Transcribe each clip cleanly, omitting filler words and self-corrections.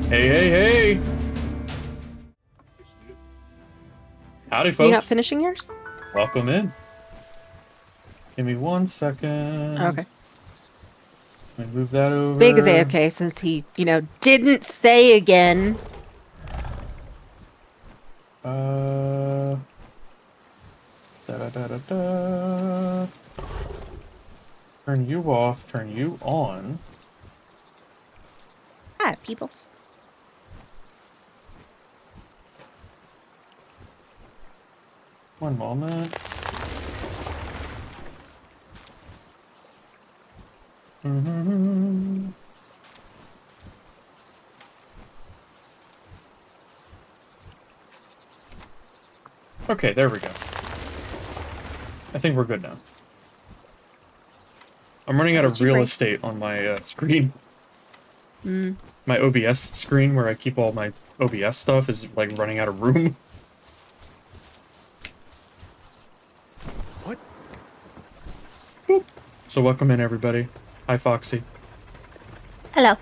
Hey, hey, hey! Howdy, Are you not folks. finishing yours? Welcome in. Give me 1 second. Okay. Let me move that Big is over. AFK since he, didn't say again. Uh. Da da da da da. Turn you off. Turn you on. Ah, peoples. One moment. Mm-hmm. Okay, there we go. I think we're good now. I'm running Why out did of you real break? estate on my screen. Mm. My OBS screen, where I keep all my OBS stuff, is like running out of room. What? So welcome in, everybody. Hi, Foxy. Hello.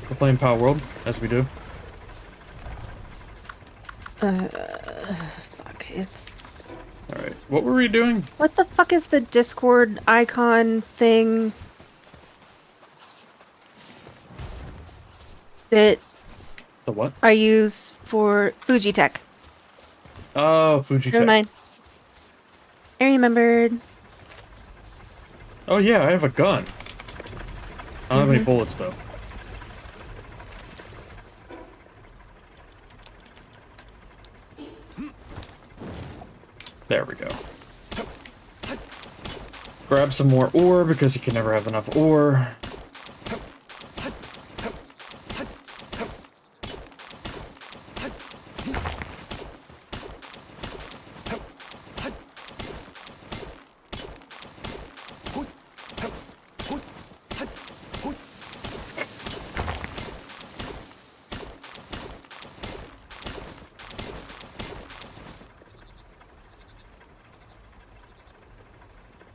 We're playing Palworld, as we do. Fuck. It's Alright, what were we doing? what the fuck is the Discord icon thing that The what? I use for Fujitech? Oh, Never Fujitech. mind. I remembered. Oh yeah, I have a gun. I don't have any Mm-hmm. bullets, though. There we go. Grab some more ore, because you can never have enough ore.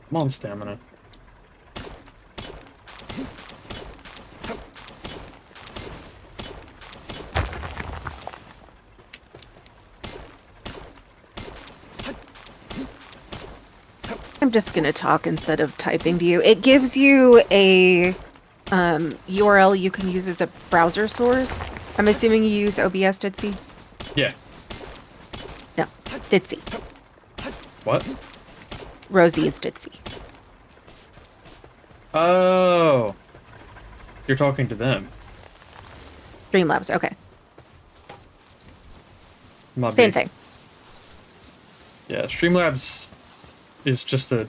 Come on, stamina. I'm just gonna talk instead of typing to you. It gives you a URL you can use as a browser source. I'm assuming you use OBS, Ditsy? Yeah. No, Ditsy. What? Rosie is Ditsy. Oh! You're talking to them. Streamlabs, okay. Might Same be. thing. Yeah, Streamlabs is just a...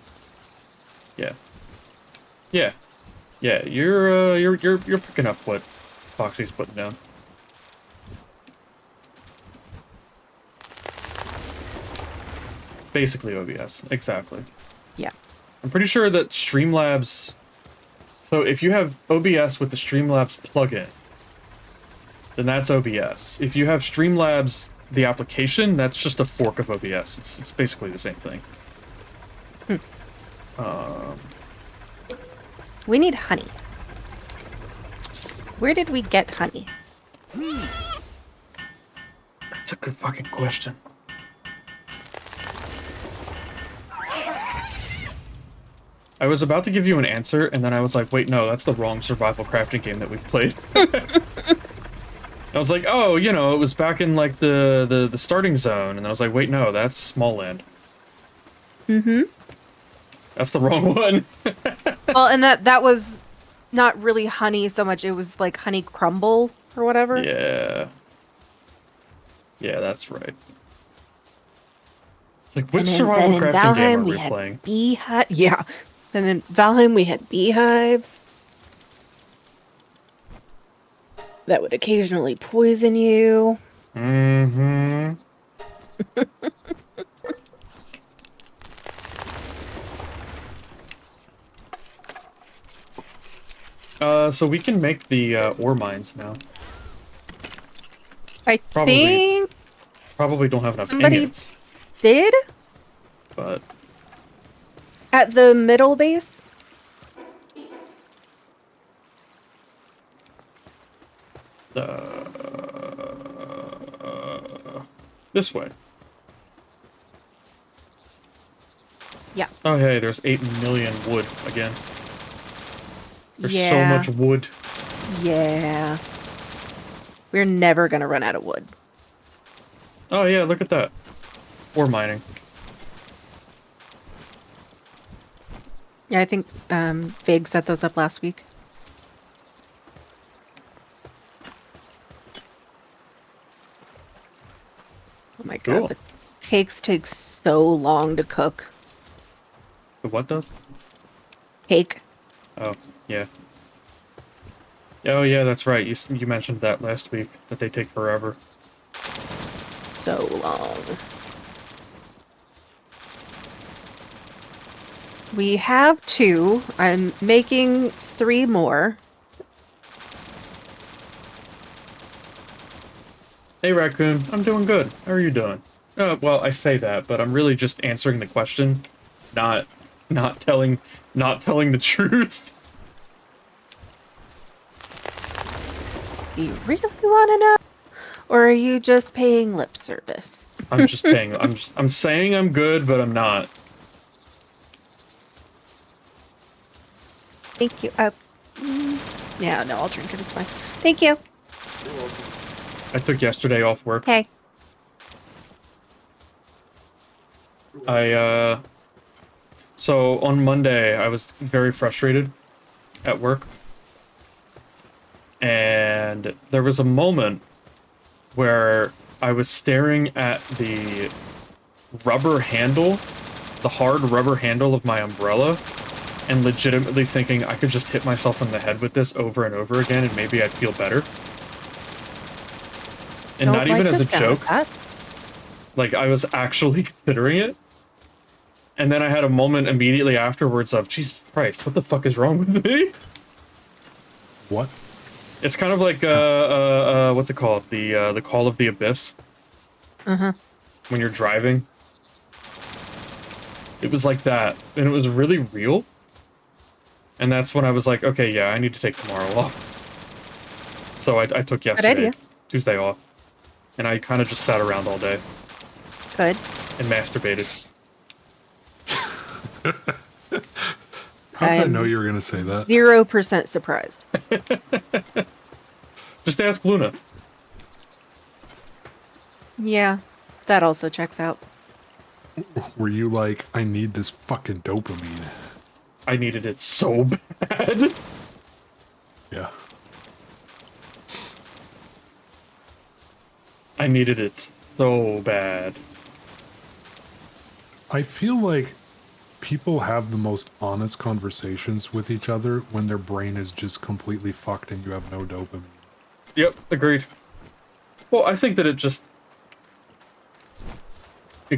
Yeah. Yeah. Yeah, you're picking up what Foxy's putting down. Basically OBS, exactly. Yeah. I'm pretty sure that Streamlabs... So if you have OBS with the Streamlabs plugin, then that's OBS. If you have Streamlabs, the application, that's just a fork of OBS. It's basically the same thing. Hmm. Um, We need honey. Where did we get honey? that's a good fucking question. I was about to give you an answer, and then I was like, wait, no, that's the wrong survival crafting game that we've played. I was like, oh, you know, it was back in, like, the starting zone, and then I was like, wait, no, that's Small Land. Mm-hmm. That's the wrong one. Well, and that was not really honey so much, it was like honey crumble or whatever. Yeah. Yeah, that's right. It's like, which And then survival in crafting game Valheim are we we had playing? beehive. Yeah. And in Valheim we had beehives that would occasionally poison you. Mm-hmm. So we can make the, ore mines now. I Probably, think probably don't have enough somebody ingots, did but... at the middle base. This way. Yeah. Oh, hey, there's 8 million wood again. There's so Yeah. much wood. Yeah. We're never gonna run out of wood. Oh, yeah, look at that. Ore mining. Yeah, I think Vig set those up last week. Oh my god, Cool. the cakes take so long to cook. The what does? Cake. Oh, yeah. Oh, yeah, that's right. You mentioned that last week, that they take forever. So long. We have 2. I'm making 3 more. Hey, Raccoon, I'm doing good. How are you doing? Well, I say that, but I'm really just answering the question, not telling the truth. Do you really want to know? Or are you just paying lip service? I'm just paying. I'm saying I'm good, but I'm not. Thank you. Yeah, no, I'll drink it. It's fine. Thank you. I took yesterday off work. Hey. So on Monday, I was very frustrated at work. And there was a moment where I was staring at the rubber handle, the hard rubber handle of my umbrella, and legitimately thinking I could just hit myself in the head with this over and over again and maybe I'd feel better. And not even as a joke. Like, I was actually considering it. And then I had a moment immediately afterwards of, Jesus Christ, what the fuck is wrong with me? What? It's kind of like, what's it called? The Call of the Abyss. Uh-huh. When you're driving. It was like that. And it was really real. And that's when I was like, okay, yeah, I need to take tomorrow off. So I took yesterday, Tuesday off. And I kind of just sat around all day. Good. And masturbated. How did I know you were going to say that? 0% surprised. Just ask Luna. Yeah, that also checks out. Were you like, I need this fucking dopamine? I needed it so bad. Yeah. I needed it so bad. I feel like people have the most honest conversations with each other when their brain is just completely fucked and you have no dopamine. Yep, agreed. Well, I think that it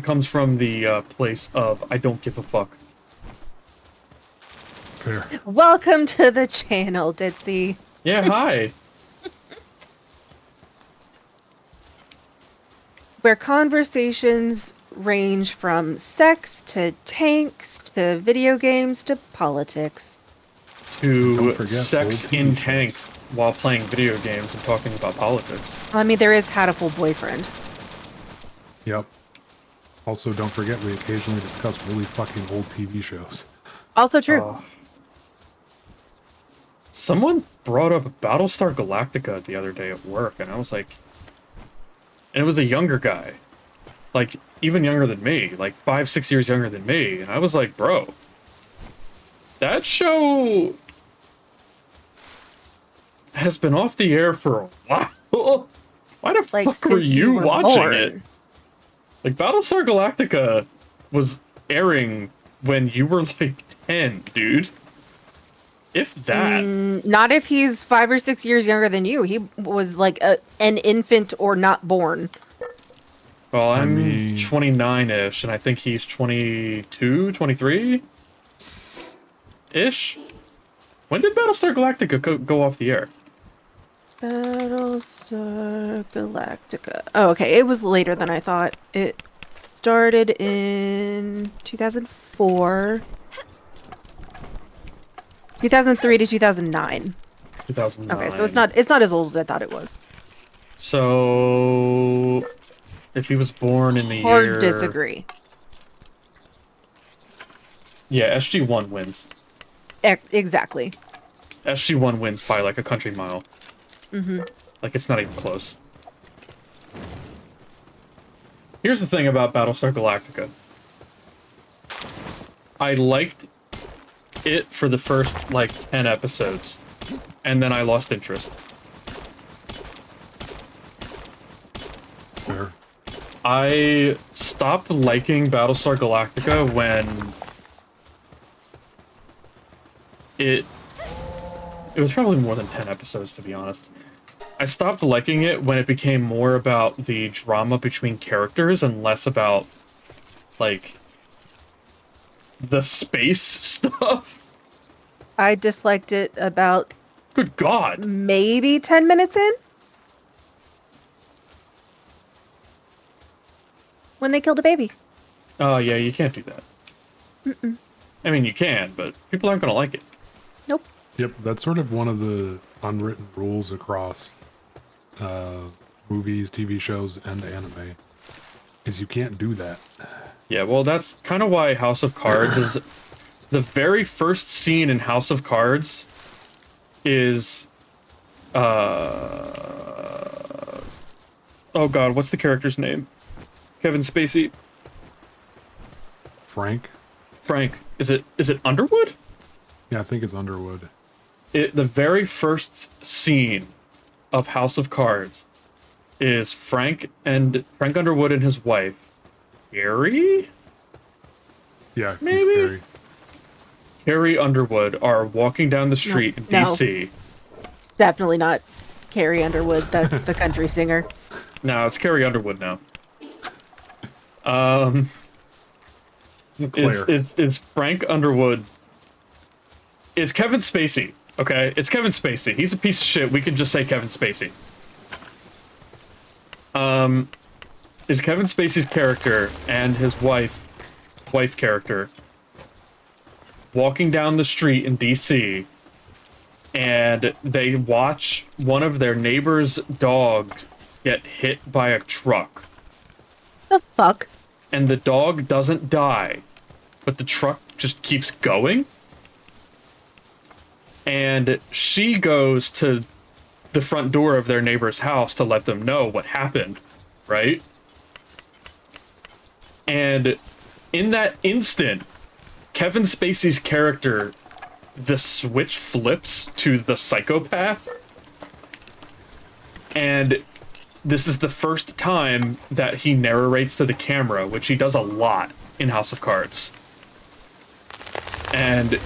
comes from the place of, I don't give a fuck. Fair. Welcome to the channel, Ditzy. Yeah, hi. Where conversations range from sex to tanks to video games to politics. To Don't forget sex old TV in shows. tanks while playing video games and talking about politics. I mean, there is Hatful Boyfriend. Yep. Also, don't forget we occasionally discuss really fucking old TV shows. Also true. Someone brought up Battlestar Galactica the other day at work, and I was like... And it was a younger guy. Like, even younger than me. Like, 5-6 years younger than me. And I was like, bro... That show... has been off the air for a while. Why the Like, fuck were since you were watching born. it? Like, Battlestar Galactica was airing when you were, like, 10, dude. If that. Not if he's 5 or 6 years younger than you. He was like an infant or not born. Well, I'm mean- 29-ish, and I think he's 22, 23-ish? When did Battlestar Galactica go off the air? Battlestar Galactica. Oh, okay. It was later than I thought. It started in 2004. 2003 to 2009. 2009. Okay, so it's not as old as I thought it was. So if he was born in the year... Hard disagree. Yeah, SG-1 wins. Exactly. SG-1 wins by like a country mile. Mm-hmm. Like, it's not even close. Here's the thing about Battlestar Galactica. I liked it for the first, like, 10 episodes, and then I lost interest. Fair. I stopped liking Battlestar Galactica when it was probably more than 10 episodes, to be honest. I stopped liking it when it became more about the drama between characters and less about, like, the space stuff. I disliked it about Good God. maybe 10 minutes in. When they killed a baby. Oh, yeah, you can't do that. Mm-mm. I mean, you can, but people aren't going to like it. Nope. Yep, that's sort of one of the unwritten rules across movies, TV shows, and anime. Is you can't do that. Yeah, well, that's kind of why House of Cards is... The very first scene in House of Cards is... Oh god, what's the character's name? Kevin Spacey? Frank? Frank. Is it Underwood? Yeah, I think it's Underwood. The very first scene of House of Cards is Frank Underwood and his wife, Carrie? Yeah, he's Maybe? Carrie. Carrie Underwood are walking down the street in No. DC. Definitely not Carrie Underwood. That's the country singer. No, it's Carrie Underwood now. Claire. Is Frank Underwood... It's Kevin Spacey, okay? It's Kevin Spacey. He's a piece of shit. We can just say Kevin Spacey. Is Kevin Spacey's character and his wife character walking down the street in DC, and they watch one of their neighbor's dogs get hit by a truck. The fuck? And the dog doesn't die, but the truck just keeps going. And she goes to the front door of their neighbor's house to let them know what happened, right? And in that instant, Kevin Spacey's character, the switch flips to the psychopath. And this is the first time that he narrates to the camera, which he does a lot in House of Cards. And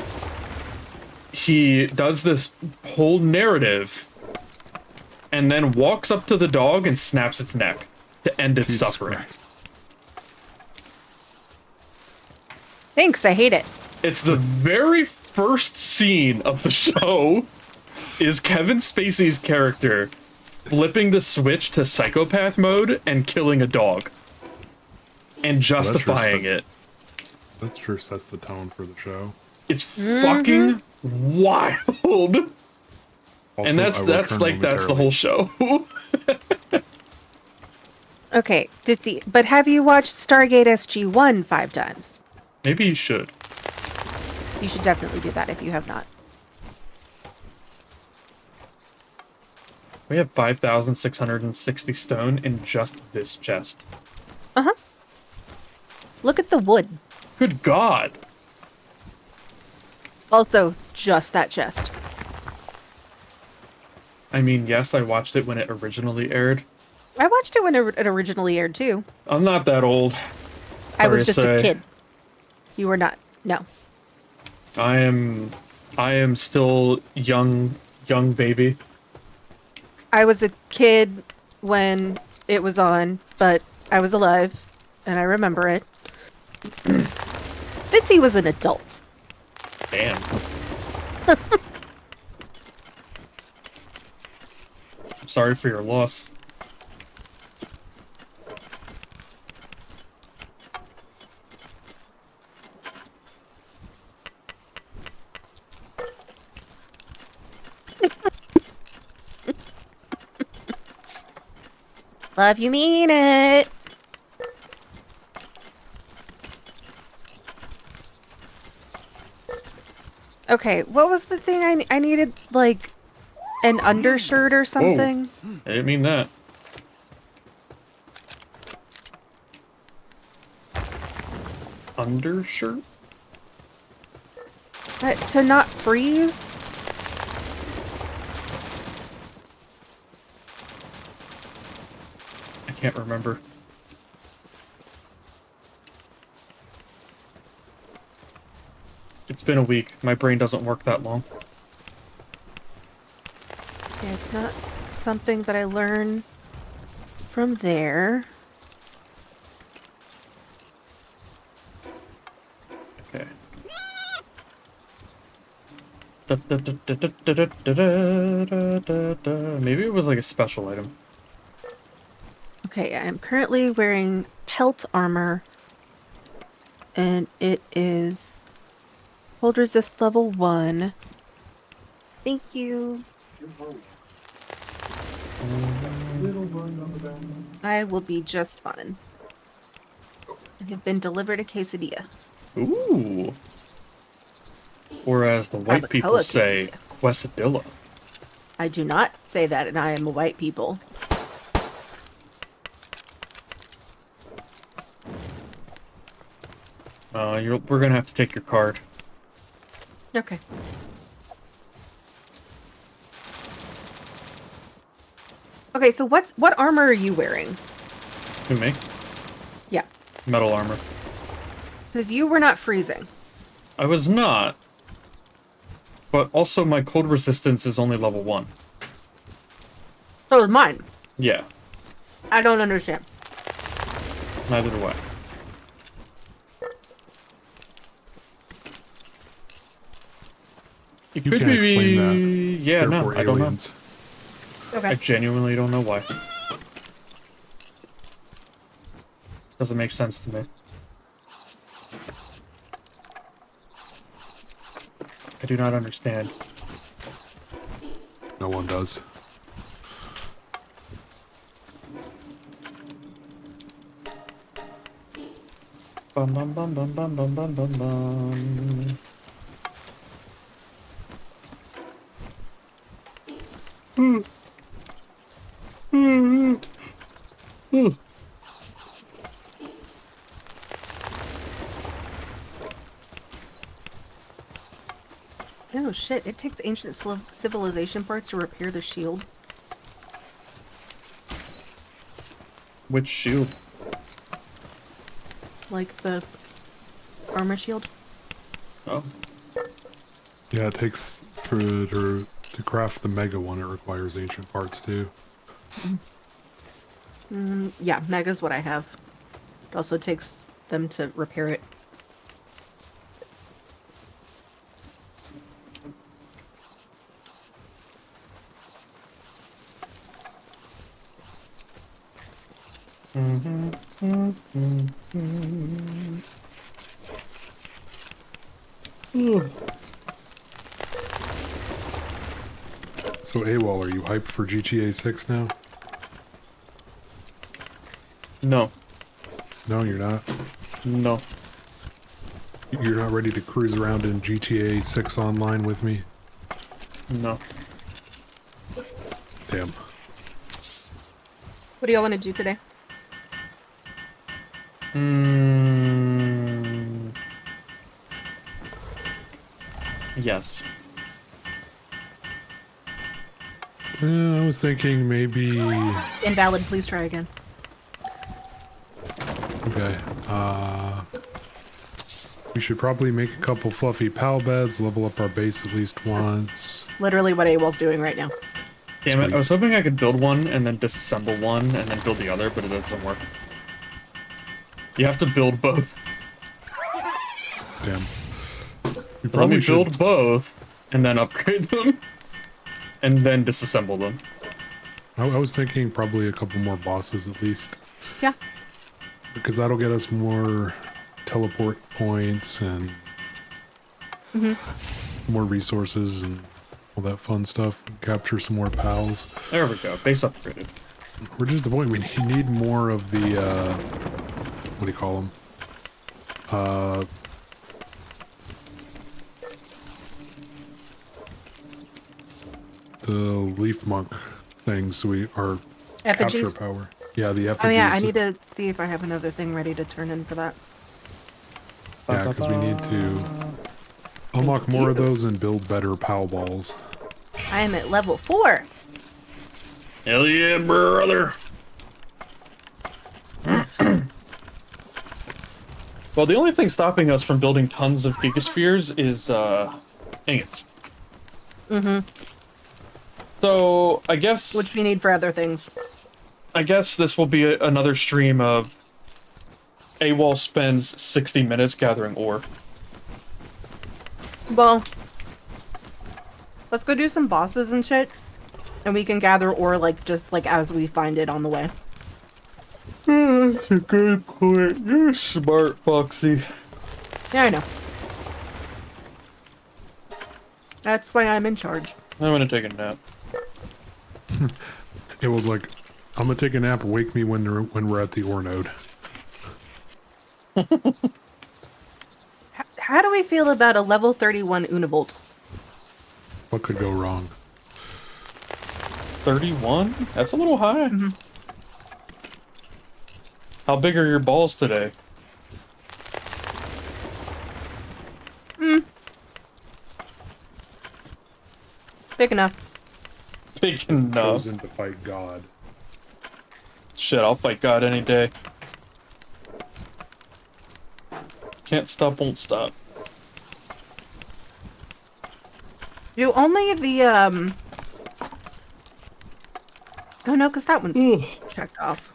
he does this whole narrative and then walks up to the dog and snaps its neck to end its Jesus suffering. Christ. Thanks, I hate it. It's the very first scene of the show is Kevin Spacey's character flipping the switch to psychopath mode and killing a dog. And justifying it. That sure sets the tone for the show. It's fucking wild. Also, And I that's will that's turn the whole show. Okay, but have you watched Stargate SG-1 5 times? Maybe you should. You should definitely do that if you have not. We have 5,660 stone in just this chest. Uh-huh. Look at the wood. Good God. Also, just that chest. I mean, yes, I watched it when it originally aired. I watched it when it originally aired, too. I'm not that old. I was Sorry to just a say. kid. You were not. No. I am still young baby. I was a kid when it was on, but I was alive, and I remember it. Sissy was an adult. Damn. I'm sorry for your loss. Love you mean it. Okay, what was the thing I needed? Like, an undershirt or something? I didn't mean that. Undershirt? To not freeze? I can't remember. It's been a week. My brain doesn't work that long. Yeah, it's not something that I learn from there. Okay. Maybe it was like a special item. Okay, I'm currently wearing pelt armor, and it is cold resist level 1. Thank you. I will be just fine. I have been delivered a quesadilla. Ooh. Or as the white people Barbacoa say, quesadilla. I do not say that, and I am a white people. We're gonna have to take your card. Okay. Okay, so what armor are you wearing? Who, me? Yeah. Metal armor. Because you were not freezing. I was not. But also my cold resistance is only level 1. So is mine. Yeah, I don't understand. neither do I. It You could can't be... explain that. Yeah, They're no, for I don't know. aliens. Okay. I genuinely don't know why. Doesn't make sense to me. I do not understand. No one does. Bum bum bum bum bum bum bum bum bum. Oh shit, it takes ancient civilization parts to repair the shield. Which shield? Like the armor shield. Oh. Yeah, it takes to craft the mega one. It requires ancient parts too. Yeah, Mega's what I have. It also takes them to repair it. So AWOL, are you hyped for GTA 6 now? No. No, you're not. No. You're not ready to cruise around in GTA 6 online with me? No. Damn. What do y'all want to do today? Yes. I was thinking maybe... Invalid, please try again. Okay, we should probably make a couple fluffy pal beds, level up our base at least once. Literally what AWOL's doing right now. Damn it, Sweet. I was hoping I could build one and then disassemble one and then build the other, but it doesn't work. You have to build both. Damn. We Let me should... build both and then upgrade them and then disassemble them. I was thinking probably a couple more bosses at least. Yeah. Because that'll get us more teleport points and more resources and all that fun stuff. Capture some more pals. There we go, base upgraded. we're just the point. We need more of the, what do you call them? The leaf monk things, so we are capture Effigies? power. Yeah, the Oh effigies. yeah, I need to see if I have another thing ready to turn in for that. Yeah, because we need to unlock more of those and build better POW balls. I am at level 4. Hell yeah, brother. Well, the only thing stopping us from building tons of gigaspheres is, ingots. Mm-hmm. So, I guess... Which we need for other things. I guess this will be another stream of AWOL spends 60 minutes gathering ore. Well, let's go do some bosses and shit. And we can gather ore, like, just, like, as we find it on the way. That's a good point. You're smart, Foxy. Yeah, I know. That's why I'm in charge. I'm gonna take a nap. It was like, I'm gonna take a nap. Wake me when we're at the ore node. How do we feel about a level 31 Univolt? What could go wrong? 31? That's a little high. Mm-hmm. How big are your balls today? Big enough. Big enough. Chosen to fight God. Shit, I'll fight God any day. Can't stop, won't stop. Do only the, Oh no, because that one's checked off.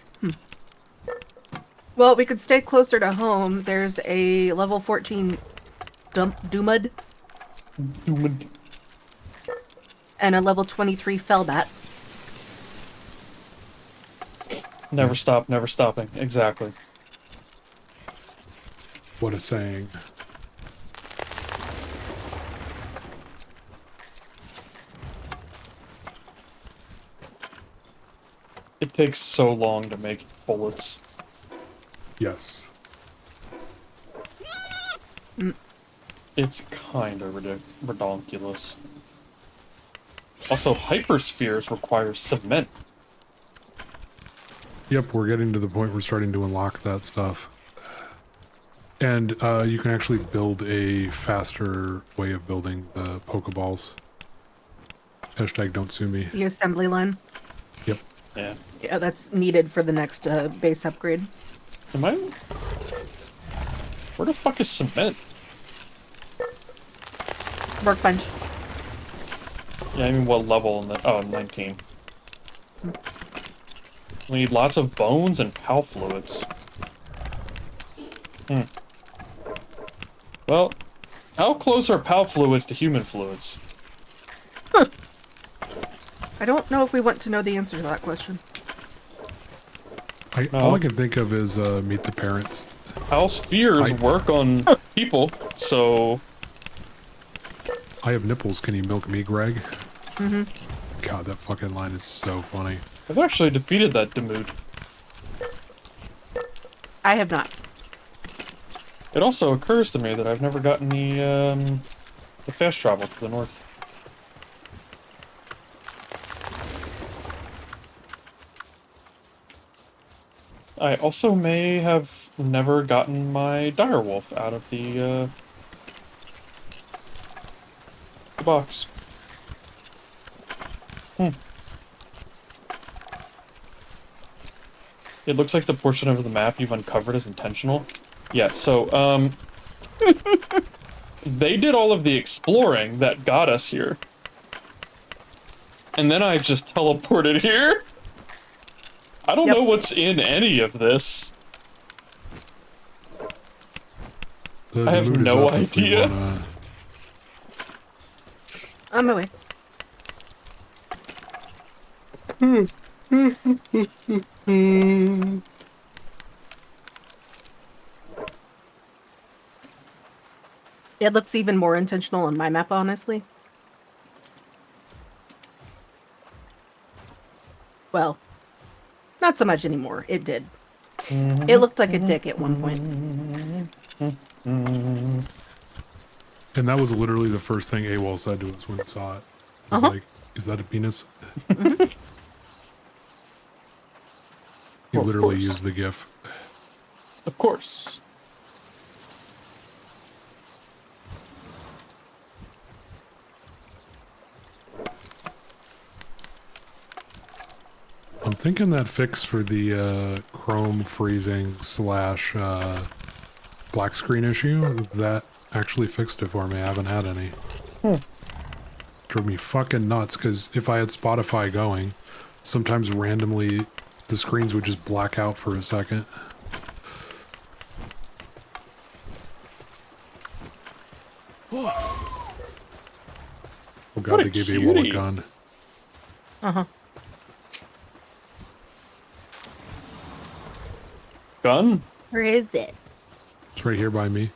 Well, we could stay closer to home. There's a level 14 Doomud Human. and a level 23 Fellbat. Never stop, never stopping. Exactly. What a saying. It takes so long to make bullets. Yes. It's kinda redonkulous. Also, hyperspheres require cement. Yep, we're getting to the point we're starting to unlock that stuff. And you can actually build a faster way of building the Pokeballs. Hashtag don't sue me. The assembly line. Yep. Yeah. Yeah, that's needed for the next base upgrade. Am I... Where the fuck is cement? Workbench. Yeah, I mean, what level in the... Oh, 19. We need lots of bones and PAL fluids. Well, how close are PAL fluids to human fluids? I don't know if we want to know the answer to that question. All I can think of is Meet the Parents. PAL spheres work on people, so... I have nipples. Can you milk me, Greg? Mm-hmm. God, that fucking line is so funny. I've actually defeated that Demood. I have not. It also occurs to me that I've never gotten the fast travel to the north. I also may have never gotten my direwolf out of the box. It looks like the portion of the map you've uncovered is intentional. Yeah, so, they did all of the exploring that got us here. And then I just teleported here? I don't know what's in any of this. I have mood is no up if we idea. wanna- On my way. It looks even more intentional on my map, honestly. Well, Not so much anymore. It did. It looked like a dick at one point. And that was literally the first thing AWOL said to us when he saw it. It was like, is that a penis? He literally used the GIF. Of course. I'm thinking that fix for the Chrome freezing slash black screen issue, that actually fixed it for me. I haven't had any. Drove me fucking nuts, because if I had Spotify going, sometimes randomly the screens would just black out for a second. Oh god, they gave AWOL a gun. Uh-huh. Gun? Where is it? It's right here by me.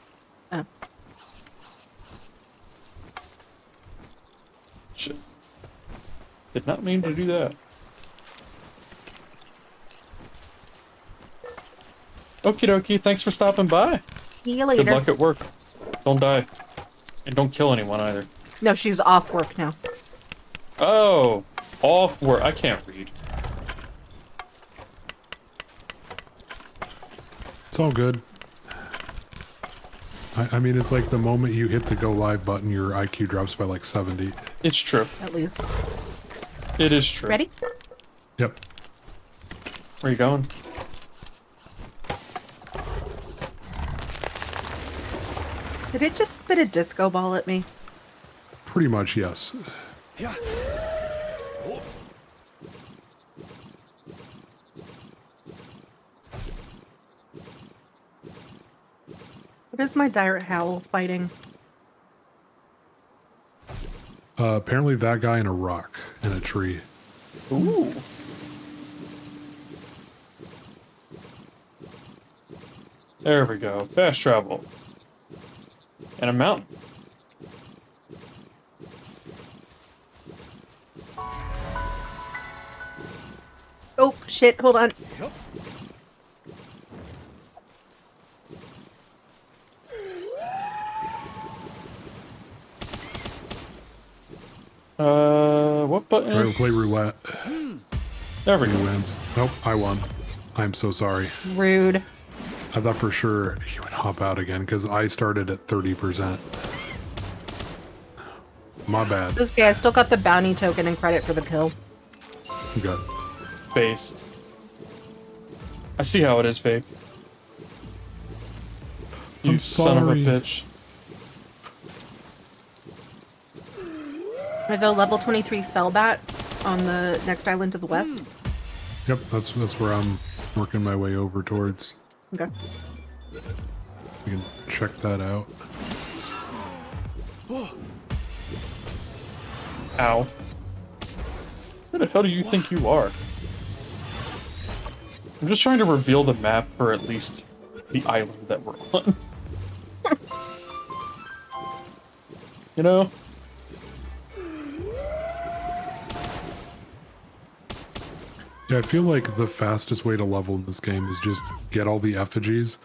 Oh. Shit. Did not mean to do that. Okie dokie, thanks for stopping by. See you later. Good luck at work. Don't die. And don't kill anyone either. No, she's off work now. Oh, off work. I can't read. It's all good. I mean, it's like the moment you hit the go live button, your IQ drops by like 70. It's true. At least. It is true. Ready? Yep. Where are you going? Did it just spit a disco ball at me? Pretty much, yes. Yeah. What is my direct howl fighting? Apparently that guy in a rock in a tree. Ooh. There we go. Fast travel. And a mountain. Oh, shit, hold on. Yep. What button Try to is... play roulette. There we Who go. wins? Nope, I won. I'm so sorry. Rude. I thought for sure he would hop out again because I started at 30%. My bad. It's okay, I still got the bounty token and credit for the kill. Good. Based. I see how it is, fake. You I'm son of a sorry. bitch. There's a level 23 Fellbat on the next island to the west. Yep, that's where I'm working my way over towards. Okay. You can check that out. Ow. Who the hell do you think you are? I'm just trying to reveal the map for at least the island that we're on. You know? Yeah, I feel like the fastest way to level in this game is just get all the effigies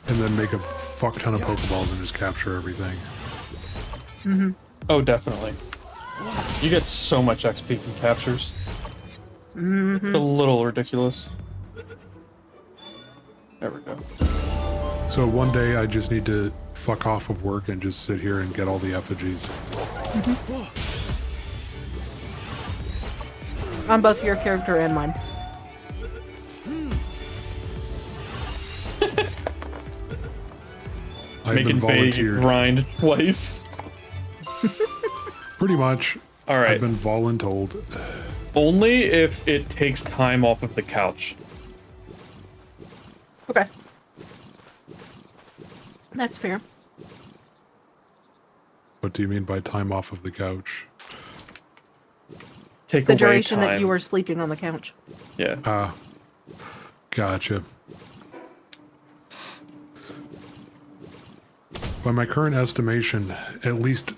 and then make a fuck ton of Pokeballs and just capture everything. Oh, definitely. You get so much XP from captures. It's a little ridiculous. There we go. So one day I just need to fuck off of work and just sit here and get all the effigies. On both your character and mine. I've Making been Faye volunteered. grind twice. Pretty much. Alright. I've been voluntold. Only if it takes time off of the couch. Okay. That's fair. What do you mean by time off of the couch? Take The away duration time. that you were sleeping on the couch. Yeah. Ah, gotcha. By my current estimation, at least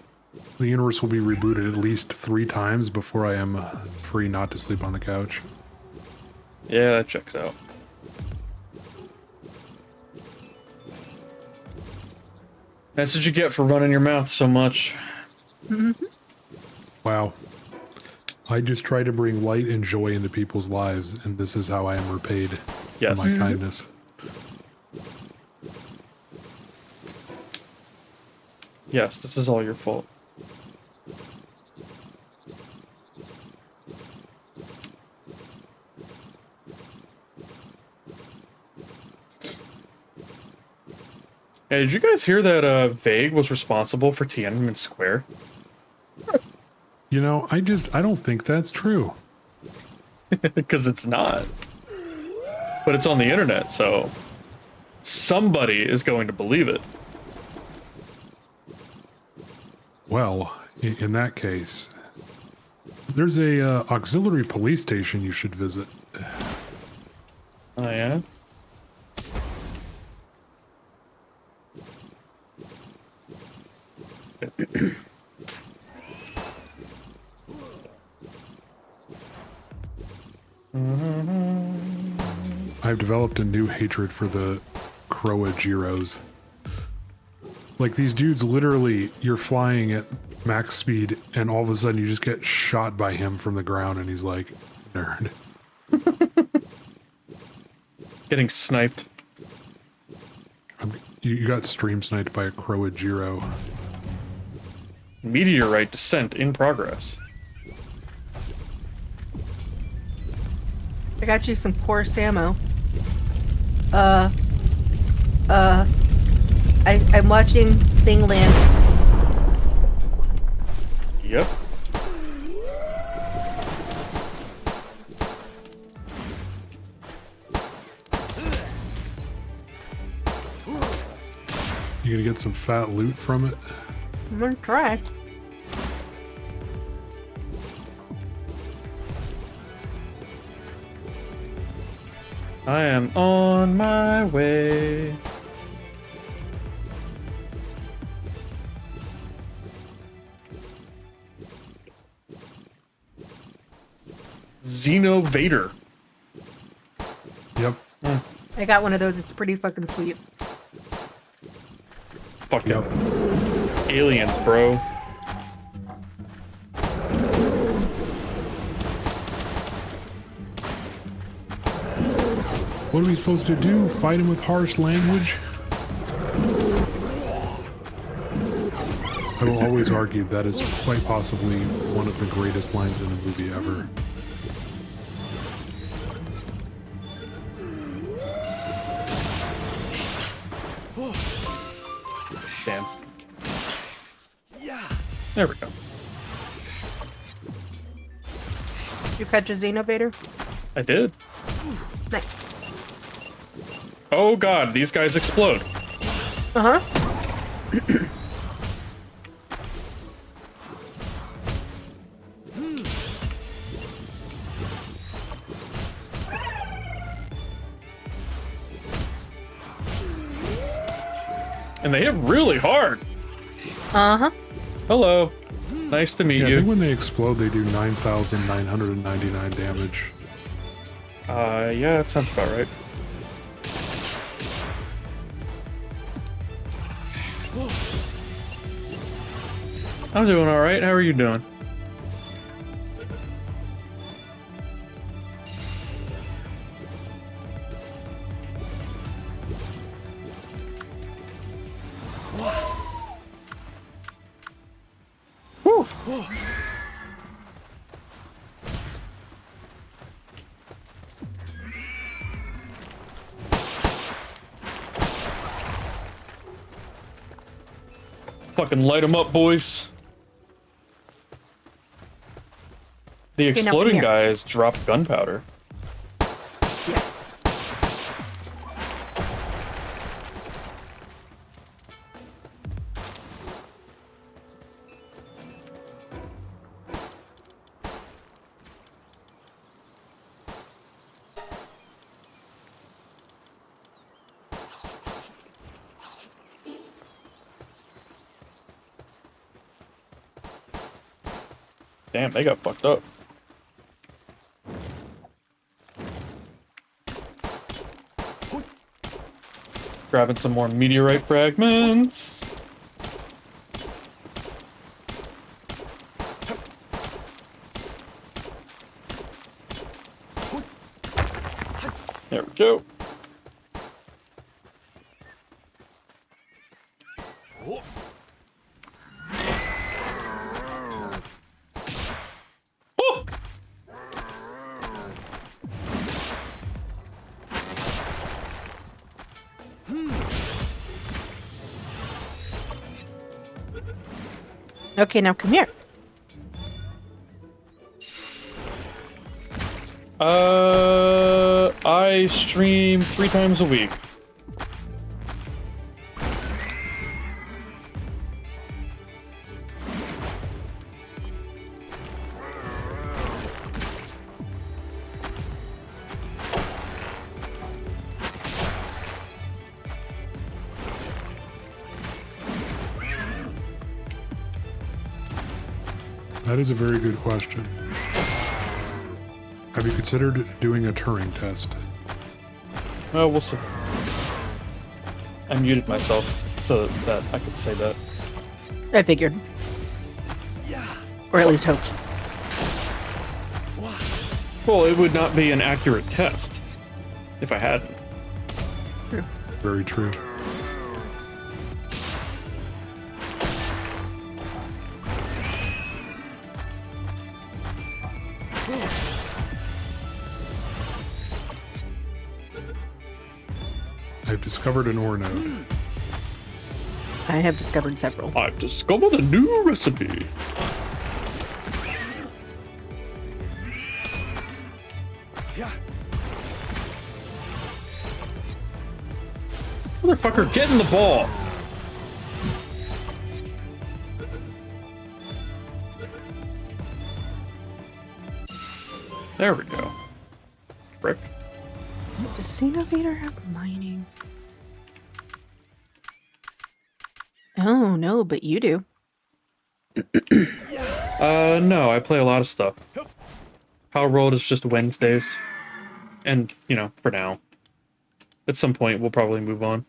the universe will be rebooted at least 3 times before I am free not to sleep on the couch. Yeah, that checks out. That's what you get for running your mouth so much. Wow. I just try to bring light and joy into people's lives, and this is how I am repaid for Yes. my kindness. Yes, this is all your fault. Hey, did you guys hear that Vague was responsible for Tiananmen Square? You know, I don't think that's true. Because it's not. But it's on the internet, so somebody is going to believe it. Well, in that case, there's a auxiliary police station you should visit. Oh, yeah? I've developed a new hatred for the Croagiros. Like, these dudes, literally, you're flying at max speed, and all of a sudden you just get shot by him from the ground, and he's like, nerd. Getting sniped. You got stream sniped by a Croagiro. Meteorite descent in progress. I got you some coarse ammo. I'm watching Thing land. Yep. You gonna get some fat loot from it? I'm gonna try. I am on my way. Xeno Vader. Yep. I got one of those. It's pretty fucking sweet. Fucking Yep. aliens, bro. What are we supposed to do? Fight him with harsh language? I will always argue that is quite possibly one of the greatest lines in a movie ever. Damn. Yeah. There we go. You catch a Xenovator? I did. Nice. Oh god, these guys explode. Uh-huh. And they hit really hard. Uh-huh. Hello. Nice to meet Yeah, I you. think when they explode, they do 9,999 damage. Yeah, that sounds about right. I'm doing alright. How are you doing? Whew. Fucking light them up, boys. The Okay, now come exploding here. guys drop gunpowder. Yes. Damn, they got fucked up. Grabbing some more meteorite fragments. There we go. Oh! Okay, now come here. I stream 3 times a week. That is a very good question. Have you considered doing a Turing test? Well, we'll see. I muted myself so that I could say that. I figured. Or at least hoped. Well, it would not be an accurate test if I hadn't. True. Very true. I've discovered an ore node. I have discovered several. I've discovered a new recipe. Motherfucker, get in the ball! There we go. Brick. Does Xenovator have mining? Oh, no, but you do. No, I play a lot of stuff. Palworld is just Wednesdays. And, you know, for now. At some point, we'll probably move on.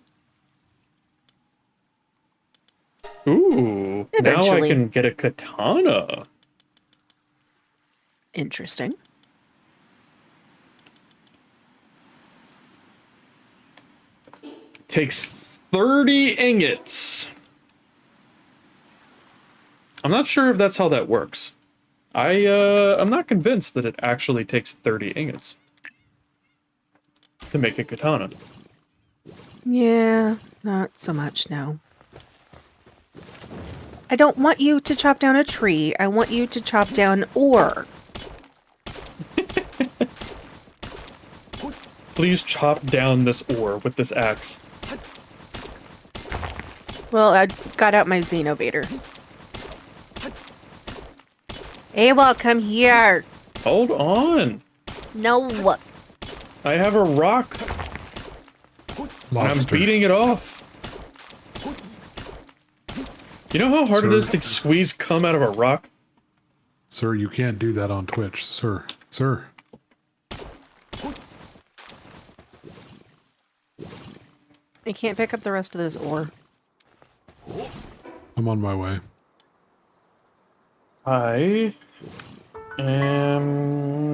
Ooh, now I Eventually. can get a katana. Interesting. Takes 30 ingots. I'm not sure if that's how that works. I'm not convinced that it actually takes 30 ingots to make a katana. Yeah, not so much, no. I don't want you to chop down a tree. I want you to chop down ore. Please chop down this ore with this axe. Well, I got out my Xenovator. Abel, come here. Hold on. No. I have a rock and I'm Lobster. beating it off. You know how hard it Sir. is to squeeze cum out of a rock? Sir, you can't do that on Twitch. Sir. Sir. I can't pick up the rest of this ore. I'm on my way.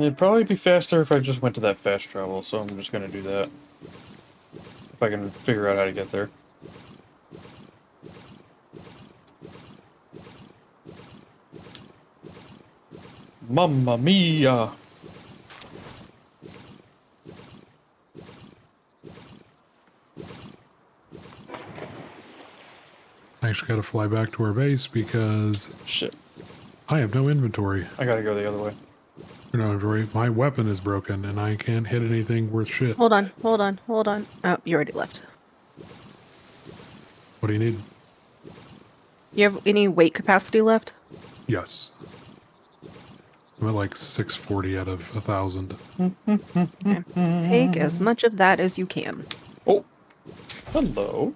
It'd probably be faster if I just went to that fast travel, so I'm just gonna do that. If I can figure out how to get there. Mamma mia! I actually got to fly back to our base because Shit. I have no inventory. I gotta go the other way. No inventory. My weapon is broken and I can't hit anything worth shit. Hold on, hold on, hold on. Oh, you already left. What do you need? You have any weight capacity left? Yes. I'm at like 640 out of 1,000. Okay. Take as much of that as you can. Oh! Hello.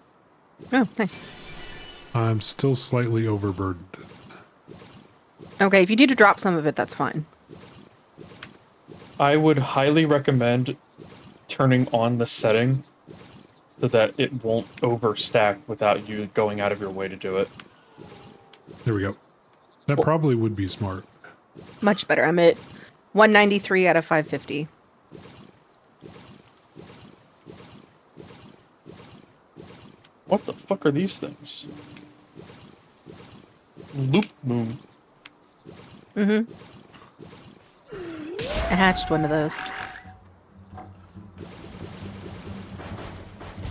Oh, nice. I'm still slightly overburdened. Okay, if you need to drop some of it, that's fine. I would highly recommend turning on the setting so so that it won't overstack without you going out of your way to do it. There we go. That Well- probably would be smart. Much better. I'm at 193 out of 550. What the fuck are these things? Loop moon. Mm-hmm. I hatched one of those.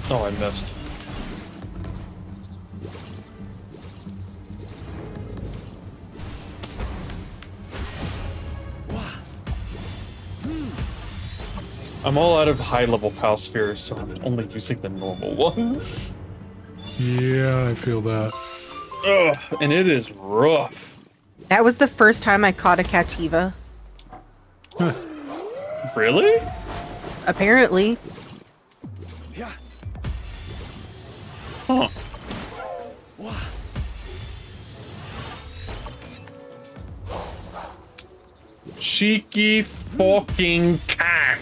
Oh, I missed. I'm all out of high-level PAL spheres, so I'm only using the normal ones. Yeah, I feel that. Ugh, and it is rough. That was the first time I caught a Cativa. Really? Apparently. Huh. Cheeky fucking cat.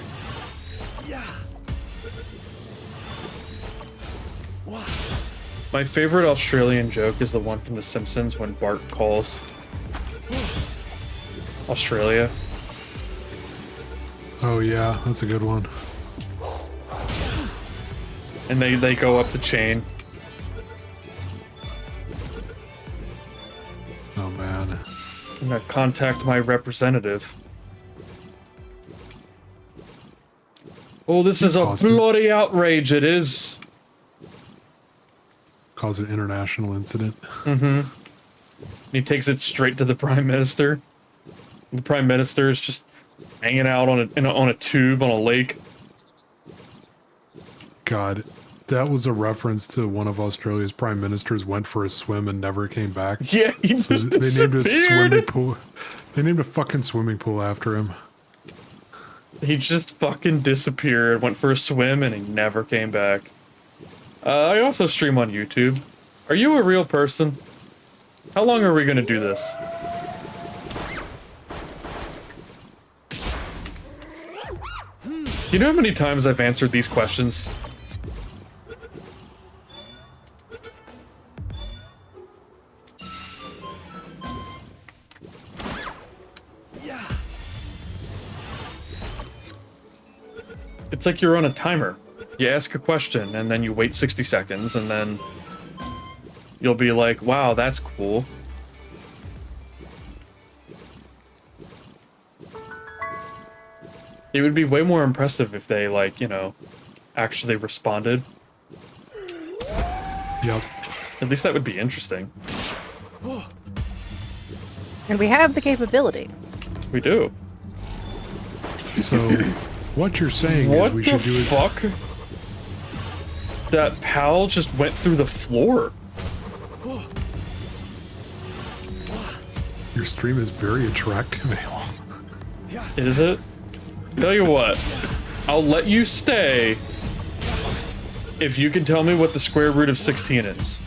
My favorite Australian joke is the one from The Simpsons when Bart calls Australia. Oh yeah, that's a good one. And they go up the chain. Oh man. I'm gonna contact my representative. Oh, this is a Austin. bloody outrage, it is. Cause an international incident. And he takes it straight to the Prime Minister. And the Prime Minister is just hanging out on a tube on a lake. God, that was a reference to one of Australia's prime ministers went for a swim and never came back. Yeah, he just They named a swimming disappeared. pool. They named a fucking swimming pool after him. He just fucking disappeared, went for a swim, and he never came back. I also stream on YouTube. Are you a real person? How long are we gonna do this? You know how many times I've answered these questions? It's like you're on a timer. You ask a question, and then you wait 60 seconds, and then you'll be like, wow, that's cool. It would be way more impressive if they, like, you know, actually responded. Yep. At least that would be interesting. And we have the capability. We do. So, what you're saying What is we the should do it. fuck? That pal just went through the floor. Your stream is very attractive, Aol. Is it? Tell you what, I'll let you stay if you can tell me what the square root of 16 is.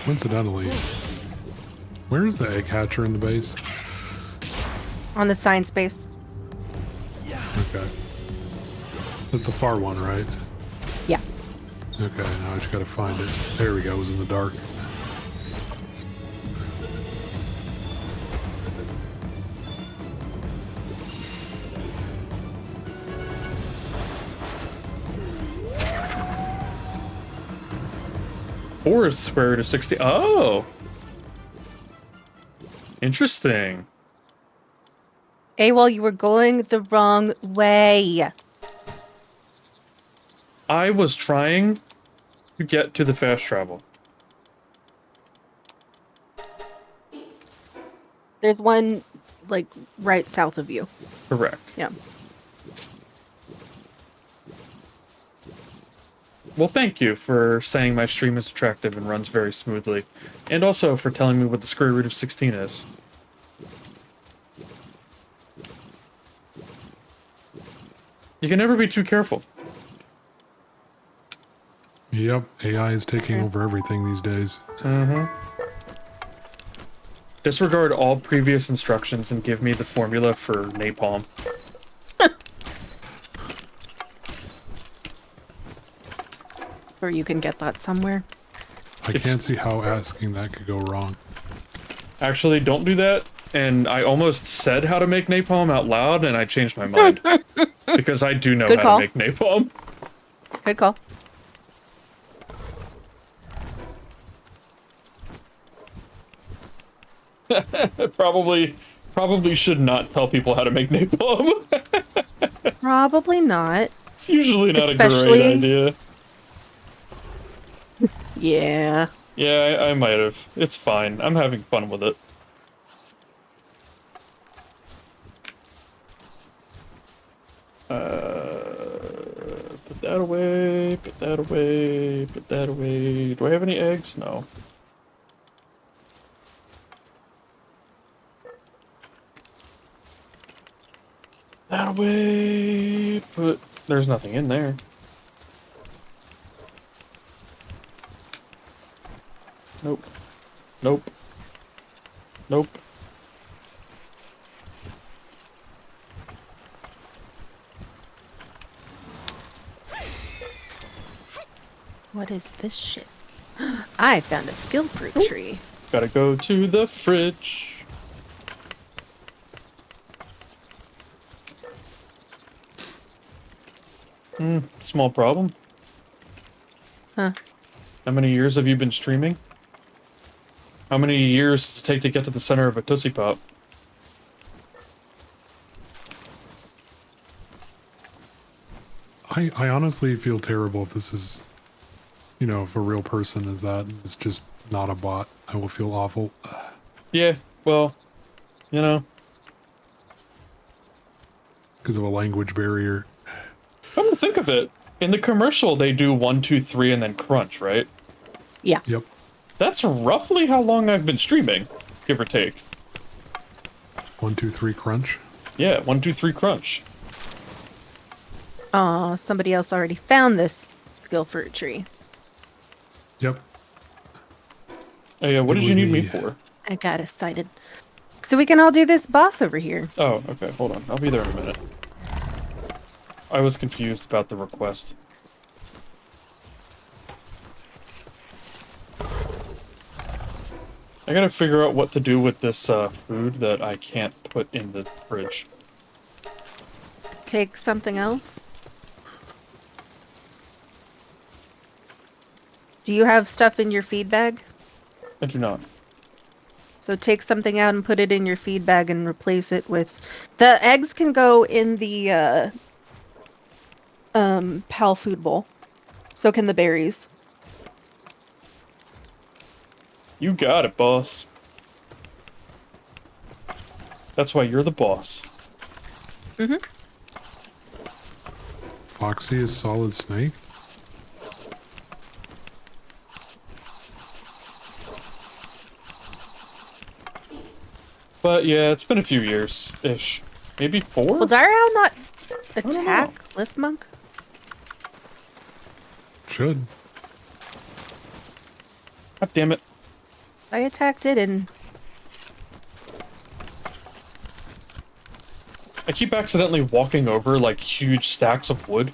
Coincidentally, where is the egg hatcher in the base? On the science base. Okay. That's the far one, right? Yeah. Okay, now I just gotta find it. There we go, it was in the dark. Four is the square root of 16. Oh! Interesting. AWOL, you were going the wrong way. I was trying to get to the fast travel. There's one, like, right south of you. Correct. Yeah. Well, thank you for saying my stream is attractive and runs very smoothly. And also for telling me what the square root of 16 is. You can never be too careful. Yep, AI is taking over everything these days. Mm-hmm. Disregard all previous instructions and give me the formula for napalm. Or you can get that somewhere. I can't see how asking that could go wrong. Actually, don't do that. And I almost said how to make napalm out loud, and I changed my mind. Because I do know Good how call. to make napalm. Good call. Probably should not tell people how to make napalm. Probably not. It's usually not a Especially- great idea. Yeah. Yeah, I might have. It's fine. I'm having fun with it. Put that away, put that away, put that away. Do I have any eggs? No. That away, put... There's nothing in there. Nope. Nope. Nope. What is this shit? I found a skill fruit tree. Gotta go to the fridge. Small problem. Huh. How many years have you been streaming? How many years does it take to get to the center of a Tootsie Pop? I honestly feel terrible if this is, you know, if a real person is that. It's just not a bot. I will feel awful. Yeah, well, you know. Because of a language barrier. Come to think of it, in the commercial they do 1, 2, 3 and then crunch, right? Yeah. Yep. That's roughly how long I've been streaming, give or take. 1, 2, 3 crunch. Yeah, 1, 2, 3 crunch. Aw, somebody else already found this skill fruit tree. Yep. Oh yeah, what It did you was need me me. for? I got excited. So we can all do this boss over here. Oh, okay, hold on. I'll be there in a minute. I was confused about the request. I gotta figure out what to do with this food that I can't put in the fridge. Take something else. Do you have stuff in your feed bag? I do not. So take something out and put it in your feed bag and replace it with... The eggs can go in the PAL food bowl. So can the berries. You got it, boss. That's why you're the boss. Mm-hmm. Foxy is solid snake. But yeah, it's been a few years-ish. Maybe 4? Will Dire Owl not don't know. attack Lift Monk? Should. God damn it. I attacked it and... I keep accidentally walking over, like, huge stacks of wood.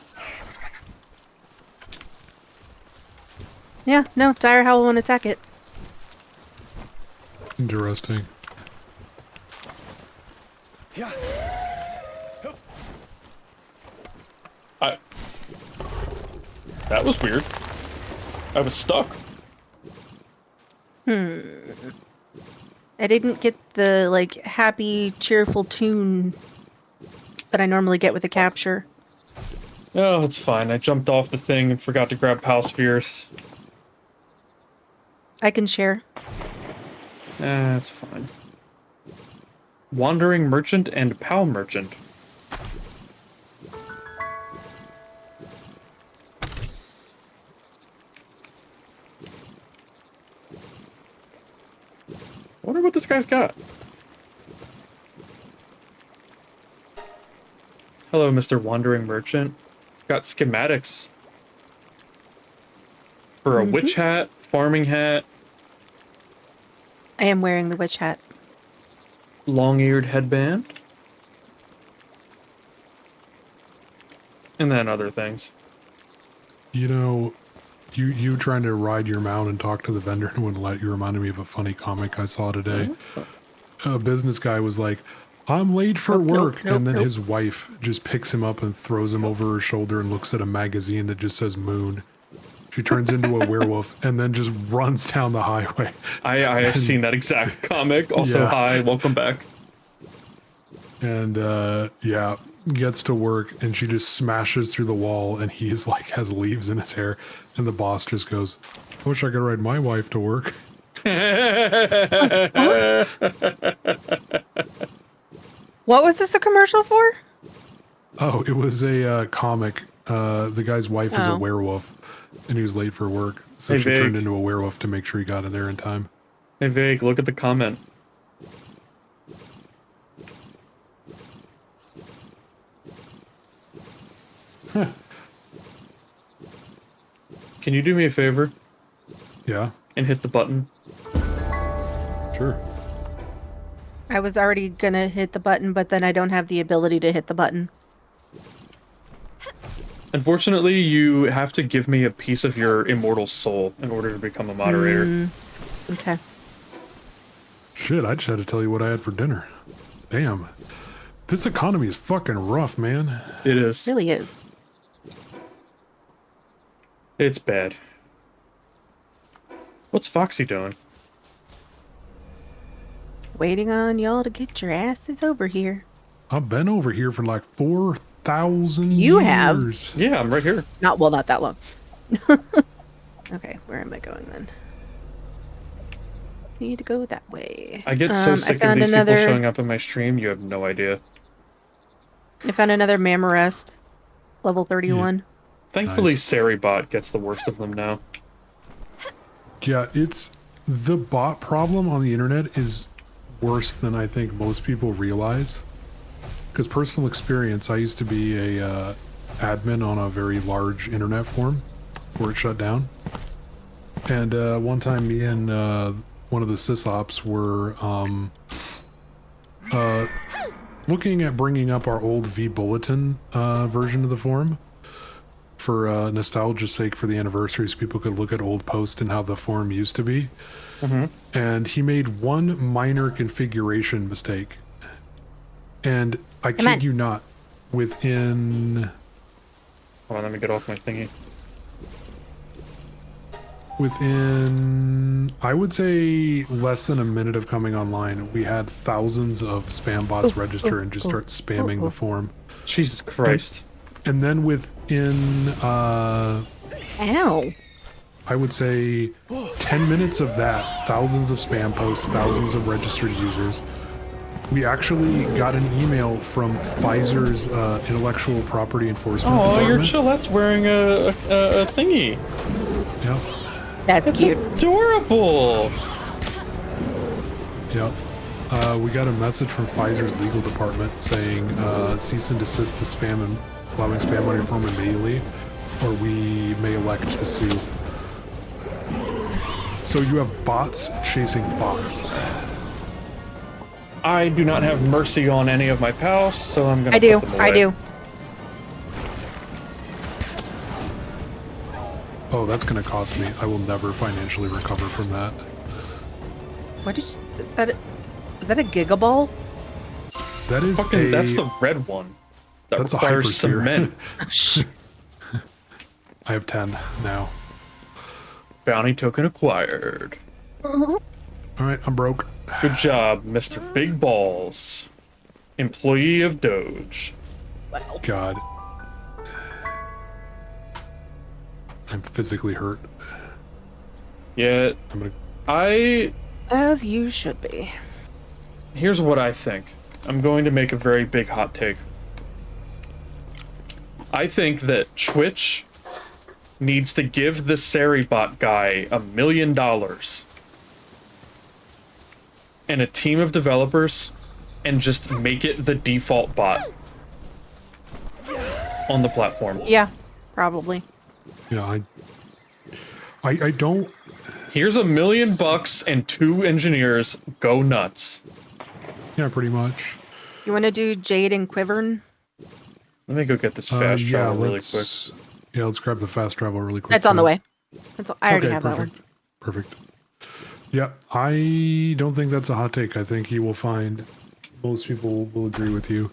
Yeah, no, Dire Owl won't attack it. Interesting. That was weird. I was stuck. I didn't get the, like, happy, cheerful tune that I normally get with a capture. Oh, it's fine. I jumped off the thing and forgot to grab Pal Spheres. I can share. It's fine. Wandering Merchant and Pal Merchant. I wonder what this guy's got. Hello, Mr. Wandering Merchant. Got schematics. For a witch hat, farming hat. I am wearing the witch hat. long-eared headband. And then other things. You know, you trying to ride your mount and talk to the vendor and wouldn't let you reminded me of a funny comic I saw today. A business guy was like, I'm late for work. And then his wife just picks him up and throws him over her shoulder and looks at a magazine that just says Moon. She turns into a werewolf and then just runs down the highway. I have seen that exact comic. Also, Yeah. hi, welcome back. And yeah, gets to work and she just smashes through the wall and he is like has leaves in his hair. And the boss just goes, I wish I could ride my wife to work. What was this a commercial for? Oh, it was a comic. The guy's wife is a Oh. werewolf and he was late for work. So Hey, she turned Vig. into a werewolf to make sure he got in there in time. Hey, Vig, look at the comment. Can you do me a favor Yeah, and hit the button? sure. I was already gonna hit the button, but then I don't have the ability to hit the button. Unfortunately, you have to give me a piece of your immortal soul in order to become a moderator. Okay. Shit, I just had to tell you what I had for dinner. Damn. This economy is fucking rough, man. It is. Really is. It's bad. What's Foxy doing? Waiting on y'all to get your asses over here. I've been over here for like 4,000 You years. have? Yeah, I'm right here. Not that long. Okay, where am I going then? Need to go that way. I get so I sick of found these another, people showing up in my stream, you have no idea. I found another Mamorest, level 31. Thankfully, Nice. Saribot gets the worst of them now. Yeah, it's the bot problem on the internet is worse than I think most people realize. Because personal experience, I used to be a admin on a very large internet forum where it shut down. And one time me and one of the sysops were looking at bringing up our old V-Bulletin version of the forum for nostalgia's sake for the anniversary so people could look at old posts and how the forum used to be. And he made one minor configuration mistake. And I kid you not, within Hold on, let me get off my thingy. I would say less than a minute of coming online, we had thousands of spam bots register and just start spamming the forum. Jesus Christ. And then within Ow. I would say 10 minutes of that, thousands of spam posts, thousands of registered users. We actually got an email from Pfizer's intellectual property enforcement Oh, your department. Chilette's wearing a thingy. Yep, That's It's cute. adorable. yep. We got a message from Pfizer's legal department saying cease and desist the spam and allowing spam on your form immediately, or we may elect to sue. So you have bots chasing bots. I do not have mercy on any of my pals, so I'm gonna I do. put them I away. do. Oh, that's going to cost me. I will never financially recover from that. What did you, is that a gigaball? That is Fucking, a... that's the red one. That That's a requires hypersphere. cement. Shh. I have 10 now. Bounty token acquired. All right, I'm broke. Good job, Mr. Big Balls. Employee of Doge. God. I'm physically hurt. Yeah, I'm gonna... As you should be. here's what I think. I'm going to make a very big hot take. I think that Twitch needs to give the Saribot guy $1 million and a team of developers and just make it the default bot on the platform. Yeah, probably. Yeah, I don't... Here's $1 million and 2 engineers. Go nuts. Yeah, pretty much. You want to do Jade and Quivern? Let me go get this fast travel really quick. Let's grab the fast travel really quick. It's on the too. way. I already Okay, have that one. perfect. Yeah, I don't think that's a hot take. I think you will find most people will agree with you.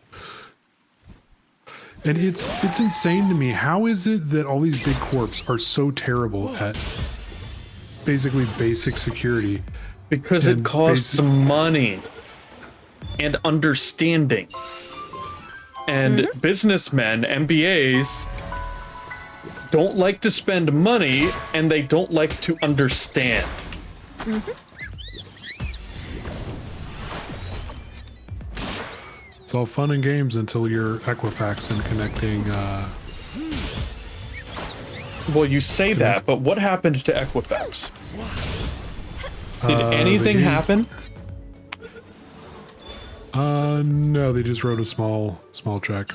And it's insane to me. How is it that all these big corps are so terrible at basically basic security? Because it costs money and understanding. And businessmen, MBAs, don't like to spend money, and they don't like to understand. It's all fun and games until you're Equifax and connecting. Well, you say that, but what happened to Equifax? Did anything happen? No, they just wrote a small check,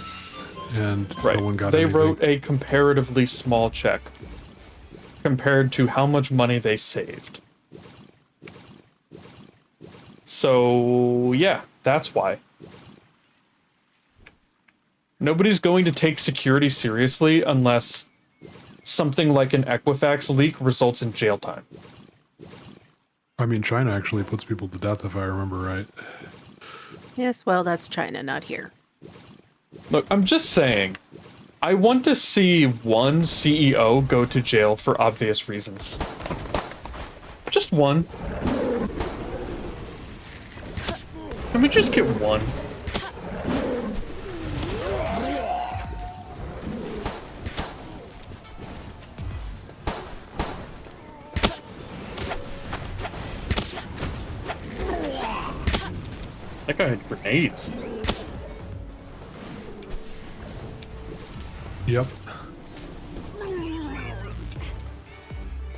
and Right. no one got They anything. wrote a comparatively small check compared to how much money they saved. So, yeah, that's why. Nobody's going to take security seriously unless something like an Equifax leak results in jail time. I mean, China actually puts people to death, if I remember right. Yes, well, that's China, not here. Look, I'm just saying, I want to see one CEO go to jail for obvious reasons. Just one. Can we just get one? That guy had grenades. Yep.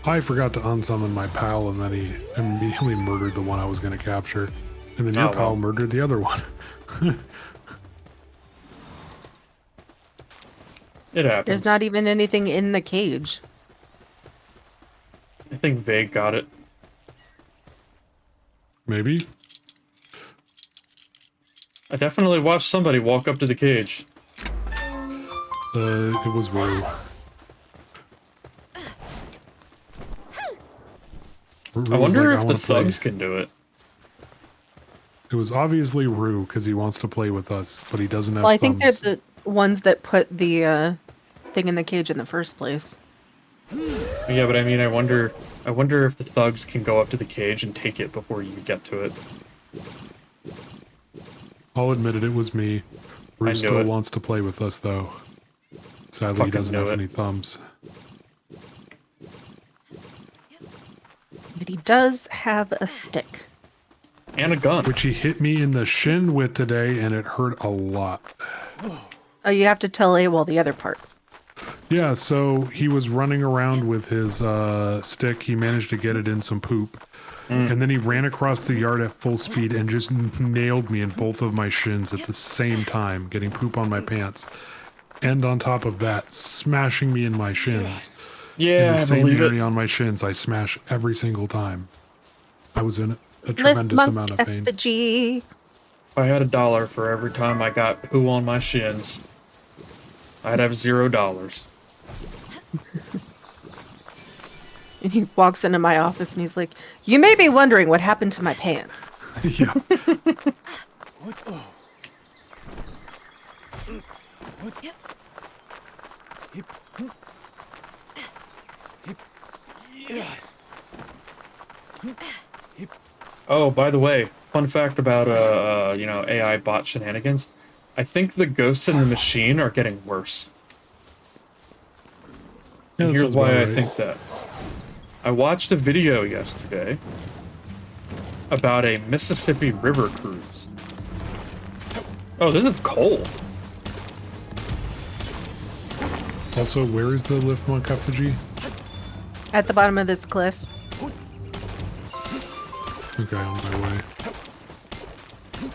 I forgot to unsummon my pal, and then he immediately murdered the one I was going to capture. And then your pal murdered the other one. It happens. There's not even anything in the cage. I think Vague got it. Maybe? I definitely watched somebody walk up to the cage. It was Rue. I wonder if the thugs can do it. It was obviously Rue, because he wants to play with us, but he doesn't have Well, I think thumbs. they're the ones that put the thing in the cage in the first place. Yeah, but I mean, I wonder if the thugs can go up to the cage and take it before you get to it. I'll admit it was me. Rue knew still it. wants to play with us, though. Sadly, he Fucking doesn't knew have it. any thumbs. But he does have a stick. And a gun. Which he hit me in the shin with today, and it hurt a lot. Oh, you have to tell AWOL the other part. Yeah, so he was running around with his stick. He managed to get it in some poop. And then he ran across the yard at full speed and just nailed me in both of my shins at the same time, getting poop on my pants. And on top of that, smashing me in my shins. Yeah, in the I same believe area it. on my shins, I smash every single time. I was in a Lift tremendous monk amount of pain. effigy. If I had $1 for every time I got poo on my shins, I'd have $0. And he walks into my office and he's like, "You may be wondering what happened to my pants." Yeah. Oh, by the way, fun fact about AI bot shenanigans. I think the Ghost in the Machine are getting worse. Yeah, And that here's sounds why about I right. think that. I watched a video yesterday about a Mississippi River cruise. Oh, this is cold. Also, where is the lift monk effigy? At the bottom of this cliff. Okay, on my way.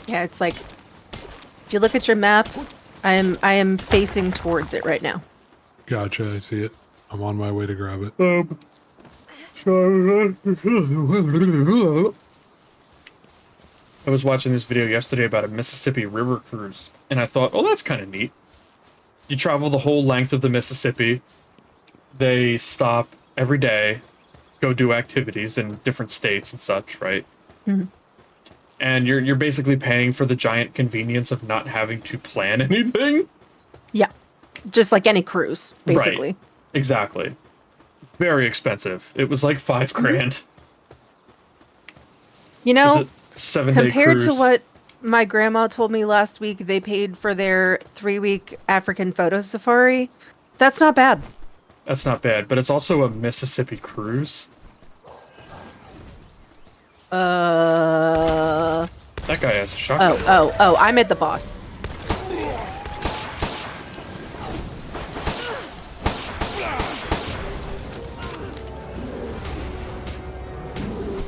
Yeah, it's like, if you look at your map, I am facing towards it right now. Gotcha, I see it. I'm on my way to grab it. I was watching this video yesterday about a Mississippi River cruise, and I thought, oh, that's kind of neat. You travel the whole length of the Mississippi. They stop every day, go do activities in different states and such, right? Mhm. And you're basically paying for the giant convenience of not having to plan anything. Yeah. Just like any cruise, basically. Right. Exactly. Very expensive. It was like $5,000. You It was know, a 7-day compared cruise. to what my grandma told me last week, they paid for their 3-week African photo safari. That's not bad. That's not bad, but it's also a Mississippi cruise. Uh. That guy has a shotgun. Oh, I'm at the boss.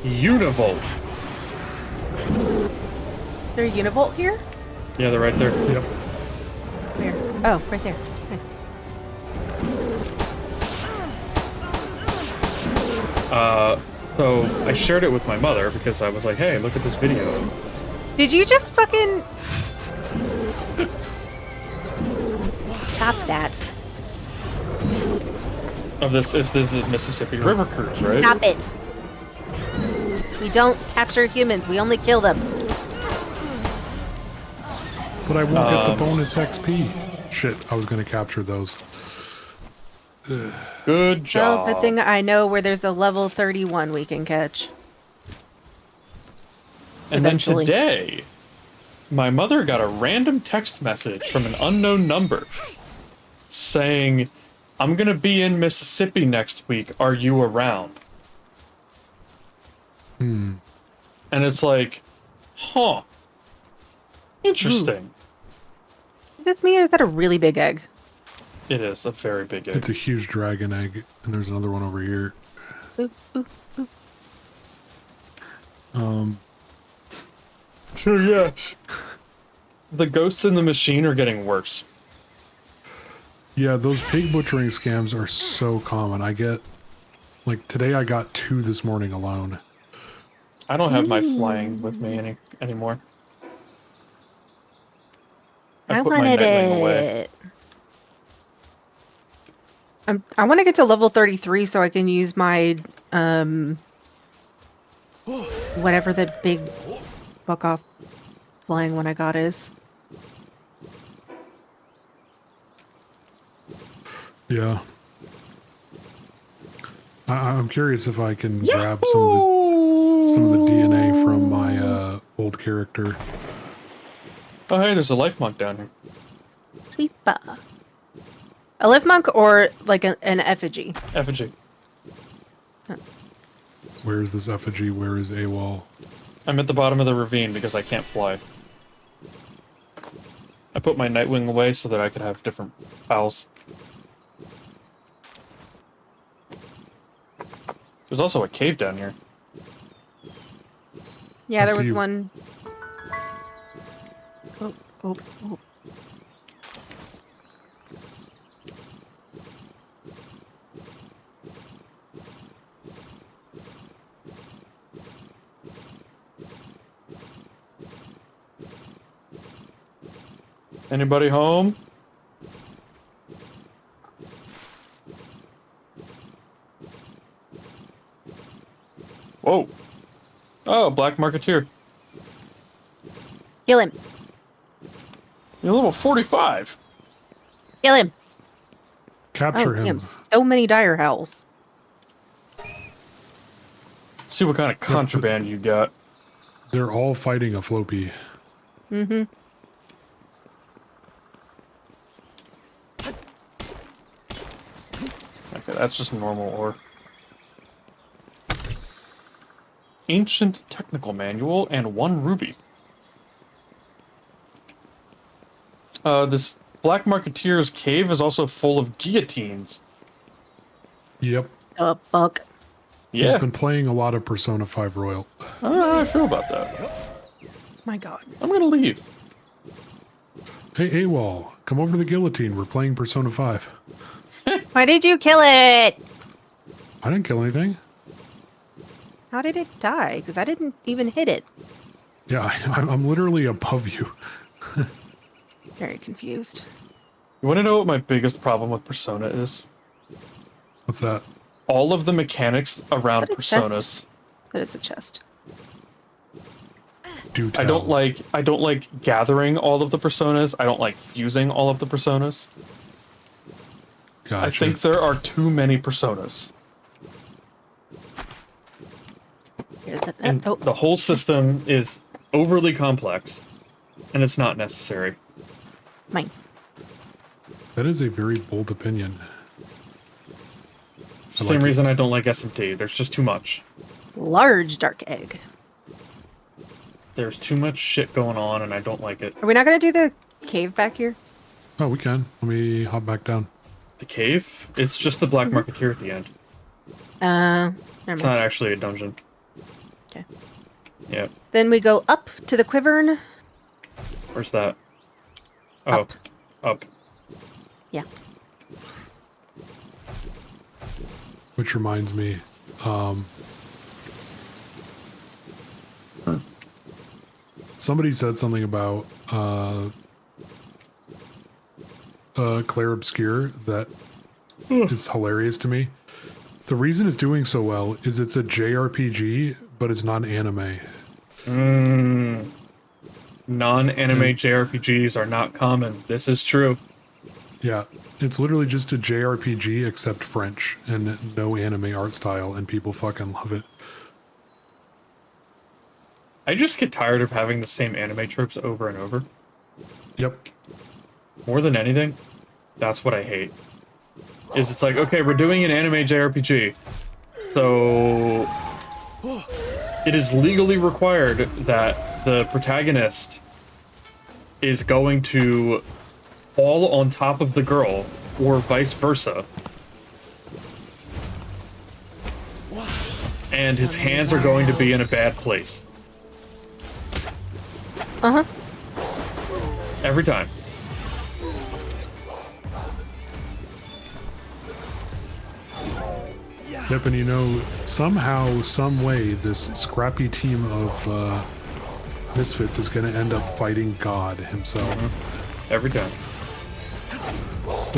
Univolt. Is there a univolt here? Yeah, they're right there. Yep. Where? Oh, right there. Nice. So I shared it with my mother because I was like, hey, look at this video. Did you just fucking... Stop that. Of this, if this is Mississippi River cruise, right? Stop it. We don't capture humans, we only kill them. But I won't get the bonus XP. Shit, I was gonna capture those. Good job. Well, good thing I know where there's a level 31 we can catch. And eventually. then today, my mother got a random text message from an unknown number saying, I'm gonna be in Mississippi next week. Are you around? And it's like, huh. Interesting. This me, I've got a really big egg. It is a very big egg. It's a huge dragon egg, and there's another one over here. Boop, boop, boop. So yeah, the ghosts in the machine are getting worse. Yeah, those pig butchering scams are so common. I get, like, today I got 2 this morning alone. I don't have my flying with me anymore. I put my wanted Nightwing away. it. I want to get to level 33 so I can use my, whatever the big fuck off flying one I got is. Yeah. I'm curious if I can grab some of the DNA from my old character. Oh hey, there's a life monk down here. Sweepa. A lift monk or like an effigy? Effigy. Where is this effigy? Where is AWOL? I'm at the bottom of the ravine because I can't fly. I put my Nightwing away so that I could have different pals. There's also a cave down here. Yeah, I there see was you. one. Oh. Anybody home? Whoa. Oh, black marketeer. Kill him. You're level 45. Kill him. Capture Oh, him. damn, so many dire howls. Let's see what kind of contraband you got. They're all fighting a Floppy. Mm-hmm. Okay, that's just normal ore. Ancient technical manual and 1 ruby. This black marketeer's cave is also full of guillotines. Yep. Oh, fuck. Yeah, He's been playing a lot of Persona 5 Royal. I don't know how I feel about that. My god. I'm gonna leave. Hey, AWOL, come over to the guillotine. We're playing Persona 5. Why did you kill it? I didn't kill anything. How did it die? Because I didn't even hit it. Yeah, I'm literally above you. Very confused. You want to know what my biggest problem with Persona is? What's that? All of the mechanics around What a chest. Personas. That is a chest. Do tell. I don't like gathering all of the Personas. I don't like fusing all of the Personas. Gotcha. I think there are too many Personas. Here's that. And Oh, the whole system is overly complex, and it's not necessary. mine. That is a very bold opinion. Same reason I don't like SMT. There's just too much. Large dark egg. There's too much shit going on, and I don't like it. Are we not going to do the cave back here? Oh, we can. Let me hop back down. The cave? It's just the Black Marketeer at the end. Never It's mind. not actually a dungeon. Okay. Yep. Then we go up to the Quivern. Where's that? Oh, Up. up. Yeah. Which reminds me, somebody said something about Claire Obscure that is hilarious to me. The reason it's doing so well is it's a JRPG, but it's not anime. Non-anime JRPGs are not common. This is true. Yeah, it's literally just a JRPG except French and no anime art style, and people fucking love it. I just get tired of having the same anime tropes over and over. Yep. More than anything, that's what I hate. Is it's like, okay, we're doing an anime JRPG, so it is legally required that the protagonist is going to fall on top of the girl, or vice versa. And his hands are going to be in a bad place. Uh-huh. Every time. Yep, and you know, somehow, some way, this scrappy team of misfits is going to end up fighting God himself. Every time.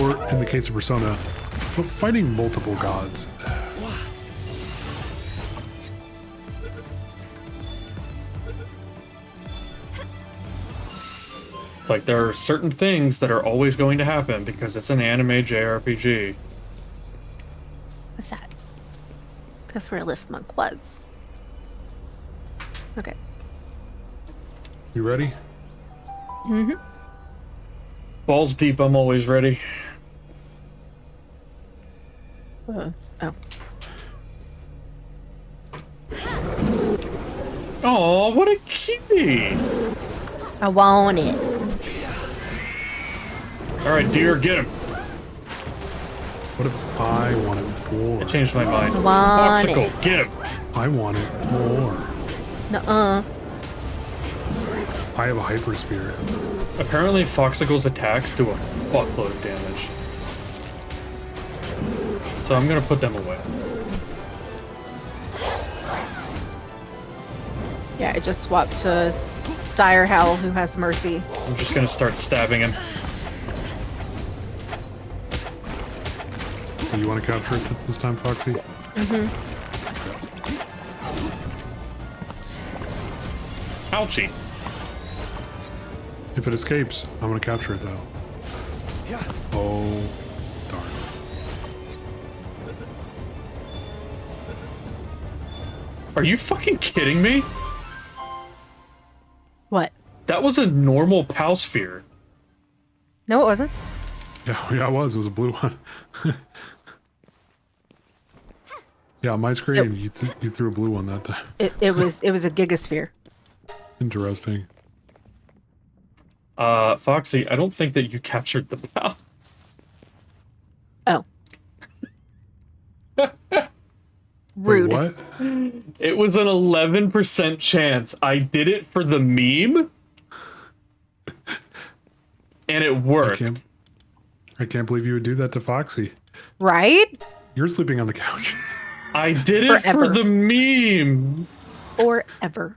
Or, in the case of Persona, fighting multiple gods. It's like there are certain things that are always going to happen because it's an anime JRPG. What's that? That's where Lift Monk was. Okay. You ready? Mm-hmm. Balls deep, I'm always ready. Oh. Oh, what a cutie! I want it. Alright, dear, get him. What if I wanted more? I changed my mind. I want Popsicle, it. get him. I wanted more. Nuh-uh. I have a hyper spirit. Apparently, Foxicle's attacks do a fuckload of damage. So I'm gonna put them away. Yeah, I just swapped to Dire Howl, who has Mercy. I'm just gonna start stabbing him. Do you want to capture it this time, Foxy? Mm-hmm. Ouchie. If it escapes, I'm going to capture it, though. Yeah. Oh, darn. Are you fucking kidding me? What? That was a normal PAL sphere. No, it wasn't. Yeah, it was. It was a blue one. Yeah, on my screen, you threw a blue one that time. It was a gigasphere. Interesting. Foxy, I don't think that you captured the PAL. Oh. Wait, Rude. what? It was an 11% chance. I did it for the meme. And it worked. I can't believe you would do that to Foxy. Right? You're sleeping on the couch. I did it Forever. for the meme. Or ever.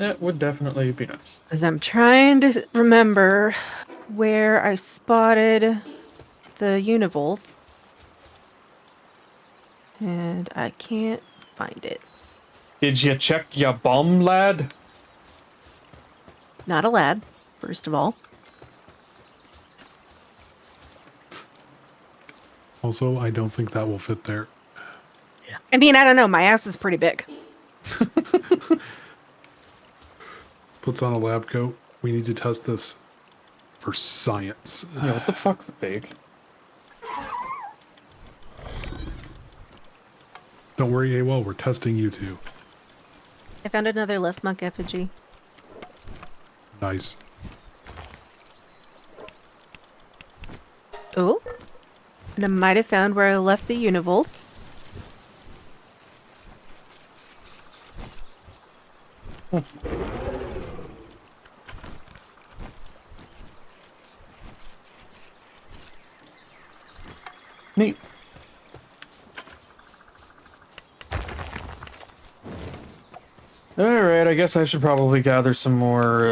That would definitely be nice. Because I'm trying to remember where I spotted the univolt. And I can't find it. Did you check your bum, lad? Not a lad, first of all. Also, I don't think that will fit there. I mean, I don't know. My ass is pretty big. Puts on a lab coat. We need to test this for science. Yeah, what the fuck, big? Don't worry, AWOL, we're testing you two. I found another left monk effigy. Nice. Oh. And I might have found where I left the univolt. Neat. Alright, I guess I should probably gather some more,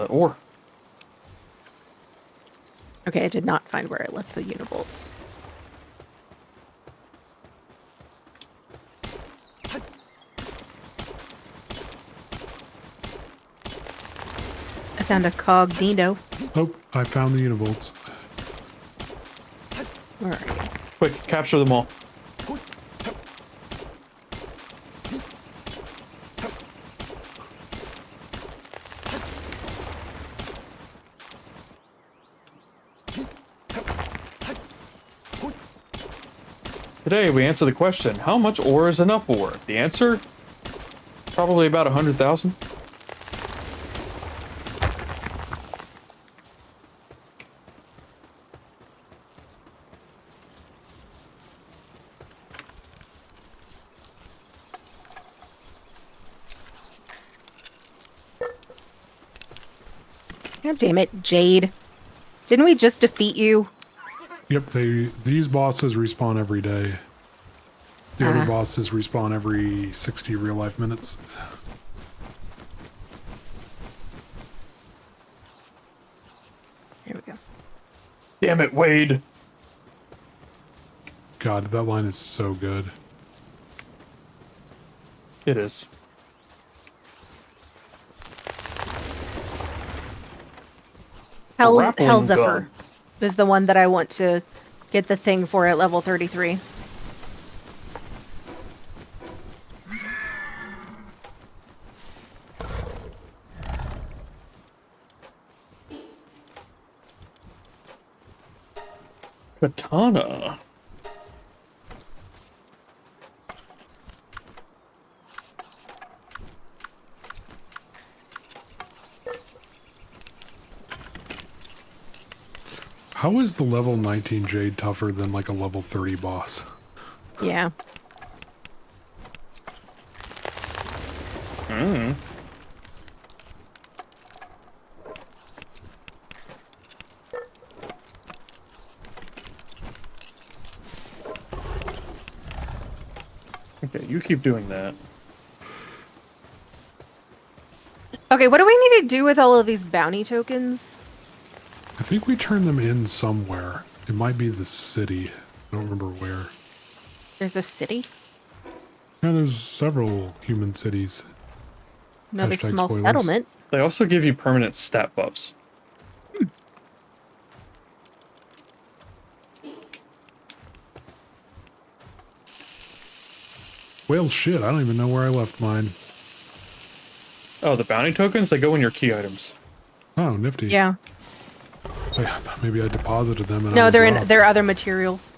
ore. Okay, I did not find where I left the univolts. I found a cognito. Oh, I found the univolts. Where are you? Quick, capture them all. Today we answer the question, how much ore is enough ore? The answer? Probably about 100,000. God damn it, Jade. Didn't we just defeat you? Yep, these bosses respawn every day. The other bosses respawn every 60 real life minutes. Here we go. Damn it, Wade. God, that line is so good. It is. Grappling Hell Zephyr gun. is the one that I want to get the thing for at level 33. Katana. How is the level 19 Jade tougher than like a level 30 boss? Yeah. Hmm. Okay, you keep doing that. Okay, what do we need to do with all of these bounty tokens? I think we turned them in somewhere. It might be the city. I don't remember where. There's a city? Yeah, there's several human cities. Another Hashtag small spoilers. settlement. They also give you permanent stat buffs. Well, shit, I don't even know where I left mine. Oh, the bounty tokens? They go in your key items. Oh, nifty. Yeah. I thought maybe I deposited them. And I No, was they're in. robbed. They're other materials.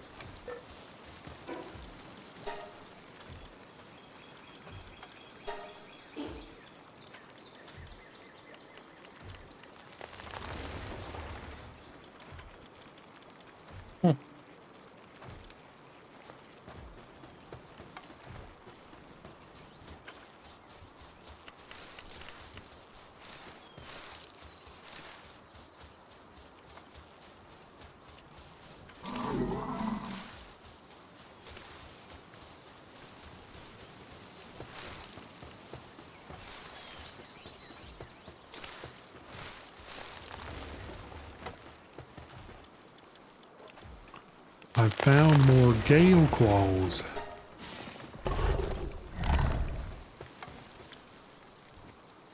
I found more gale claws.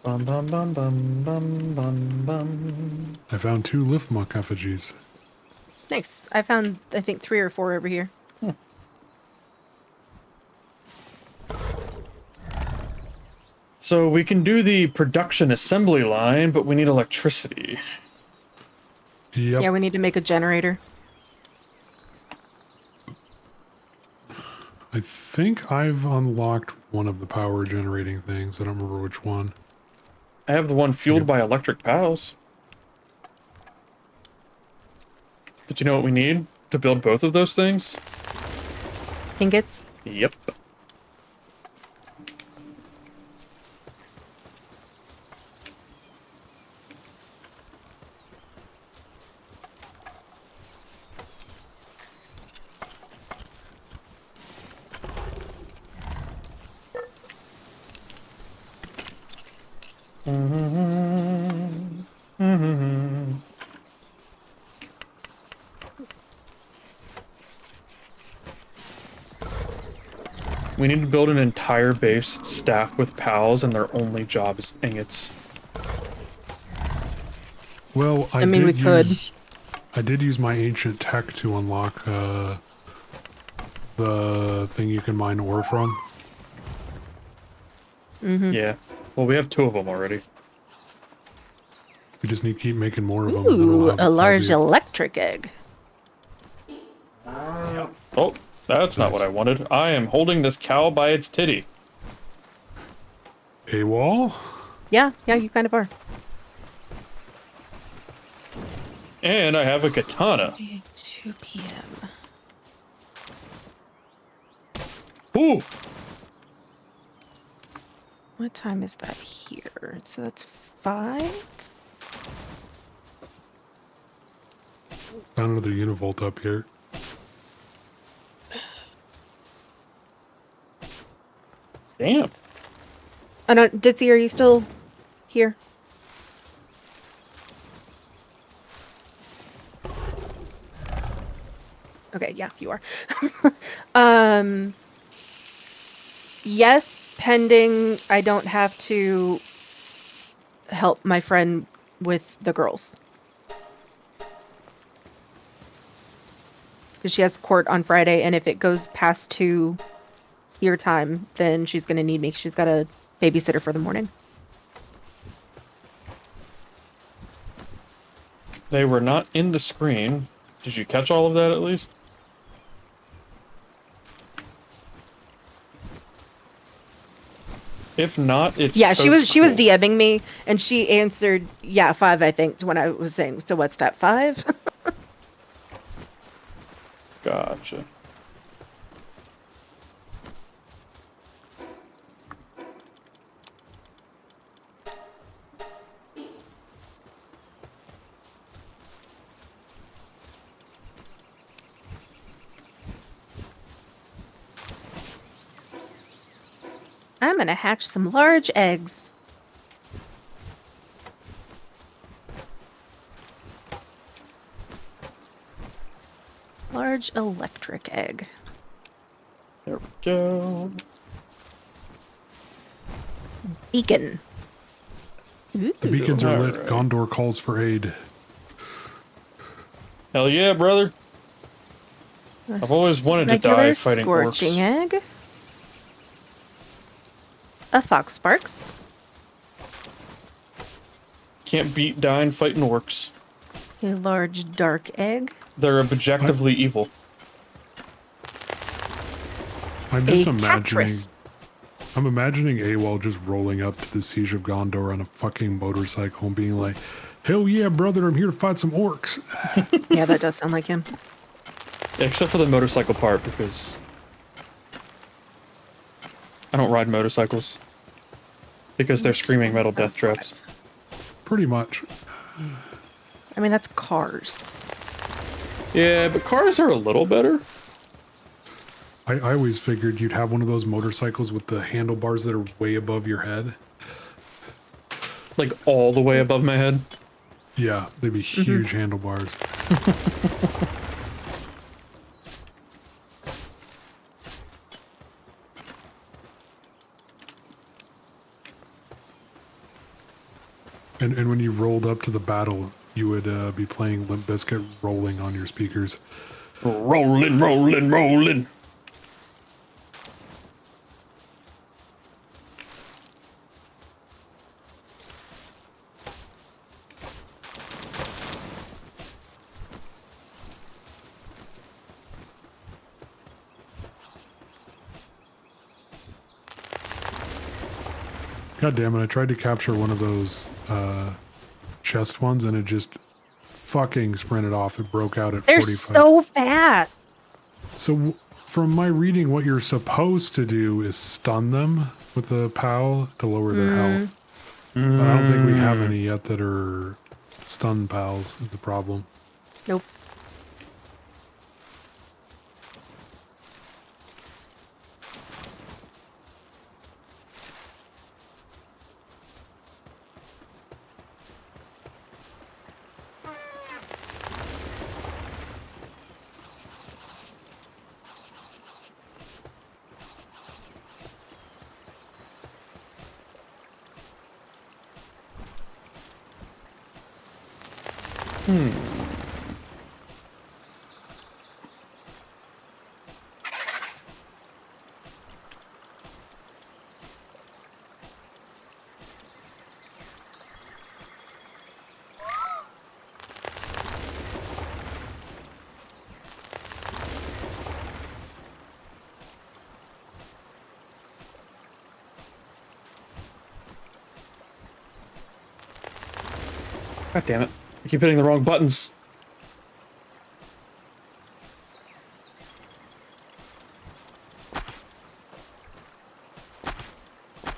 Bum bum bum bum bum bum bum. I found 2 liftmuck effigies. Nice. I found, I think, 3 or 4 over here. So we can do the production assembly line, but we need electricity. Yep. Yeah, we need to make a generator. I think I've unlocked one of the power generating things. I don't remember which one. I have the one fueled Yep. by electric pals. But you know what we need to build both of those things? Ingots. Yep. We need to build an entire base staffed with pals, and their only job is ingots. Well, I mean, we did could. I did use my ancient tech to unlock the thing you can mine ore from. Yeah. Well, we have 2 of them already. We just need to keep making more of them. And then we'll Ooh, have a large healthier- electric egg. Oh, that's not Nice. what I wanted. I am holding this cow by its titty. AWOL? Yeah, you kind of are. And I have a katana. 2 p.m. Ooh! What time is that here? So that's 5? Found another univolt up here. Damn. I don't, Ditzy, are you still here? Okay, yeah, you are. Yes, pending I don't have to help my friend with the girls. Because she has court on Friday, and if it goes past 2 your time, then she's going to need me. She's got a babysitter for the morning. They were not in the screen. Did you catch all of that at least? If not, it's Yeah, she was totes cool. DMing me, and she answered, yeah, 5, I think, when I was saying, so what's that, 5? Gotcha. I'm gonna hatch some large eggs. Large electric egg. There we go. Beacon. The beacons are lit. Alright. Gondor calls for aid. Hell yeah, brother. I've always wanted to die fighting scorching orcs. egg. A fox sparks. Can't beat dying fighting orcs. A large dark egg. They're objectively evil. I'm just A imagining. Catris. I'm imagining AWOL just rolling up to the Siege of Gondor on a fucking motorcycle and being like, "Hell yeah, brother! I'm here to fight some orcs." Yeah, that does sound like him. Except for the motorcycle part, because I don't ride motorcycles. Because they're screaming metal death traps. Pretty much. I mean, that's cars. Yeah, but cars are a little better. I always figured you'd have one of those motorcycles with the handlebars that are way above your head. Like all the way above my head. Yeah, they'd be huge handlebars. And when you rolled up to the battle, you would be playing Limp Bizkit rolling on your speakers. Rolling, rolling, rolling. God damn it, I tried to capture one of those chest ones and it just fucking sprinted off. It broke out at They're 45. so fast. So from my reading, what you're supposed to do is stun them with a POW to lower their health. But I don't think we have any yet that are stun pals is the problem. Nope. God damn it. I keep hitting the wrong buttons.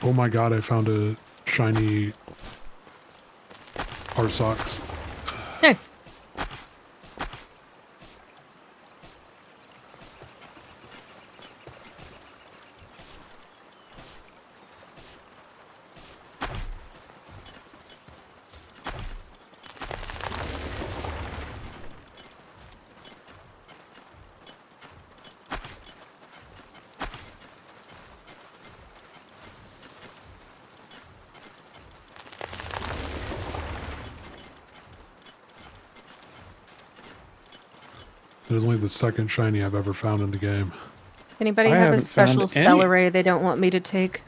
Oh my god, I found a shiny Arsox. Nice. It is only the second shiny I've ever found in the game. Anybody I have a haven't found special any. celery they don't want me to take?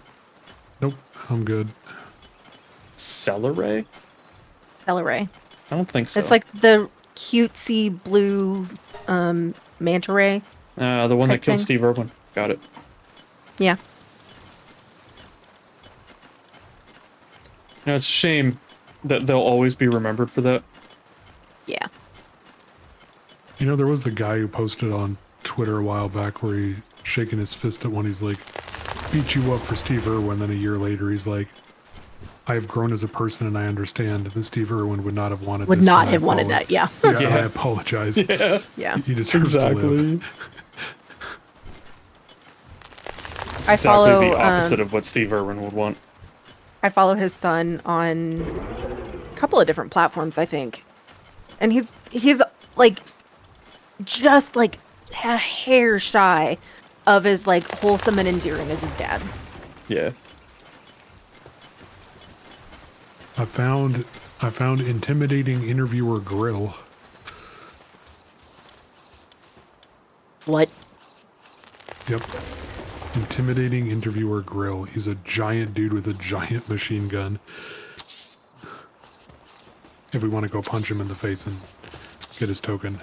Nope, I'm good. Celery? Celery. I don't think so. It's like the cutesy blue manta ray. The one that type killed thing. Steve Irwin. Got it. Yeah. You know, it's a shame that they'll always be remembered for that. Yeah. You know, there was the guy who posted on Twitter a while back where he shaking his fist at one. He's like, beat you up for Steve Irwin. Then a year later, he's like, I have grown as a person and I understand that Steve Irwin would not have wanted Would this. not and I have wanted that. Yeah. Yeah, and I Yeah. apologize. Yeah, Yeah. He deserves to live. exactly. It's I exactly follow, the opposite of what Steve Irwin would want. I follow his son on a couple of different platforms, I think. And he's like just like a hair shy of as like wholesome and endearing as his dad. Yeah. I found intimidating interviewer grill. What? Yep. Intimidating interviewer grill. He's a giant dude with a giant machine gun. If we want to go punch him in the face and get his token.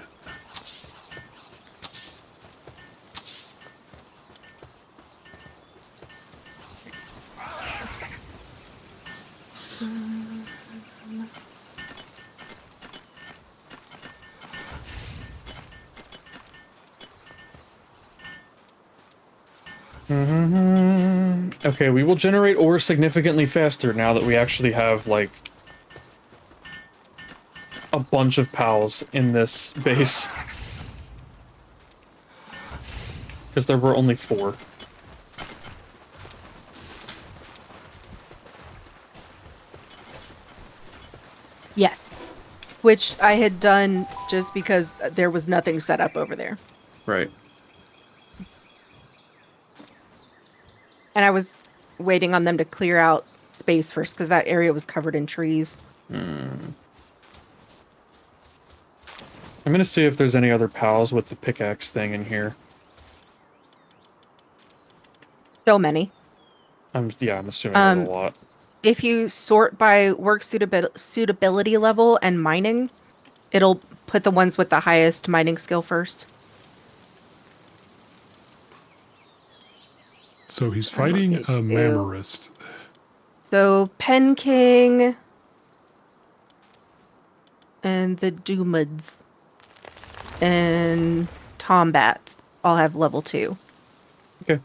Okay, we will generate ore significantly faster now that we actually have, like, a bunch of pals in this base. Because there were only 4. Yes. Which I had done just because there was nothing set up over there. Right. And I was waiting on them to clear out space first because that area was covered in trees. I'm gonna see if there's any other pals with the pickaxe thing in here. So many. I'm assuming there's a lot. If you sort by work suitability level and mining, it'll put the ones with the highest mining skill first. So he's I'm fighting looking a too. Mammarist. So Pen King and the Doomads and Tombat all have level 2. Okay.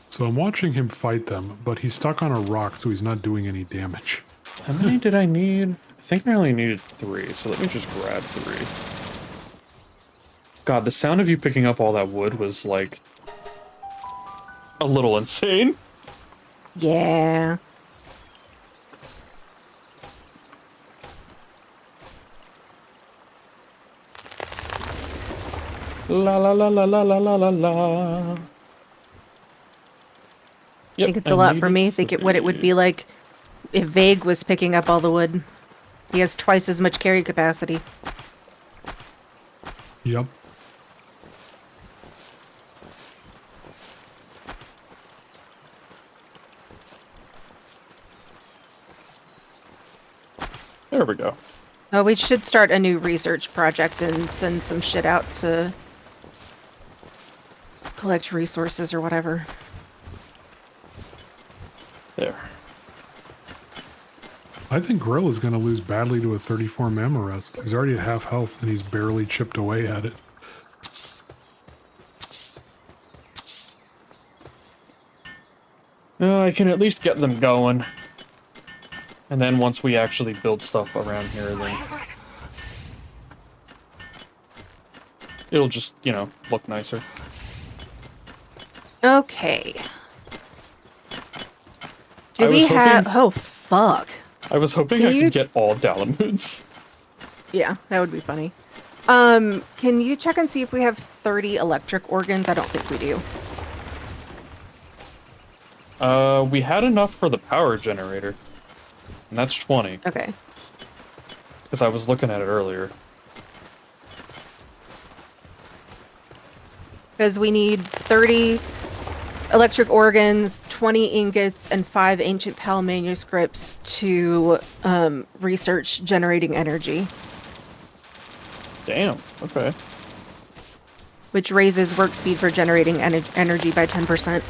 So I'm watching him fight them, but he's stuck on a rock, so he's not doing any damage. How many did I need? I think I only needed 3, so let me just grab 3. God, the sound of you picking up all that wood was, like, a little insane. Yeah. La la la la la la la la la. I think it's a lot for me. Think what it would be like if Vague was picking up all the wood. He has twice as much carry capacity. Yep. There we go. Oh, we should start a new research project and send some shit out to collect resources or whatever. There. I think Grill is going to lose badly to a 34 Mammarest. He's already at half health, and he's barely chipped away at it. I can at least get them going. And then once we actually build stuff around here, then it'll just, you know, look nicer. Okay. I Do we was have... hoping- Oh, fuck. I was hoping Can I you- could get all Dalamoods. Yeah, that would be funny. Can you check and see if we have 30 electric organs? I don't think we do. We had enough for the power generator. And that's 20, Okay. because I was looking at it earlier. Because we need 30 electric organs, 20 ingots, and 5 ancient Pal manuscripts to research generating energy, Damn, okay. which raises work speed for generating energy by 10%.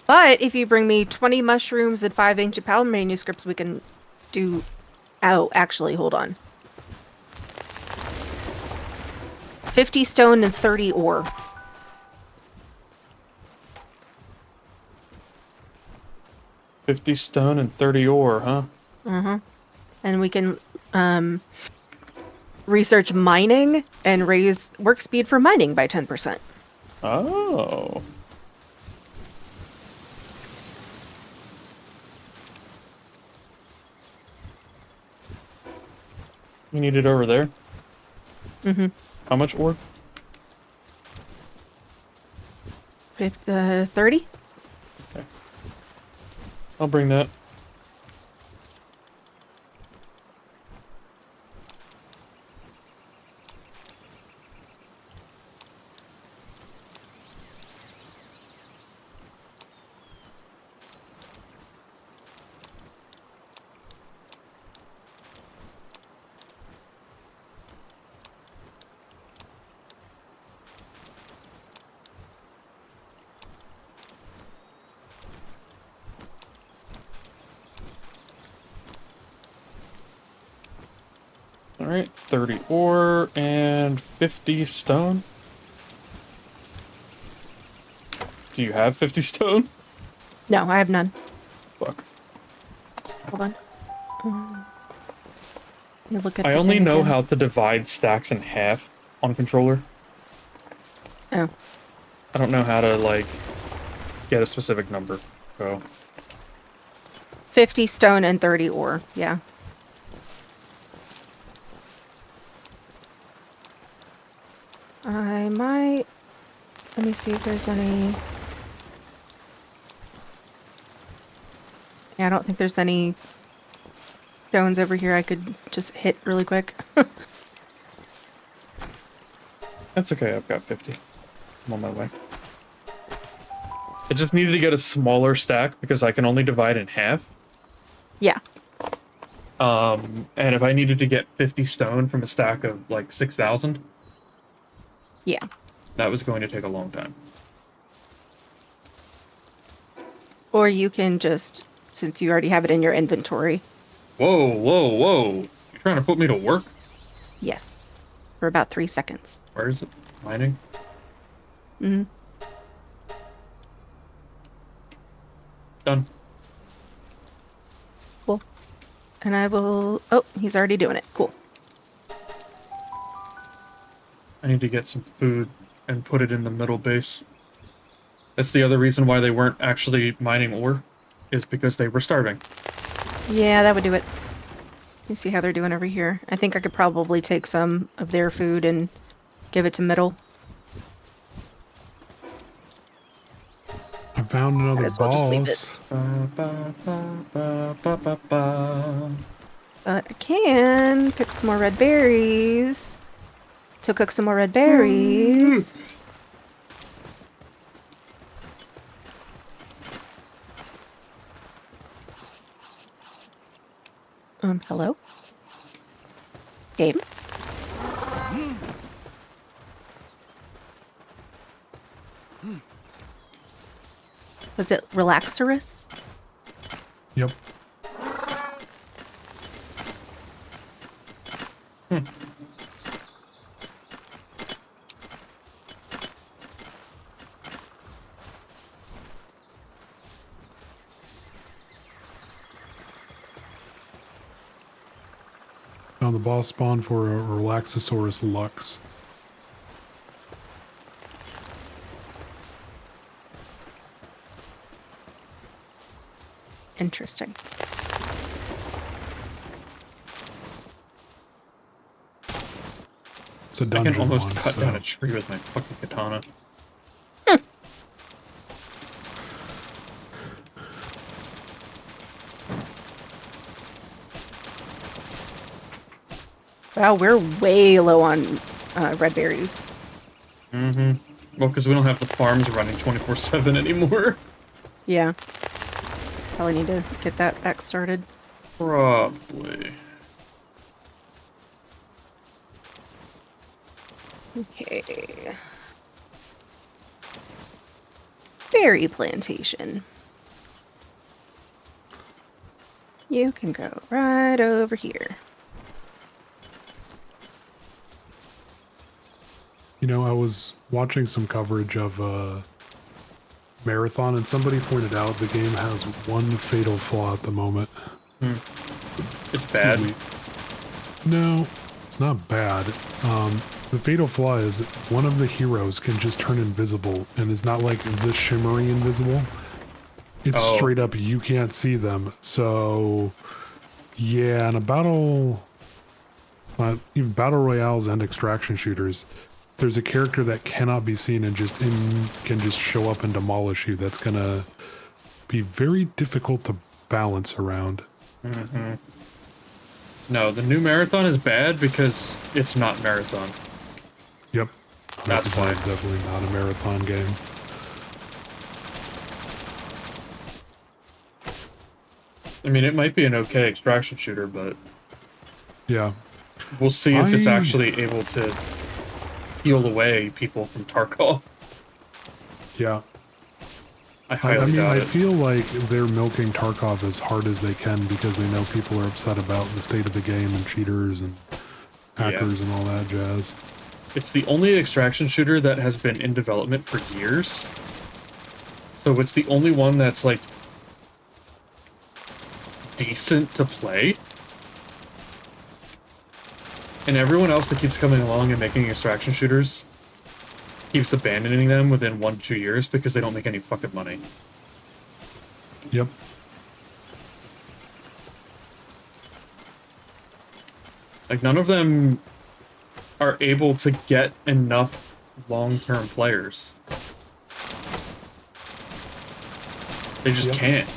But if you bring me 20 mushrooms and 5 ancient Pal manuscripts, we can do... Oh, actually, hold on. 50 stone and 30 ore. $50 stone and 30 ore, huh? Mm-hmm. And we can research mining and raise work speed for mining by 10%. Oh. You need it over there? Mm-hmm. How much ore? 30? Okay. I'll bring that. Alright, 30 ore and 50 stone. Do you have 50 stone? No, I have none. Fuck. Hold on. Let me look at I the only thing know again. how to divide stacks in half on controller. Oh. I don't know how to, like, get a specific number. So, 50 stone and 30 ore. Yeah. I might... Let me see if there's any... Yeah, I don't think there's any stones over here I could just hit really quick. That's okay, I've got 50. I'm on my way. I just needed to get a smaller stack because I can only divide in half. Yeah. And if I needed to get 50 stone from a stack of like 6,000, Yeah. that was going to take a long time. Or you can just, since you already have it in your inventory. Whoa, whoa, whoa. You trying to put me to work? Yes. For about 3 seconds. Where is it? Mining? Mm-hmm. Done. Cool. And I will... Oh, he's already doing it. Cool. I need to get some food and put it in the middle base. That's the other reason why they weren't actually mining ore, is because they were starving. Yeah, that would do it. Let me see how they're doing over here. I think I could probably take some of their food and give it to Middle. I found another Might as well just leave boss. it. But I can pick some more red berries. To cook some more red berries. Hello? Game? Was it Relaxorus? Yep. Found the boss spawn for a Relaxosaurus Lux. Interesting. It's a I dungeon can almost one, cut so. down a tree with my fucking katana. Wow, we're way low on red berries. Mm-hmm. Well, because we don't have the farms running 24/7 anymore. Yeah. Probably need to get that back started. Probably. Okay. Berry plantation. You can go right over here. You know, I was watching some coverage of Marathon, and somebody pointed out the game has one fatal flaw at the moment. It's bad. No, it's not bad. The fatal flaw is that one of the heroes can just turn invisible, and it's not like the shimmery invisible. It's straight up, you can't see them. So, yeah, in a battle, even battle royales and extraction shooters, there's a character that cannot be seen and can just show up and demolish you. That's gonna be very difficult to balance around. Mm-hmm. No, the new Marathon is bad because it's not Marathon. Yep. That's why. It's definitely not a Marathon game. I mean, it might be an okay extraction shooter, but Yeah. we'll see if it's actually able to heal away people from Tarkov. Yeah. I highly I mean, doubt I it. feel like they're milking Tarkov as hard as they can because they know people are upset about the state of the game and cheaters and hackers and all that jazz. It's the only extraction shooter that has been in development for years. So it's the only one that's, like, decent to play. And everyone else that keeps coming along and making extraction shooters keeps abandoning them within 1 to 2 years because they don't make any fucking money. Yep. Like, none of them are able to get enough long-term players. They just Yep. can't.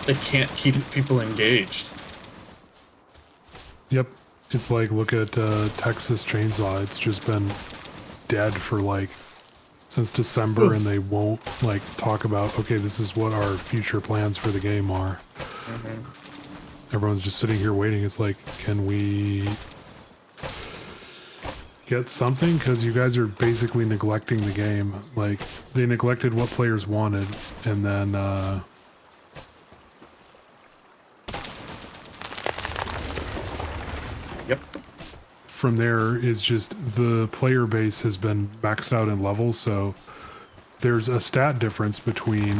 They can't keep people engaged. Yep. It's like, look at Texas Chainsaw. It's just been dead for like since December, and they won't like talk about, okay, this is what our future plans for the game are. Everyone's just sitting here waiting. It's like, can we get something? Because you guys are basically neglecting the game. Like, they neglected what players wanted, and then Yep. from there is just the player base has been maxed out in levels, so there's a stat difference between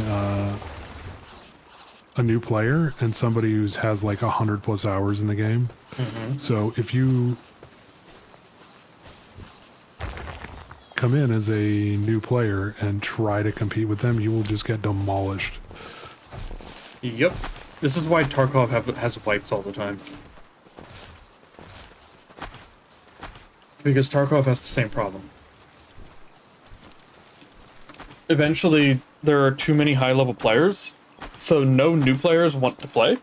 a new player and somebody who has like 100+ hours in the game. So if you come in as a new player and try to compete with them, you will just get demolished. Yep. This is why Tarkov has wipes all the time. Because Tarkov has the same problem. Eventually, there are too many high-level players, so no new players want to play.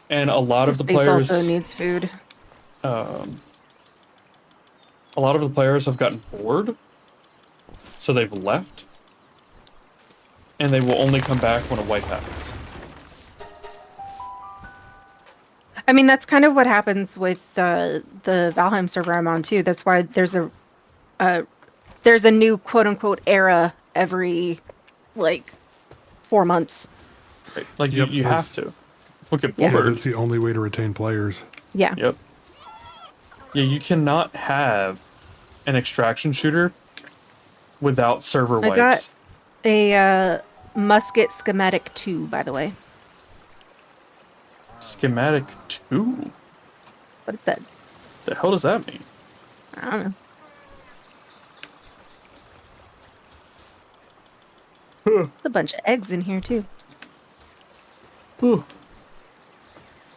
And a lot of the Space players... also needs food. a lot of the players have gotten bored, so they've left. And they will only come back when a wipe happens. I mean, that's kind of what happens with the Valheim server I'm on too. That's why there's a new quote unquote era every like 4 months. Right? Like, Yep, you have to. Look at Yeah. Yeah, bored. that's the only way to retain players. Yeah. Yep. Yeah, you cannot have an extraction shooter without server I wipes. got a musket schematic 2, by the way. Schematic 2? What is that? The hell does that mean? I don't know. There's a bunch of eggs in here too.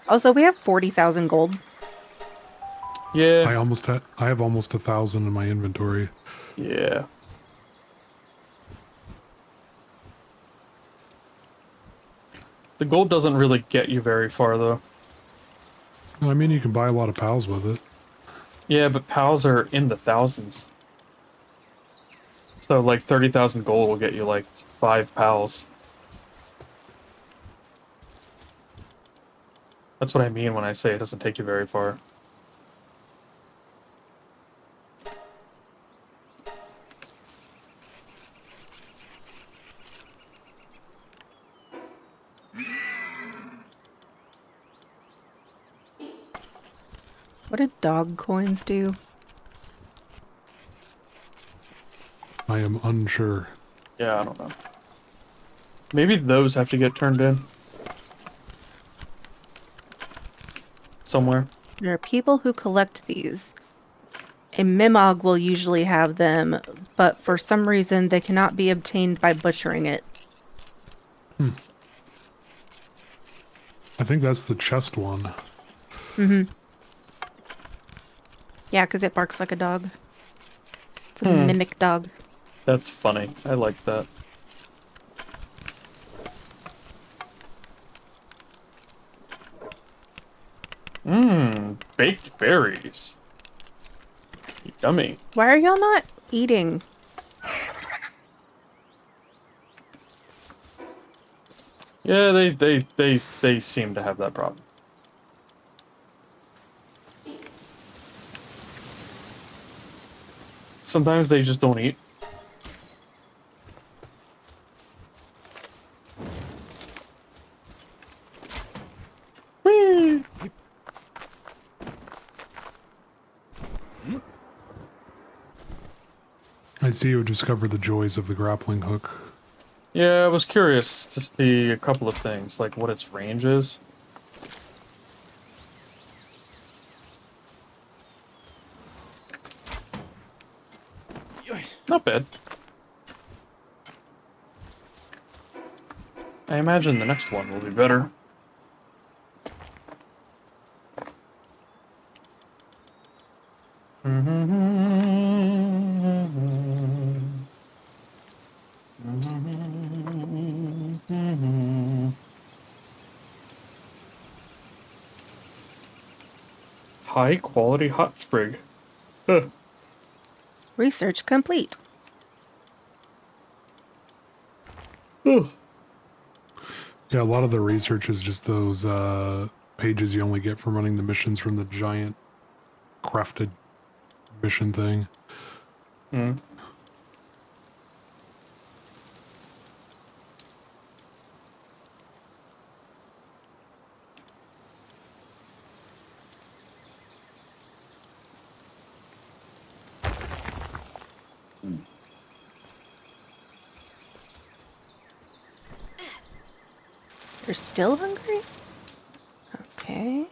Also, we have 40,000 gold. Yeah. I have almost 1,000 in my inventory. Yeah. The gold doesn't really get you very far, though. I mean, you can buy a lot of pals with it. Yeah, but pals are in the thousands. So, like, 30,000 gold will get you, like, 5 pals. That's what I mean when I say it doesn't take you very far. What did dog coins do? I am unsure. Yeah, I don't know. Maybe those have to get turned in. Somewhere. There are people who collect these. A Mimog will usually have them, but for some reason they cannot be obtained by butchering it. I think that's the chest one. Mm-hmm. Yeah, because it barks like a dog. It's a mimic dog. That's funny. I like that. Baked berries. Yummy. Why are y'all not eating? Yeah, they seem to have that problem. Sometimes they just don't eat. Whee! I see you discovered the joys of the grappling hook. Yeah, I was curious to see a couple of things, like what its range is. Not bad. I imagine the next one will be better. High quality hot sprig. Huh. Research complete. Ugh. Yeah, a lot of the research is just those pages you only get from running the missions from the giant crafted mission thing. Mm. You're still hungry? Okay.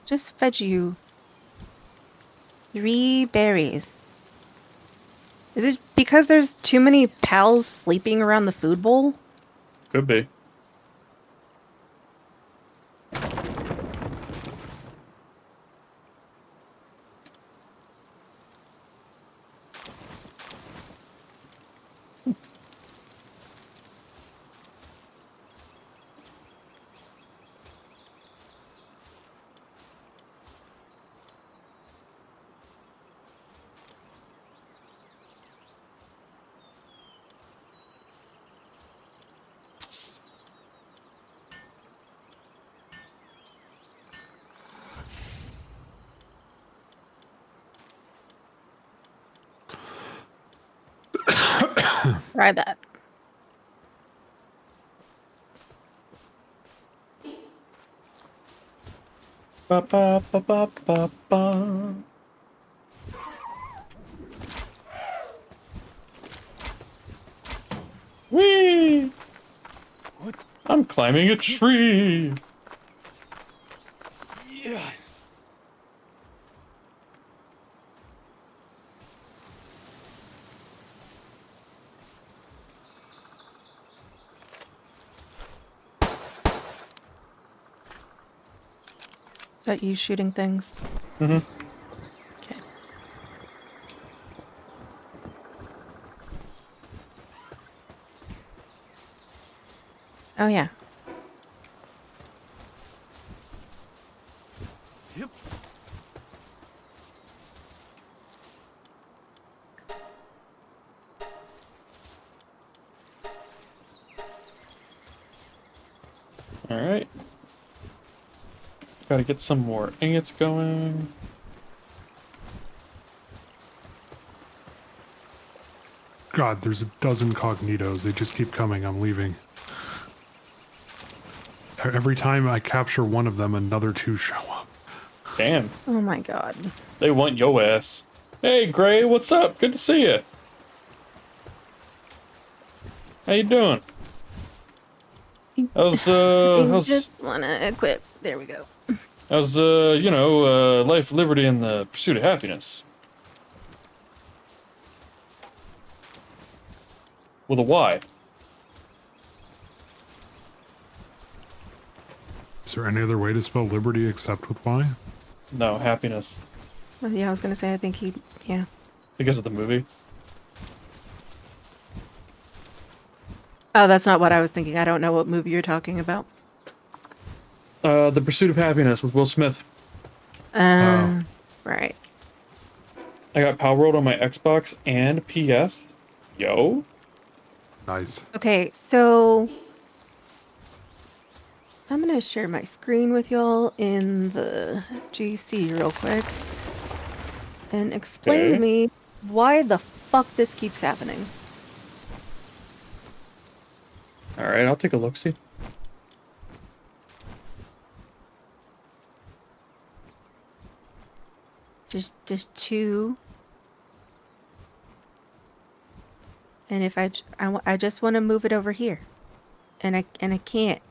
Just fed you 3 berries. Is it because there's too many pals sleeping around the food bowl? Could be. Try that. Ba ba ba ba ba ba. Whee! What? I'm climbing a tree. Yeah. Is that you shooting things? Mm-hmm. Okay. Oh yeah. Yep. All right. Gotta get some more ingots going. God, there's a dozen cognitos. They just keep coming. I'm leaving. Every time I capture one of them, another 2 show up. Damn. Oh my god. They want yo ass. Hey, Gray, what's up? Good to see you. How you doing? How's You just wanna equip. There we go. life, liberty, and the pursuit of happiness? With a Y. Is there any other way to spell liberty except with Y? No, happiness. Well, yeah, I was gonna say I think he. Yeah. Because of the movie. Oh, that's not what I was thinking. I don't know what movie you're talking about. The Pursuit of Happiness with Will Smith. Right. I got Palworld on my Xbox and PS. Yo. Nice. Okay, so I'm gonna share my screen with y'all in the GC real quick and explain to Okay. me why the fuck this keeps happening. Alright, I'll take a look-see. There's 2, and if I just want to move it over here, and I can't.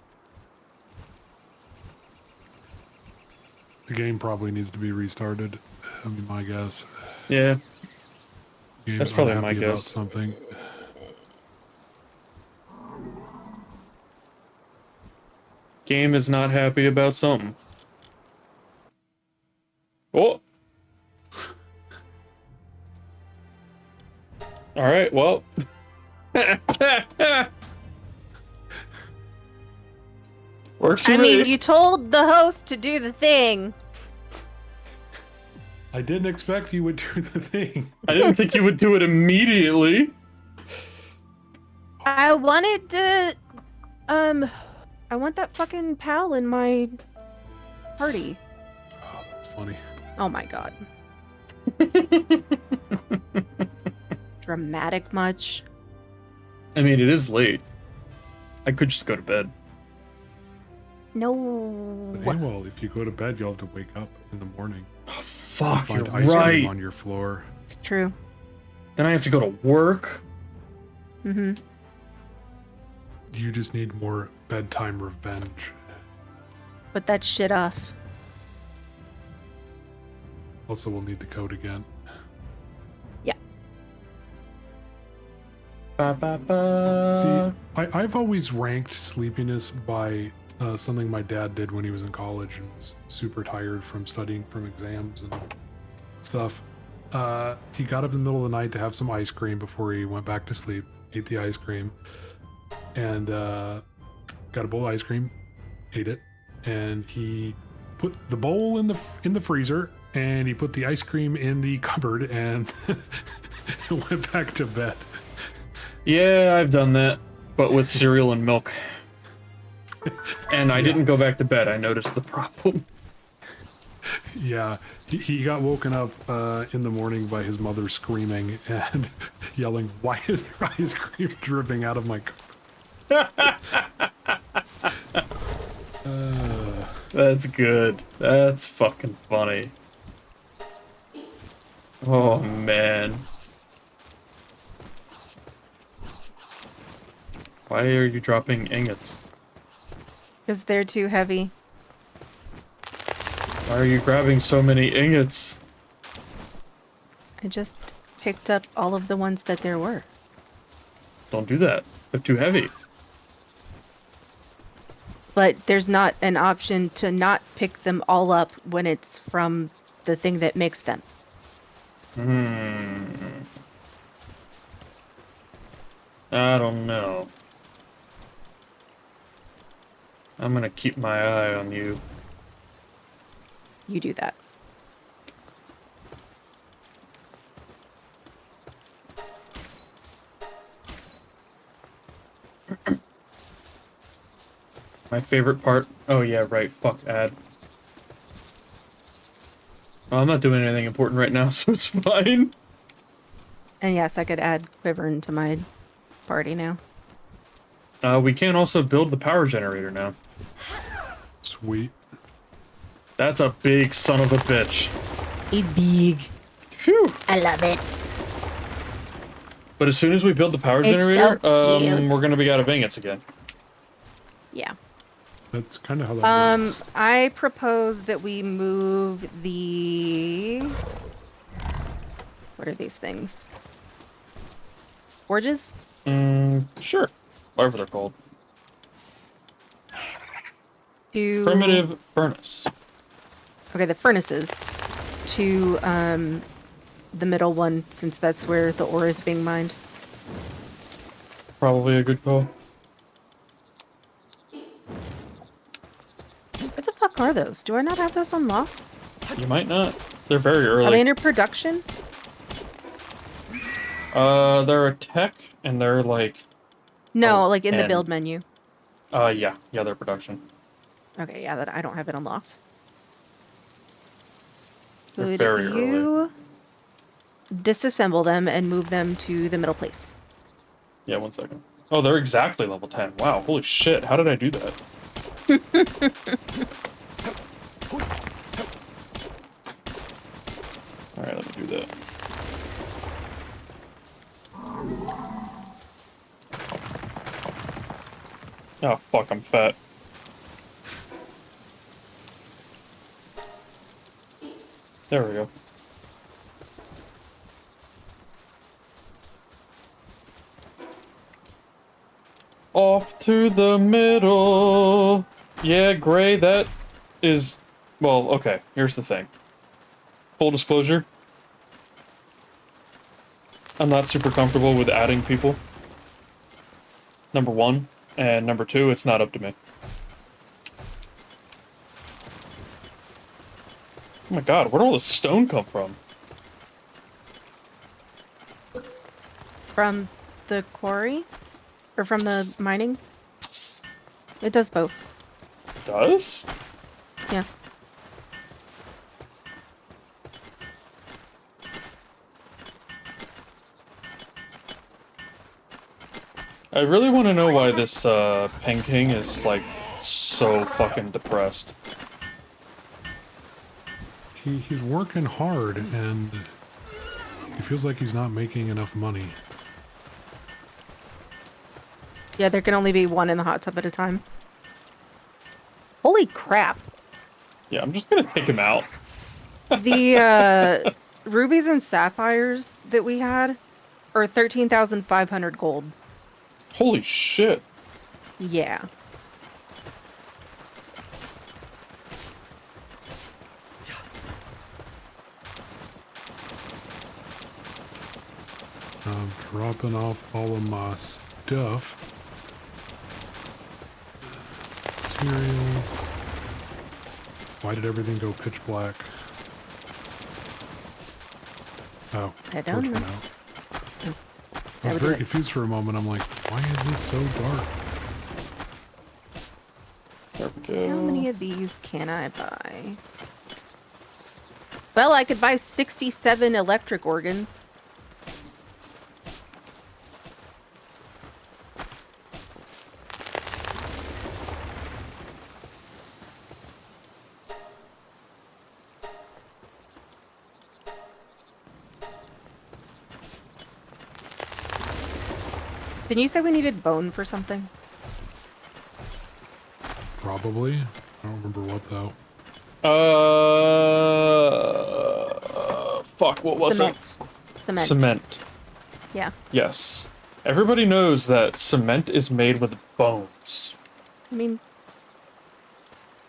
The game probably needs to be restarted. That'd be my guess. Yeah. Game's That's probably my unhappy about guess. something. Game is not happy about something. Oh! Alright, well. Works for I me. mean, you told the host to do the thing. I didn't expect you would do the thing. I didn't think you would do it immediately. I wanted to, I want that fucking pal in my party. Oh, that's funny. Oh my god. Dramatic much? I mean, it is late. I could just go to bed. No. But hey, well, if you go to bed, you'll have to wake up in the morning. Oh, fuck, you're Find ice cream right. on your floor. It's true. Then I have to go to work. Mm-hmm. You just need more bedtime revenge. Put that shit off. Also, we'll need the code again. Ba, ba, ba. See, I've always ranked sleepiness by something my dad did when he was in college and was super tired from studying from exams and stuff. He got up in the middle of the night to have some ice cream before he went back to sleep, ate the ice cream, and got a bowl of ice cream, ate it, and he put the bowl in the freezer, and he put the ice cream in the cupboard and went back to bed. Yeah, I've done that, but with cereal and milk. And I didn't go back to bed. I noticed the problem. Yeah, he got woken up in the morning by his mother screaming and yelling, "Why is there ice cream dripping out of my cup?" That's good. That's fucking funny. Oh, man. Why are you dropping ingots? Because they're too heavy. Why are you grabbing so many ingots? I just picked up all of the ones that there were. Don't do that. They're too heavy. But there's not an option to not pick them all up when it's from the thing that makes them. I don't know. I'm gonna keep my eye on you. You do that. My favorite part. Oh yeah, right. Fuck ad. Well, I'm not doing anything important right now, so it's fine. And yes, I could add Quiver to my party now. We can also build the power generator now. Sweet. That's a big son of a bitch. He's big. Phew. I love it. But as soon as we build the power It's generator, so cute. we're gonna be out of ingots again. Yeah. That's kind of how that works. I propose that we move the... What are these things? Forges? Sure. Whatever they're called. To... Primitive furnace. Okay, the furnaces. To, the middle one, since that's where the ore is being mined. Probably a good call. Where the fuck are those? Do I not have those unlocked? You might not. They're very Are they early. under production? They're a tech, and they're like... No, Oh, like in the and- build menu. Yeah, they're production. Okay, yeah, that I don't have it unlocked. They're Could very you disassemble them and move them to the middle place? Yeah, 1 second. Oh, they're exactly level 10. Wow, holy shit, how did I do that? Alright, let me do that. Oh, fuck, I'm fat. There we go. Off to the middle. Yeah, Gray, that is... Well, okay, here's the thing. Full disclosure. I'm not super comfortable with adding people. Number one. And number two, it's not up to me. Oh my god, where'd all this stone come from? From the quarry? Or from the mining? It does both. Does? Yeah. I really want to know why this Pen King is like so fucking depressed. He's working hard, and he feels like he's not making enough money. Yeah, there can only be one in the hot tub at a time. Holy crap. Yeah, I'm just gonna take him out. The rubies and sapphires that we had are 13,500 gold. Holy shit. Yeah. I'm dropping off all of my stuff. Materials. Why did everything go pitch black? Oh, I don't torch know. went out. I Yeah, was we very did it. confused for a moment. I'm like, why is it so dark? There we go. How many of these can I buy? Well, I could buy 67 electric organs. Didn't you say we needed bone for something? Probably. I don't remember what though. Fuck, what was Cement. it? Cement. Cement. Yeah. Yes. Everybody knows that cement is made with bones. I mean,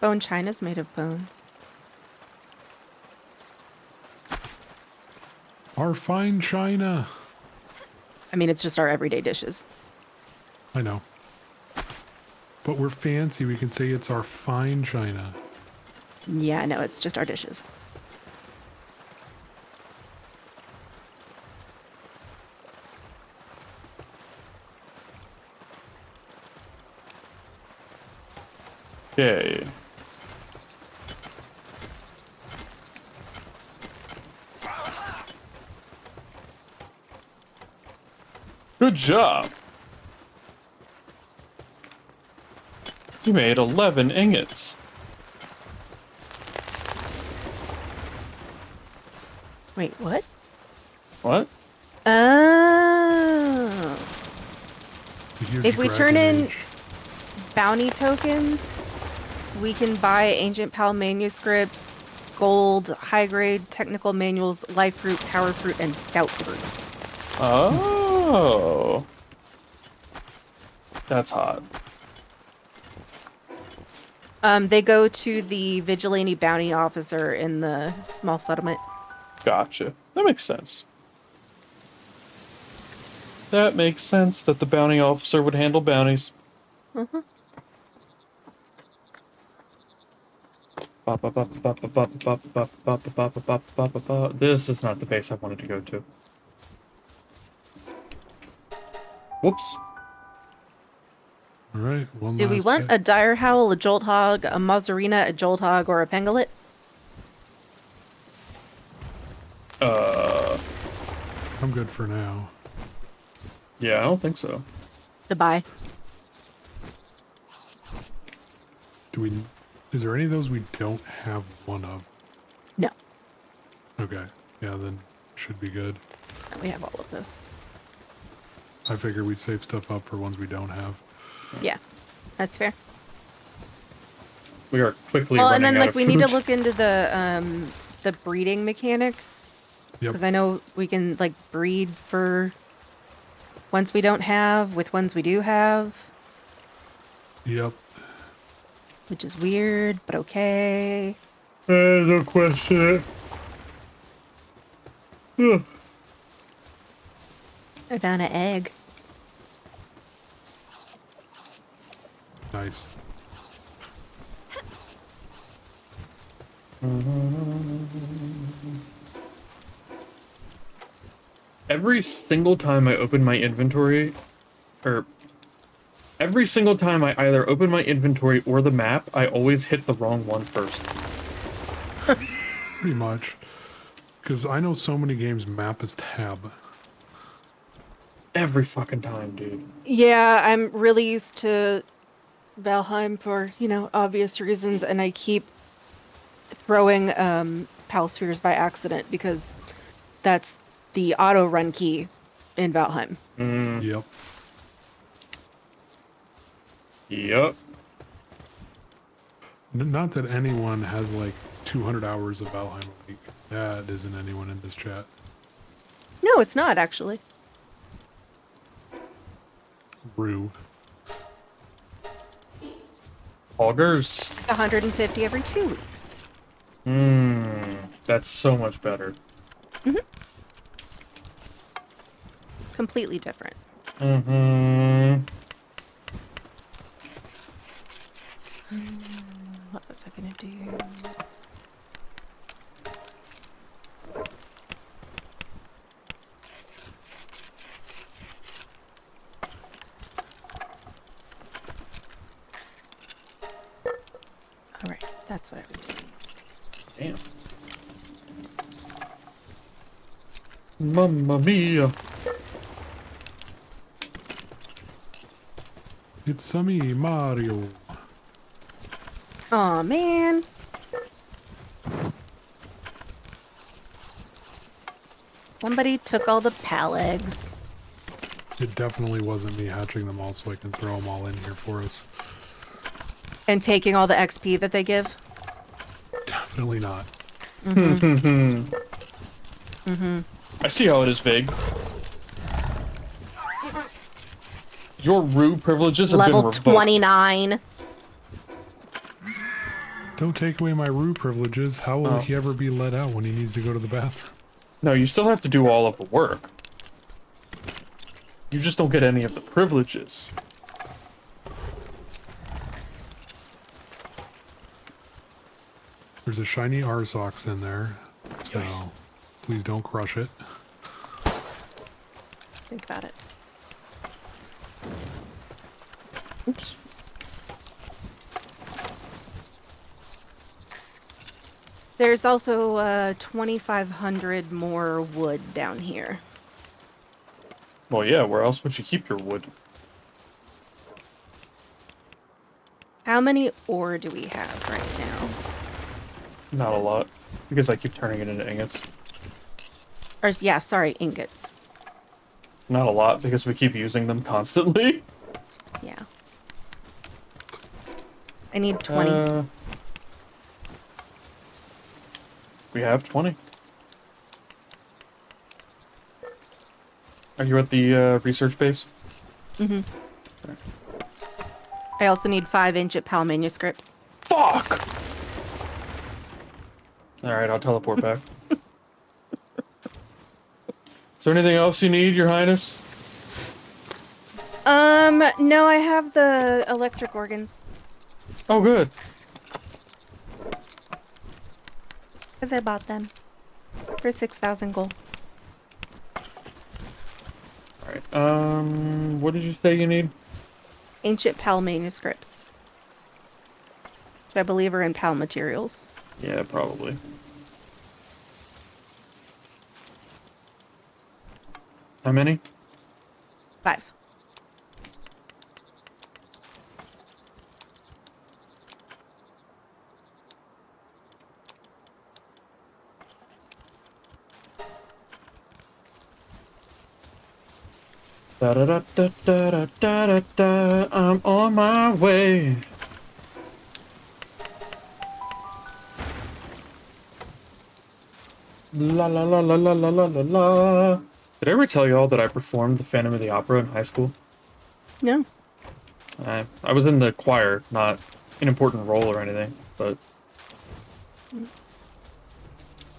bone china's made of bones. Our fine china. I mean, it's just our everyday dishes. I know. But we're fancy. We can say it's our fine china. Yeah, I know, it's just our dishes. Okay. Good job. You made 11 ingots. Wait, what? What? Oh. A huge If we turn dragon in age. bounty tokens, we can buy ancient PAL manuscripts, gold, high-grade technical manuals, life fruit, power fruit, and scout fruit. Oh. That's hot. They go to the vigilante bounty officer in the small settlement. Gotcha. That makes sense. That makes sense that the bounty officer would handle bounties. Mhm. This is not the base I wanted to go to. Whoops. All right. One Do we last want hit. a dire howl, a jolt hog, a Mazarina, a jolt hog, or a pengolet? I'm good for now. Yeah, I don't think so. To buy. Do we? Is there any of those we don't have one of? No. Okay. Yeah, then should be good. We have all of those. I figure we'd save stuff up for ones we don't have. Yeah, that's fair. We are quickly Well, running and then out like of we need to food. look into the breeding mechanic Yep. because I know we can like breed for ones we don't have with ones we do have. Yep. which is weird, but okay. No question. Ugh. I found an egg. Nice. Every single time I open my inventory, or every single time I either open my inventory or the map, I always hit the wrong one first. Pretty much. Because I know so many games map is tab. Every fucking time, dude. Yeah, I'm really used to Valheim for, obvious reasons, and I keep throwing Pal Spheres by accident because that's the auto run key in Valheim. Yep. Yep. Not that anyone has like 200 hours of Valheim a week. That isn't anyone in this chat. No, it's not actually. Rue. Augers. It's 150 every 2 weeks. That's so much better. Completely different. What was I gonna do? All right, that's what I was doing. Damn. Mamma mia. It's me, Mario. Aw, man. Somebody took all the pal eggs. It definitely wasn't me hatching them all so I can throw them all in here for us. And taking all the XP that they give. Definitely not. I see how it is, Vig. Your Rue privileges have been Level revoked. 29. Don't take away my Rue privileges. How will Oh. he ever be let out when he needs to go to the bathroom? No, you still have to do all of the work. You just don't get any of the privileges. There's a shiny Arsox in there, so please don't crush it. Think about it. Oops. There's also 2,500 more wood down here. Well, yeah, where else would you keep your wood? How many ore do we have right now? Not a lot. Because I keep turning it into ingots. Or, yeah, sorry, ingots. Not a lot, because we keep using them constantly. Yeah. I need 20. We have 20. Are you at the research base? Mm-hmm. I also need 5 ancient PAL manuscripts. Fuck! Alright, I'll teleport back. Is there anything else you need, Your Highness? No, I have the electric organs. Oh, good. Because I bought them. For 6,000 gold. Alright, what did you say you need? Ancient PAL manuscripts. Which I believe are in PAL materials. Yeah, probably. How many? 5. Da da da da da da da da. I'm on my way. La la la la la la la la la. Did I ever tell y'all that I performed the Phantom of the Opera in high school? No. I was in the choir, not an important role or anything, but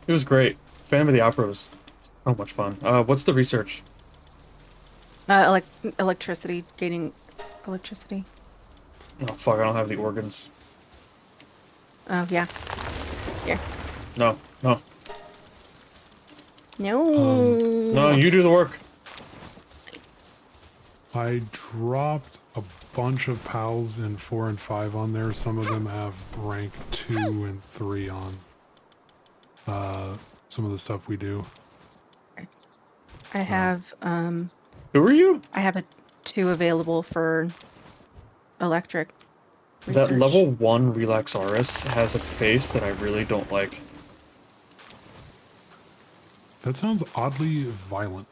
it was great. Phantom of the Opera was so much fun. What's the research? Electricity, gaining electricity. Oh fuck, I don't have the organs. Oh, yeah. Here. No, no. No. No, you do the work. I dropped a bunch of pals in 4 and 5 on there. Some of them have rank 2 and 3 on some of the stuff we do. I have, Who are you? I have a 2 available for electric That research. level 1 Relaxaurus has a face that I really don't like. That sounds oddly violent.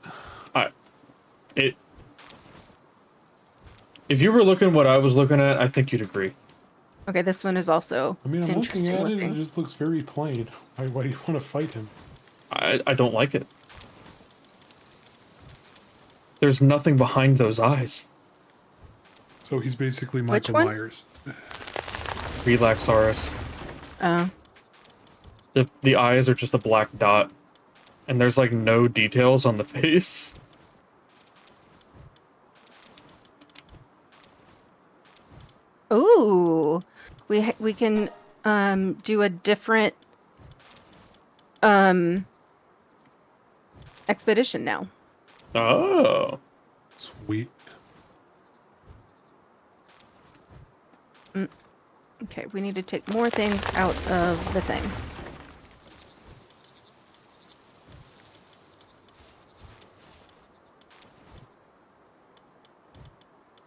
If you were looking what I was looking at, I think you'd agree. Okay, this one is also I mean, I'm looking interesting at it, looking. it just looks very plain. Why do you want to fight him? I don't like it. There's nothing behind those eyes. So he's basically Which Michael one? Myers. Relaxaurus. Oh. The eyes are just a black dot. And there's like no details on the face. Ooh. We can do a different expedition now. Oh. Sweet. Okay, we need to take more things out of the thing.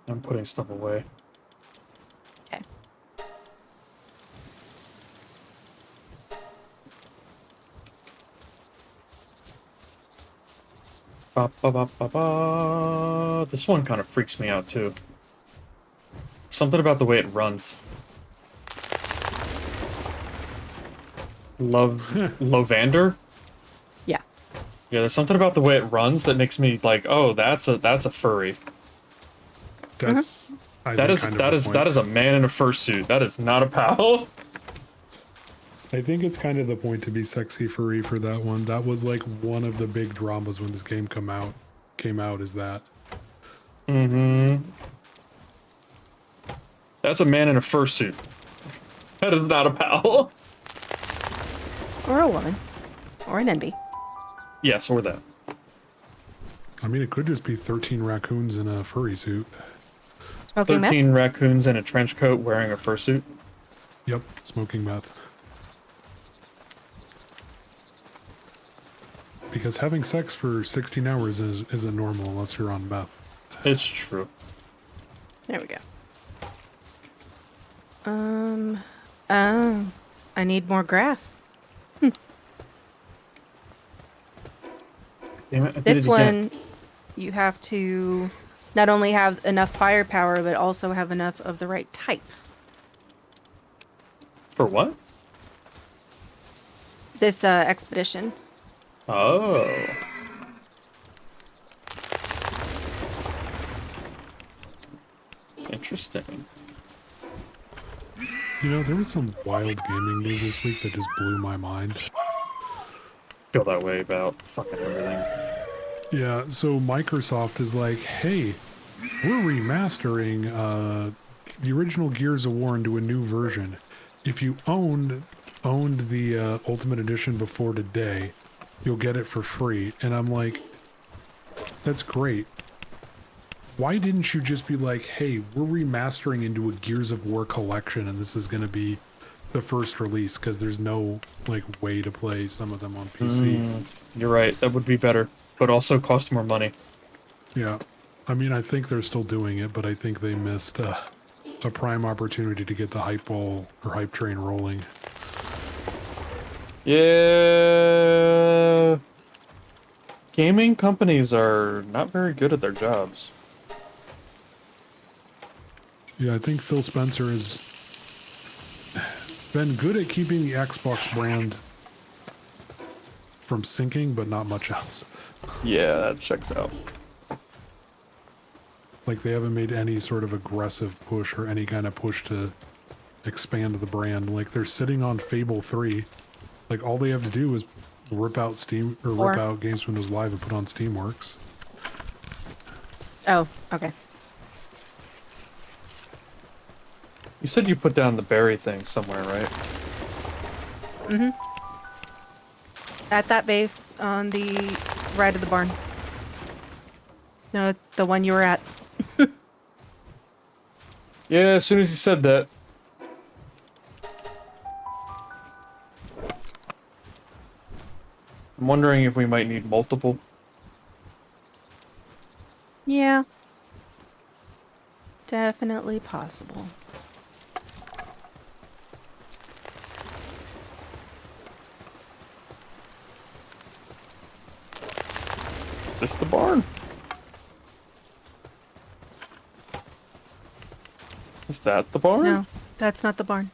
I'm putting stuff away. Okay. Ba, ba, ba, ba, ba. This one kind of freaks me out too. Something about the way it runs. Lovander? Yeah. Yeah, there's something about the way it runs that makes me like, oh, that's a furry. That's I That think, is kind of that the is point. that is a man in a fursuit. That is not a pal. I think it's kind of the point to be sexy furry for that one. That was like one of the big dramas when this game came out is that. Mm-hmm. That's a man in a fursuit. That is not a pal. Or a woman. Or an NB. Yes, or that. I mean, it could just be 13 raccoons in a furry suit. Smoking meth? 13 raccoons in a trench coat wearing a fursuit. Yep, smoking meth. Because having sex for 16 hours isn't normal unless you're on meth. It's true. There we go. Oh, I need more grass. Damn it, I did This it again. one, you have to not only have enough firepower, but also have enough of the right type. For what? This expedition. Oh. Interesting. You know, there was some wild gaming news this week that just blew my mind. Feel that way about fucking everything. Yeah, so Microsoft is like, hey, we're remastering the original Gears of War into a new version. If you owned the Ultimate Edition before today, you'll get it for free. And I'm like, that's great. Why didn't you just be like, hey, we're remastering into a Gears of War collection and this is going to be the first release because there's no like way to play some of them on PC. You're right. That would be better, but also cost more money. Yeah. I mean, I think they're still doing it, but I think they missed a prime opportunity to get the hype ball or hype train rolling. Yeah. Gaming companies are not very good at their jobs. Yeah, I think Phil Spencer has been good at keeping the Xbox brand from sinking, but not much else. Yeah, that checks out. Like, they haven't made any sort of aggressive push or any kind of push to expand the brand. Like, they're sitting on Fable 3. Like, all they have to do is rip out Steam or rip out Games Windows Live and put on Steamworks. Oh, okay. You said you put down the berry thing somewhere, right? Mm-hmm. At that base on the right of the barn. No, the one you were at. Yeah, as soon as you said that. I'm wondering if we might need multiple. Yeah. Definitely possible. Is this the barn? Is that the barn? No, that's not the barn.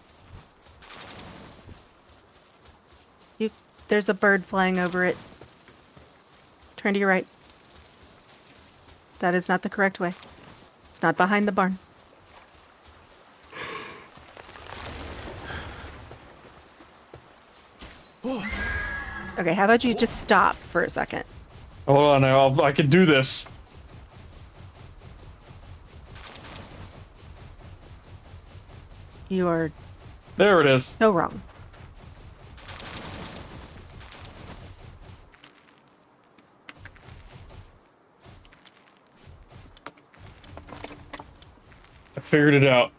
There's a bird flying over it. Turn to your right. That is not the correct way. It's not behind the barn. Okay, how about you just stop for a second? Hold on, I can do this. You are There it is. so wrong. I figured it out.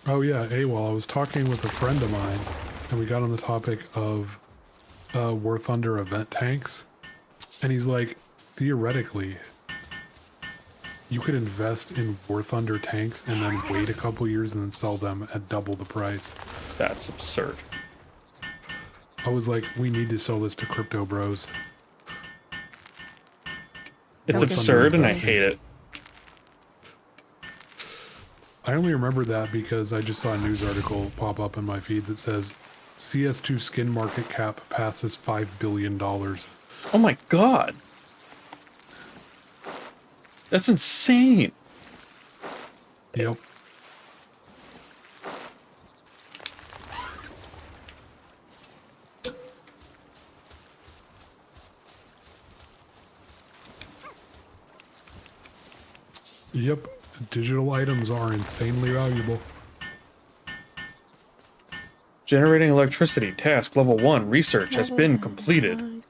Oh yeah, AWOL. I was talking with a friend of mine, and we got on the topic of War Thunder event tanks, and he's like, theoretically, you could invest in War Thunder tanks and then wait a couple years and then sell them at double the price. That's absurd. I was like, we need to sell this to crypto bros. It's Okay. absurd and I hate it. I only remember that because I just saw a news article pop up in my feed that says CS2 skin market cap passes $5 billion. Oh my god. That's insane. Yep. Yep. Digital items are insanely valuable. Generating electricity. Task level 1. Research has been completed.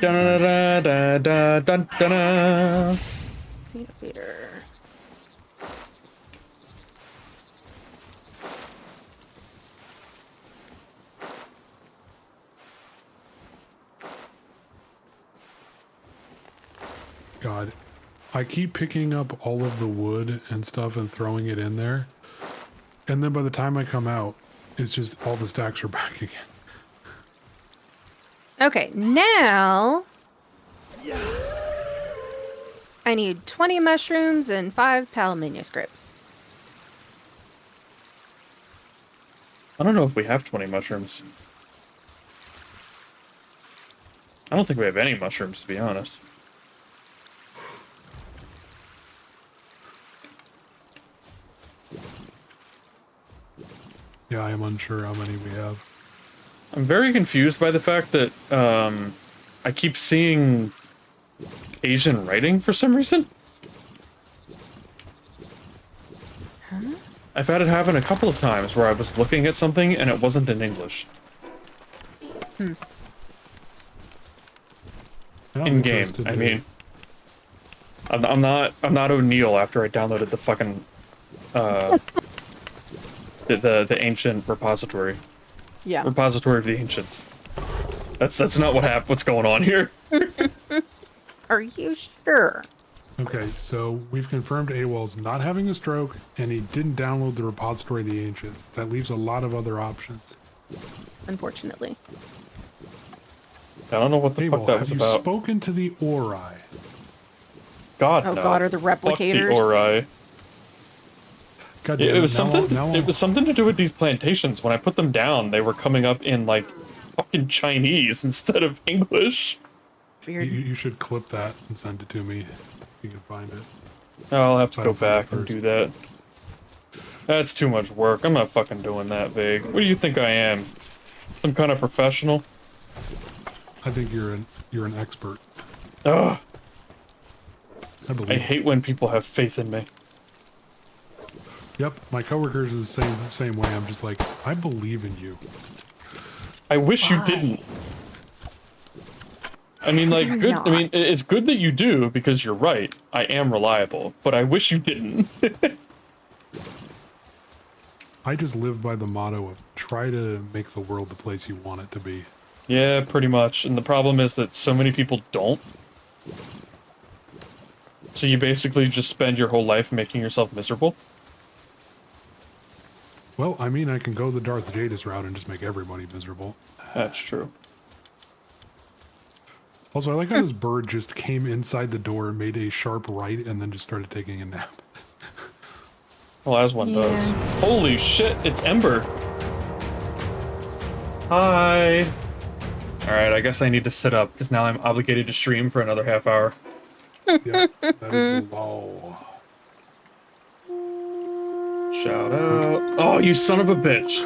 Da-da-da-da-da-da-da-da. Feeder. God, I keep picking up all of the wood and stuff and throwing it in there. And then by the time I come out, it's just all the stacks are back again. Okay, now I need 20 mushrooms and 5 PAL manuscripts. I don't know if we have 20 mushrooms. I don't think we have any mushrooms, to be honest. Yeah, I am unsure how many we have. I'm very confused by the fact that I keep seeing Asian writing for some reason. Huh? I've had it happen a couple of times where I was looking at something and it wasn't in English. Hmm. I'm In game, interested I to- mean. I'm not O'Neill after I downloaded the fucking the ancient repository. Yeah. Repository of the ancients. That's not what's going on here. Are you sure? Okay, so we've confirmed AWOL's not having a stroke, and he didn't download the repository of the ancients. That leaves a lot of other options. Unfortunately. I don't know what the fuck AWOL, that have was you about. spoken to the Ori? God, Oh no. god, are the Fuck the replicators? Ori. God It damn was now something. now It was something to do with these plantations. When I put them down, they were coming up in like fucking Chinese instead of English. You, Weird. you should clip that and send it to me if you can find it. I'll have to So I go don't find it back and first. do that. That's too much work. I'm not fucking doing that, Vague. What do you think I am? Some kind of professional? I think you're an expert. Ugh. I believe. I hate when people have faith in me. Yep, my coworkers is the same way. I'm just like, I believe in you. I wish you Why? didn't. I mean, like, You're good. I mean, not. it's good that you do because you're right. I am reliable, but I wish you didn't. I just live by the motto of try to make the world the place you want it to be. Yeah, pretty much. And the problem is that so many people don't. So you basically just spend your whole life making yourself miserable. Well, I mean, I can go the Darth Jadis route and just make everybody miserable. That's true. Also, I like how this bird just came inside the door, made a sharp right, and then just started taking a nap. Well, as one Yeah. does. Holy shit, it's Ember. Hi. Alright, I guess I need to sit up, because now I'm obligated to stream for another half hour. Yeah, that is the law. Shout out. Oh, you son of a bitch.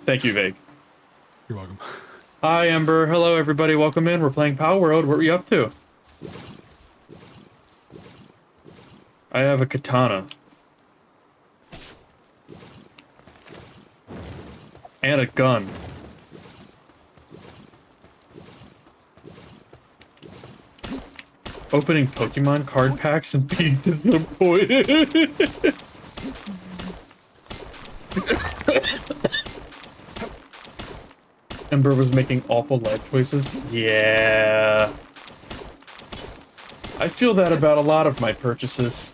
Thank you, Vague. You're welcome. Hi, Ember. Hello, everybody. Welcome in. We're playing Palworld. What are you up to? I have a katana. And a gun. Opening Pokemon card packs and being disappointed. Ember was making awful life choices. Yeah. I feel that about a lot of my purchases.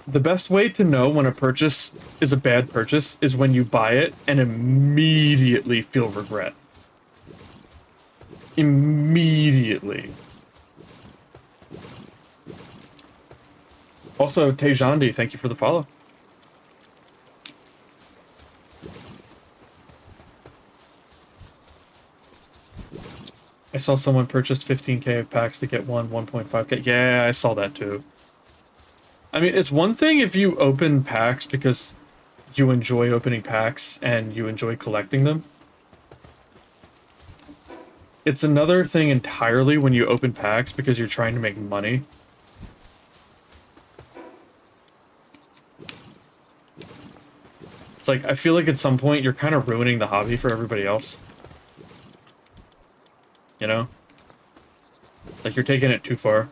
The best way to know when a purchase is a bad purchase is when you buy it and immediately feel regret. Immediately. Also, Tejandi, thank you for the follow. I saw someone purchased 15k of packs to get 1.5k. Yeah, I saw that too. I mean, it's one thing if you open packs because you enjoy opening packs and you enjoy collecting them. It's another thing entirely when you open packs because you're trying to make money. It's like, I feel like at some point you're kind of ruining the hobby for everybody else. You know? Like, you're taking it too far.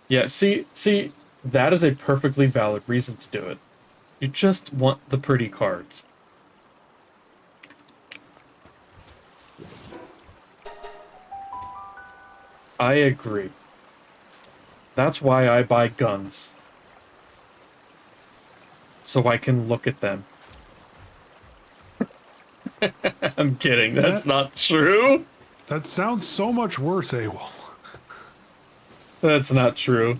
Yeah, see, that is a perfectly valid reason to do it. You just want the pretty cards. I agree. That's why I buy guns. So I can look at them. I'm kidding, that's not true. That sounds so much worse, AWOL. That's not true.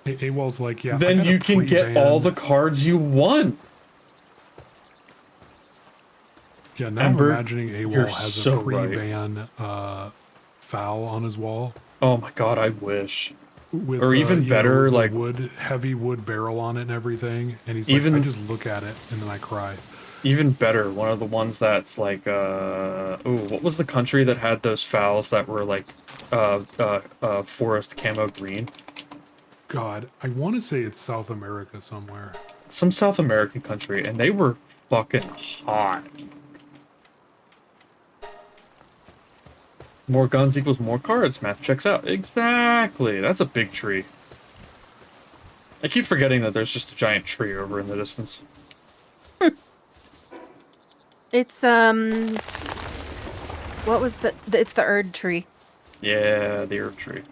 AWOL's like, yeah. I Then got a you can get pre-ban- all the cards you want. Yeah, now Ember, I'm imagining you're AWOL has so a pre-ban foul on his wall. Oh my god, I wish. With, Or even you know, better, the like heavy wood barrel on it and everything. And he's Even- like, I just look at it and then I cry. even better, one of the ones that's like ooh, what was the country that had those fowls that were like forest camo green? God, I want to say it's South America somewhere. Some South American country, and they were fucking hot. More guns equals more cards. Math checks out. Exactly. That's a big tree. I keep forgetting that there's just a giant tree over in the distance. It's what was it's the Erd tree. Yeah, the herb tree.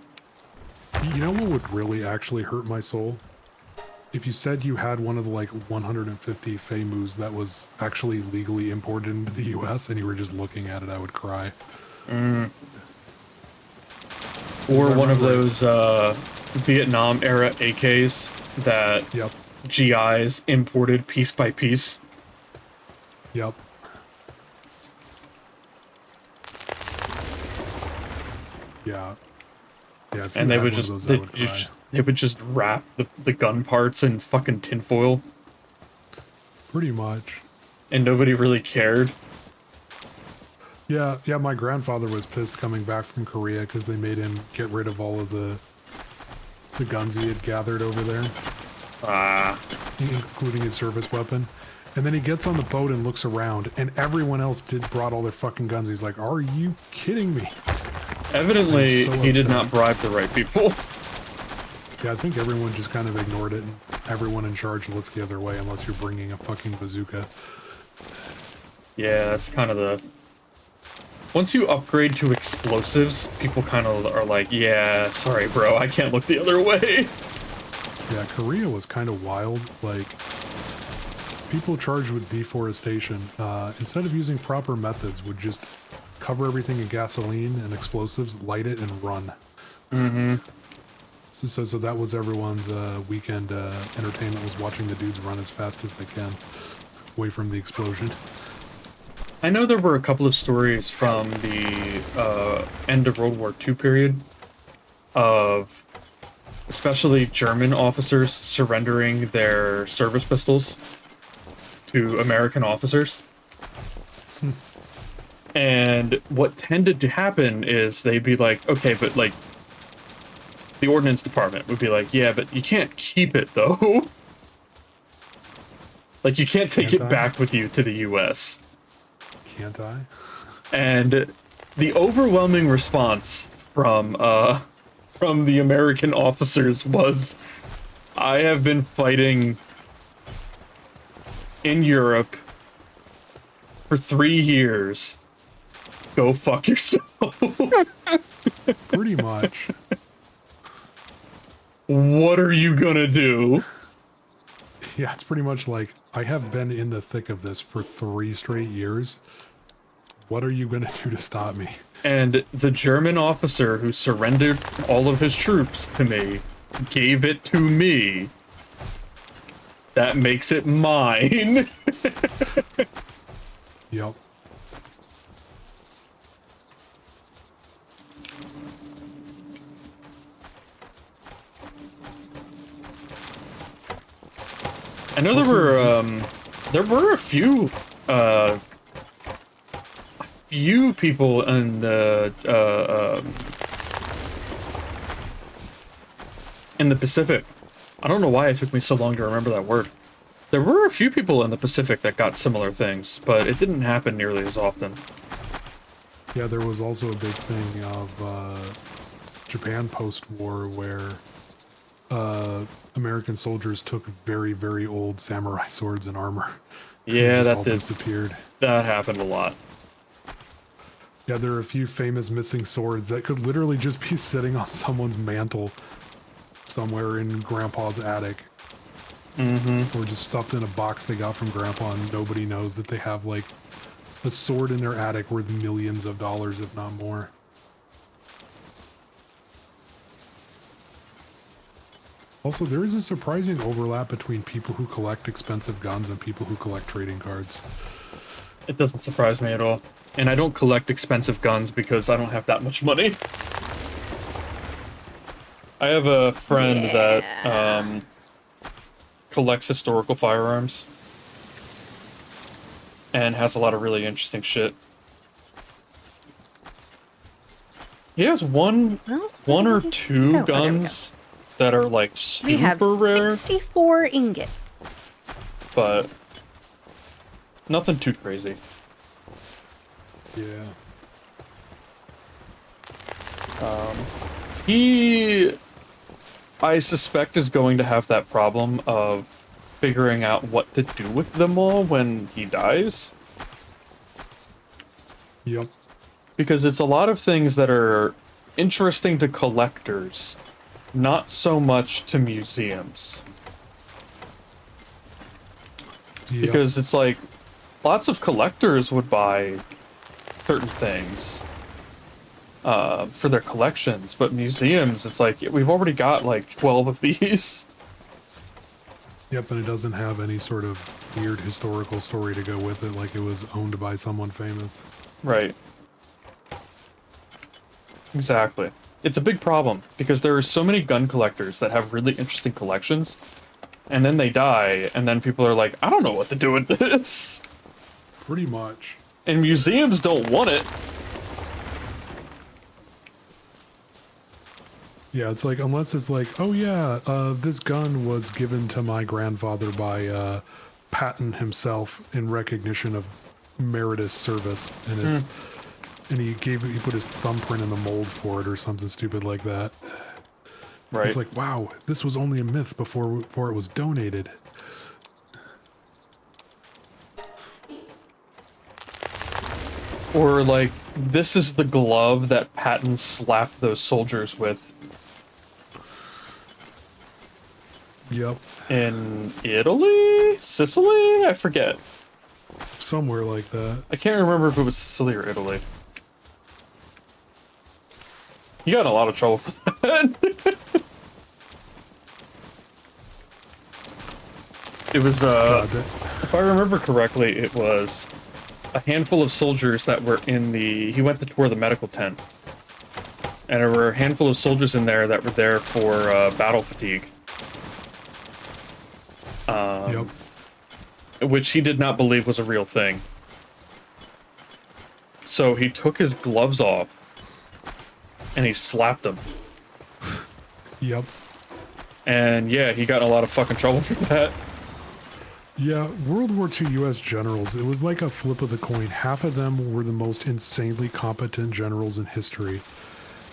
You know what would really actually hurt my soul? If you said you had one of the like 150 Femus that was actually legally imported into the US and you were just looking at it, I would cry. Or one of those Vietnam era AKs that Yep. GIs imported piece by piece. Yep. Yeah. Yeah, if And you they had would one of just those, I would cry. they would just wrap the gun parts in fucking tinfoil, Pretty much. and nobody really cared. Yeah, yeah, my grandfather was pissed coming back from Korea because they made him get rid of all of the guns he had gathered over there, Ah, including his service weapon. And then he gets on the boat and looks around, and everyone else brought all their fucking guns. He's like, "Are you kidding me?" evidently I'm so he did upset. not bribe the right people. Yeah, I think everyone just kind of ignored it, and everyone in charge looked the other way unless you're bringing a fucking bazooka. Yeah, that's kind of the... Once you upgrade to explosives, people kind of are like, yeah, sorry, bro, I can't look the other way. Yeah, Korea was kind of wild. Like, people charged with deforestation, instead of using proper methods, would just cover everything in gasoline and explosives, light it, and run. Mm-hmm. So that was everyone's weekend entertainment, was watching the dudes run as fast as they can away from the explosion. I know there were a couple of stories from the end of World War II period of especially German officers surrendering their service pistols to American officers. And what tended to happen is they'd be like, okay, but like, the ordnance department would be like, yeah, but you can't keep it though. Like, you can't take Can't it I? back with you to the US. Can't I? And the overwhelming response from the American officers was, I have been fighting in Europe for 3 years. Go fuck yourself. Pretty much. What are you gonna do? Yeah, it's pretty much like, I have been in the thick of this for 3 straight years. What are you gonna do to stop me? And the German officer who surrendered all of his troops to me gave it to me. That makes it mine. Yep. I know there were a few people in the Pacific. I don't know why it took me so long to remember that word. There were a few people in the Pacific that got similar things, but it didn't happen nearly as often. Yeah, there was also a big thing of Japan post-war where American soldiers took very, very old samurai swords and armor. Yeah, Just that all did. disappeared. That happened a lot. Yeah, there are a few famous missing swords that could literally just be sitting on someone's mantle somewhere in Grandpa's attic. Mm-hmm. Or just stuffed in a box they got from Grandpa, and nobody knows that they have, like, a sword in their attic worth millions of dollars, if not more. Also, there is a surprising overlap between people who collect expensive guns and people who collect trading cards. It doesn't surprise me at all. And I don't collect expensive guns because I don't have that much money. I have a friend that collects historical firearms and has a lot of really interesting shit. He has one or two Oh, there we go. guns that are like We have super rare, 64 ingots. but nothing too crazy. Yeah. He, I suspect, is going to have that problem of figuring out what to do with them all when he dies. Yep. Because it's a lot of things that are interesting to collectors, not so much to museums. Yep. Because it's like, lots of collectors would buy certain things for their collections, but museums, it's like, we've already got like 12 of these. Yep, and it doesn't have any sort of weird historical story to go with it, like it was owned by someone famous. Right. Exactly. It's a big problem, because there are so many gun collectors that have really interesting collections, and then they die, and then people are like, I don't know what to do with this. Pretty much. And museums don't want it. Yeah, it's like, unless it's like, oh yeah, this gun was given to my grandfather by Patton himself in recognition of meritorious service, and it's and he put his thumbprint in the mold for it or something stupid like that. Right. It's like, wow, this was only a myth before it was donated. Or like, this is the glove that Patton slapped those soldiers with Yep. in Italy? Sicily? I forget. Somewhere like that. I can't remember if it was Sicily or Italy. You got in a lot of trouble for that. It was, if I remember correctly, it was a handful of soldiers that were in the... He went to tour the medical tent. And there were a handful of soldiers in there that were there for battle fatigue. Yep. Which he did not believe was a real thing. So he took his gloves off and he slapped them. Yep. And yeah, he got in a lot of fucking trouble for that. Yeah, World War II U.S. generals, it was like a flip of the coin. Half of them were the most insanely competent generals in history.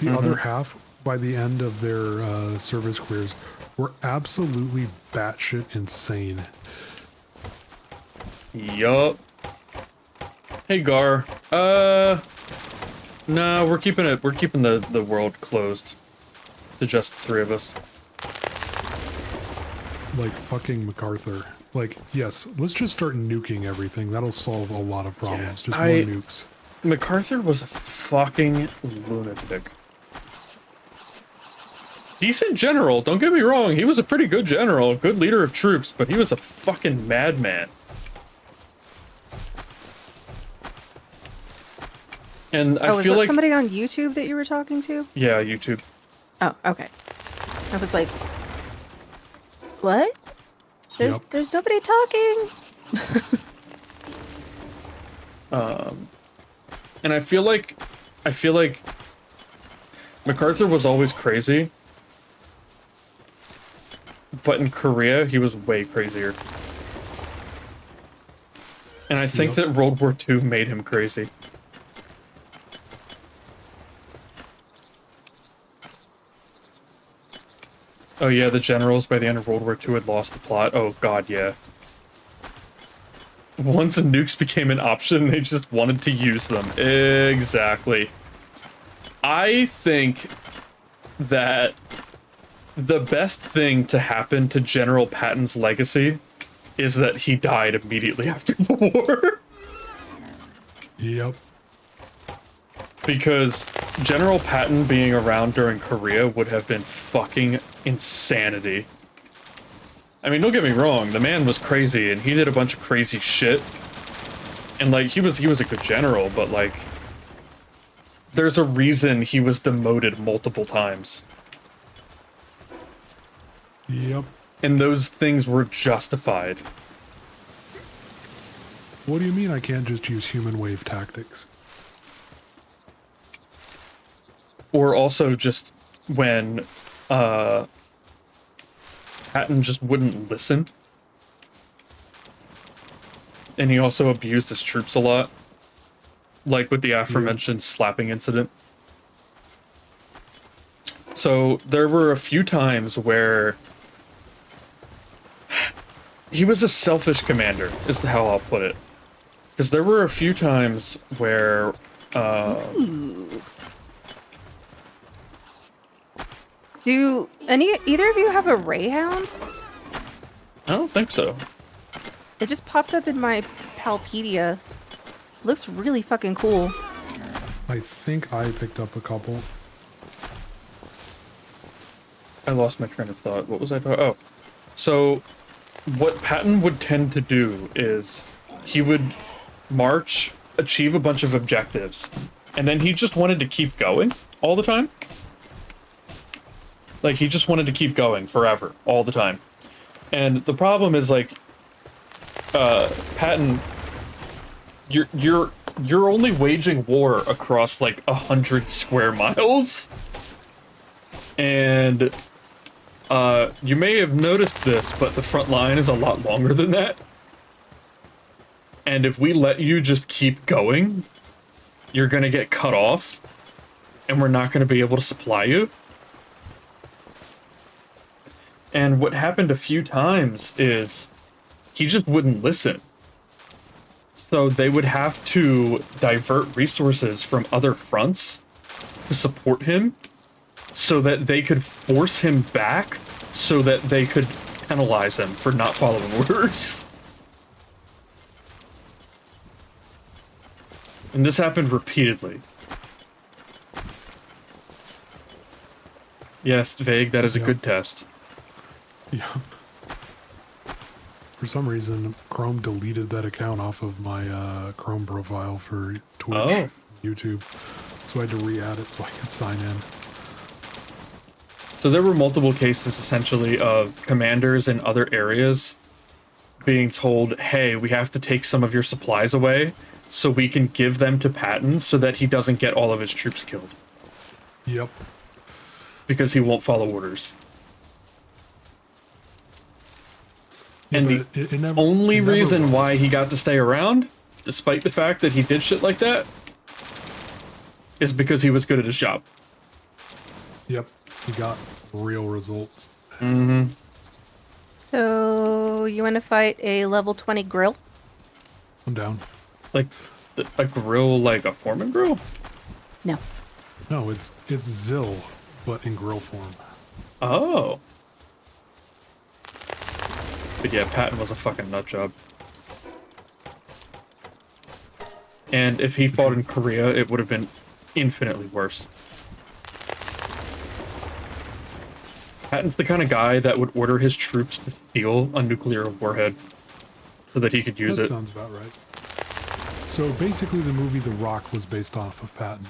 The other half, by the end of their service careers, were absolutely batshit insane. Yup. Hey Gar. No, we're keeping the world closed to just the three of us. Like fucking MacArthur. Like, yes, let's just start nuking everything. That'll solve a lot of problems. Just more nukes. MacArthur was a fucking lunatic. Decent general, don't get me wrong, he was a pretty good general, good leader of troops, but he was a fucking madman. And I feel like somebody on YouTube that you were talking to? yeah, YouTube. Oh, okay. I was like, what? There's nobody talking. And I feel like MacArthur was always crazy, but in Korea he was way crazier. And I think that World War II made him crazy. Oh yeah, the generals by the end of World War II had lost the plot. Oh god, yeah. Once nukes became an option, they just wanted to use them. Exactly. I think that the best thing to happen to General Patton's legacy is that he died immediately after the war. Yep. Because General Patton being around during Korea would have been fucking insanity. I mean, don't get me wrong, the man was crazy and he did a bunch of crazy shit. And like, he was a good general, but like, there's a reason he was demoted multiple times. Yep. And those things were justified. What do you mean I can't just use human wave tactics? Or also just when Patton just wouldn't listen. And he also abused his troops a lot. Like with the aforementioned slapping incident. So there were a few times where he was a selfish commander, is how I'll put it. Because there were a few times where Do either of you have a Rayhound? I don't think so. It just popped up in my Palpedia. Looks really fucking cool. I think I picked up a couple. I lost my train of thought. What was I talking? Oh, so what Patton would tend to do is he would march, achieve a bunch of objectives, and then he just wanted to keep going all the time. Like, he just wanted to keep going forever, all the time. And the problem is, like, Patton, you're only waging war across, like, 100 square miles. And, you may have noticed this, but the front line is a lot longer than that. And if we let you just keep going, you're gonna get cut off, and we're not gonna be able to supply you. And what happened a few times is he just wouldn't listen. So they would have to divert resources from other fronts to support him so that they could force him back so that they could penalize him for not following orders. And this happened repeatedly. Yes, Vague, that is a good test. Yeah. For some reason, Chrome deleted that account off of my Chrome profile for Twitch, YouTube. So I had to re-add it so I could sign in. So there were multiple cases, essentially, of commanders in other areas being told, hey, we have to take some of your supplies away so we can give them to Patton so that he doesn't get all of his troops killed. Yep. Because he won't follow orders. And the only reason why he got to stay around, despite the fact that he did shit like that, is because he was good at his job. Yep, he got real results. Mm-hmm. So, you want to fight a level 20 grill? I'm down. Like, a grill, like a Foreman grill? No. No, it's Zill, but in grill form. Oh. But yeah, Patton was a fucking nutjob. And if he fought in Korea, it would have been infinitely worse. Patton's the kind of guy that would order his troops to steal a nuclear warhead so that he could use it. That sounds about right. So basically the movie The Rock was based off of Patton.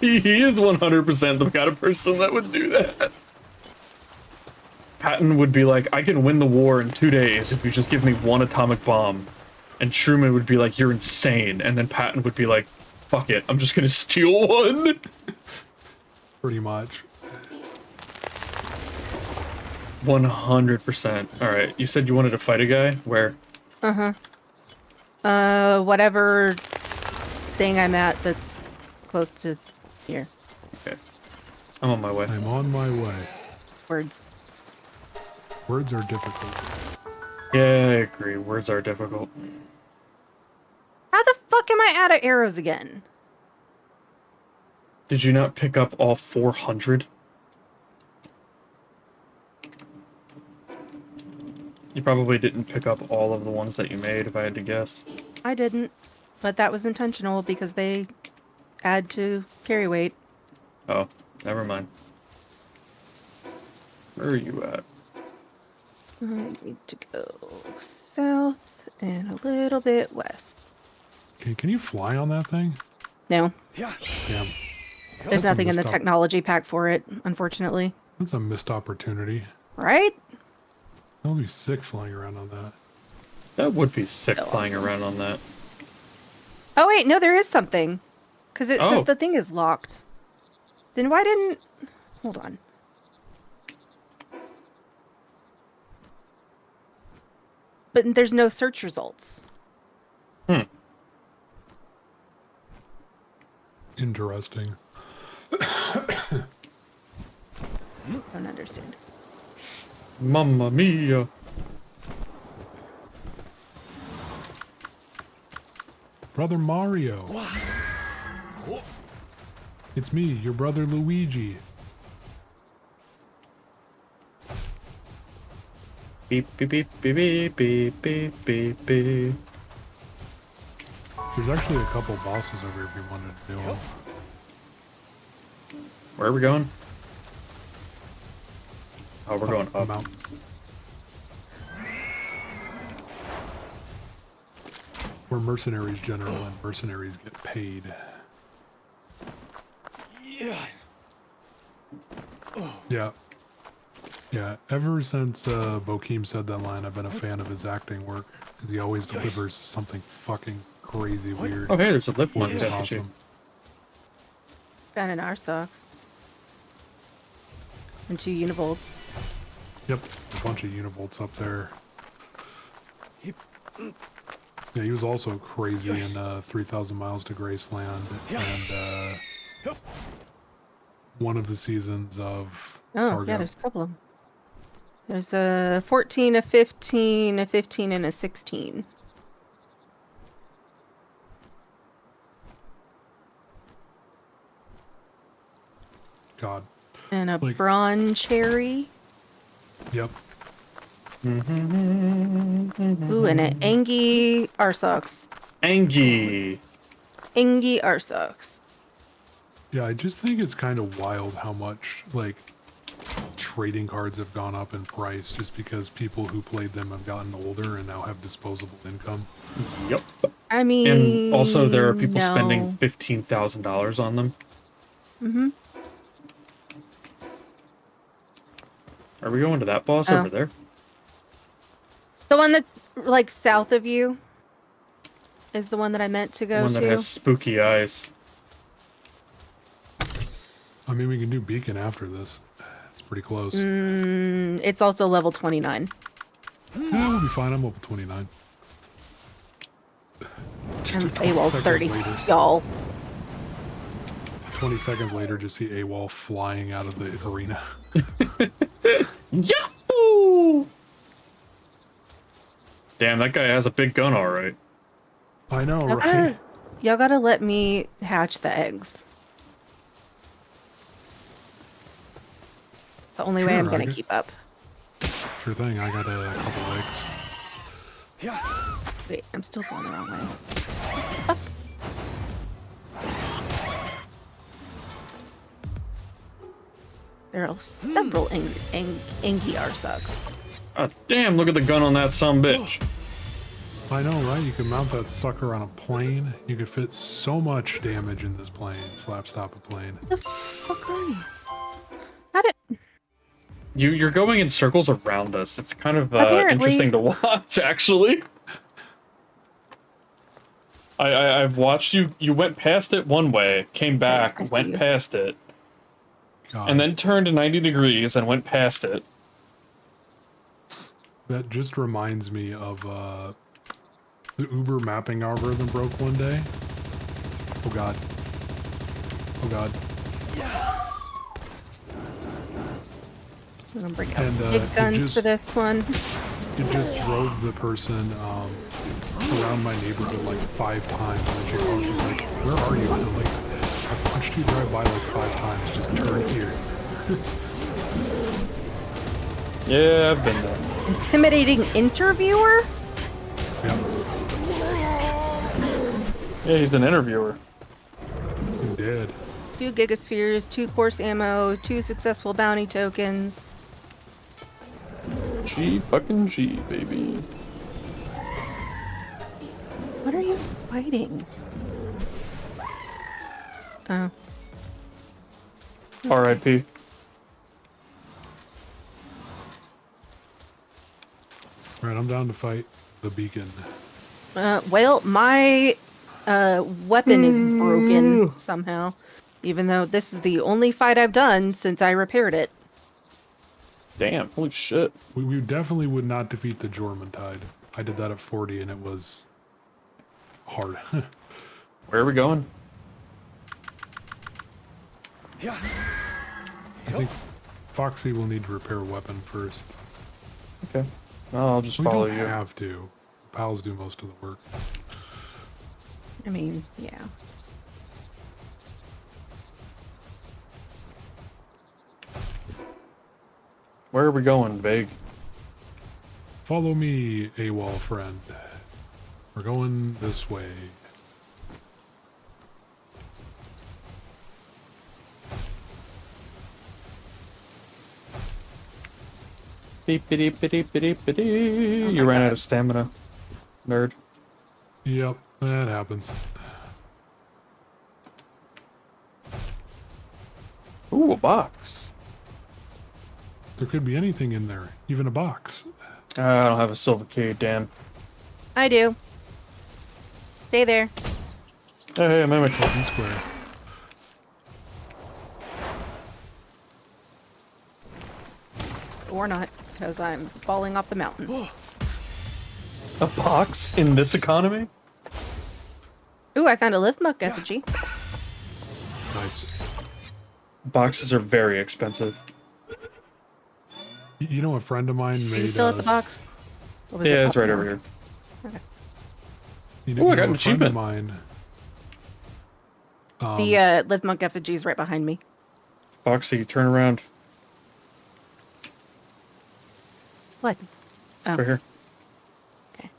He is 100% the kind of person that would do that. Patton would be like, I can win the war in 2 days if you just give me one atomic bomb. And Truman would be like, you're insane. And then Patton would be like, fuck it, I'm just gonna steal one. Pretty much. 100%. Alright, you said you wanted to fight a guy? Where? Whatever thing I'm at that's close to here. Okay. I'm on my way. I'm on my way. Words. Words are difficult. Yeah, I agree. Words are difficult. How the fuck am I out of arrows again? Did you not pick up all 400? You probably didn't pick up all of the ones that you made, if I had to guess. I didn't, but that was intentional because they add to carry weight. Oh, never mind. Where are you at? I need to go south and a little bit west. Okay, can you fly on that thing? No, Damn. there's That's a nothing in the missed technology pack for it, unfortunately. That's a missed opportunity. Right? That would be sick flying around on that. That would be sick So flying awesome. around on that. Oh wait, no, there is something. Because it Oh. says the thing is locked. Then why didn't... Hold on. But there's no search results. Interesting. Don't understand. Mamma mia. Brother Mario. It's me, your brother Luigi. Beep, beep, beep, beep, beep, beep, beep, beep, beep. There's actually a couple bosses over here if you wanted to do them. Where are we going? Oh, we're going up. Mount. We're mercenaries general, and mercenaries get paid. Yeah. Yeah. Yeah, ever since Bokeem said that line, I've been a fan of his acting work, because he always delivers something fucking crazy weird. Oh, hey, there's a lift one. It's Yeah, awesome. Found in our socks. And 2 univolts. Yep, a bunch of univolts up there. Yeah, he was also crazy in 3,000 Miles to Graceland, and one of the seasons of Oh, Fargo. yeah, there's a couple of them. There's a 14, a 15, a 15, and a 16. God. And a Like- brawn cherry. Yep. Ooh, and an Angie Arsox. Angie. Angie Arsox. Yeah, I just think it's kind of wild how much, like, trading cards have gone up in price just because people who played them have gotten older and now have disposable income. Yep. I mean, And also, there are people no. spending $15,000 on them. Mm-hmm. Are we going to that boss Oh. over there? The one that's like south of you is the one that I meant to The go one that to. has spooky eyes. I mean, we can do Beacon after this. It's pretty close. It's also level 29. Yeah, we'll be fine. I'm level 29. And 20 AWOL's seconds 30. later- Y'all. 20 seconds later, just see AWOL flying out of the arena. Yahoo! Damn, that guy has a big gun, alright. I know, Y'all right? gotta let me hatch the eggs. It's the only way Sure, I'm gonna I get- keep up. Sure thing, I got a couple eggs. Wait, I'm still going the wrong way. There are several Angie Arsox. Ah, damn, look at the gun on that sumbitch. I know, right? You can mount that sucker on a plane. You could fit so much damage in this plane. Slap stop a plane. The fuck are you? How did... You're going in circles around us. It's kind of Apparently. interesting to watch, actually. I've watched you. You went past it one way, came I back, see went you. past it, God, and then turned 90 degrees and went past it. that just reminds me of the Uber mapping algorithm broke one day. Oh God. Oh God. I'm gonna bring out And, big it guns just- for this one. It just drove the person around my neighborhood like 5 times. And then she called, she's like, where are you? And I'm like, I've watched you drive by like 5 times. Just turn here. Yeah, I've been there. Intimidating interviewer? Yep. Yeah, he's an interviewer. You did. 2 gigaspheres, 2 course ammo, 2 successful bounty tokens. G fucking G, baby. What are you fighting? Oh. R.I.P. Alright, I'm down to fight the beacon. Well, my weapon is broken somehow. Even though this is the only fight I've done since I repaired it. Damn, holy shit. We definitely would not defeat the Jormuntide. I did that at 40 and it was hard. Where are we going? I think Foxy will need to repair a weapon first. Okay. Well, I'll just We follow don't you. have to. Pals do most of the work. I mean, yeah. Where are we going, Vague? Follow me, AWOL friend. We're going this way. Beep, beep, beep, beep, beep, beep. You ran out of stamina, nerd. Yep, that happens. Ooh, a box. There could be anything in there, even a box. I don't have a silver key, damn. I do. Stay there. Hey, I'm in my Open square. Or not, because I'm falling off the mountain. A box in this economy? Ooh, I found a lift muck effigy. Nice. Boxes are very expensive. You know, a friend of mine made. Are you still at the box? Or was it Yeah, it's up right more? over here. Okay. You know, Ooh, I you got know, an a friend of achievement. mine. The lift monk effigy is right behind me. Boxy, turn around. What? Oh, Right here. okay.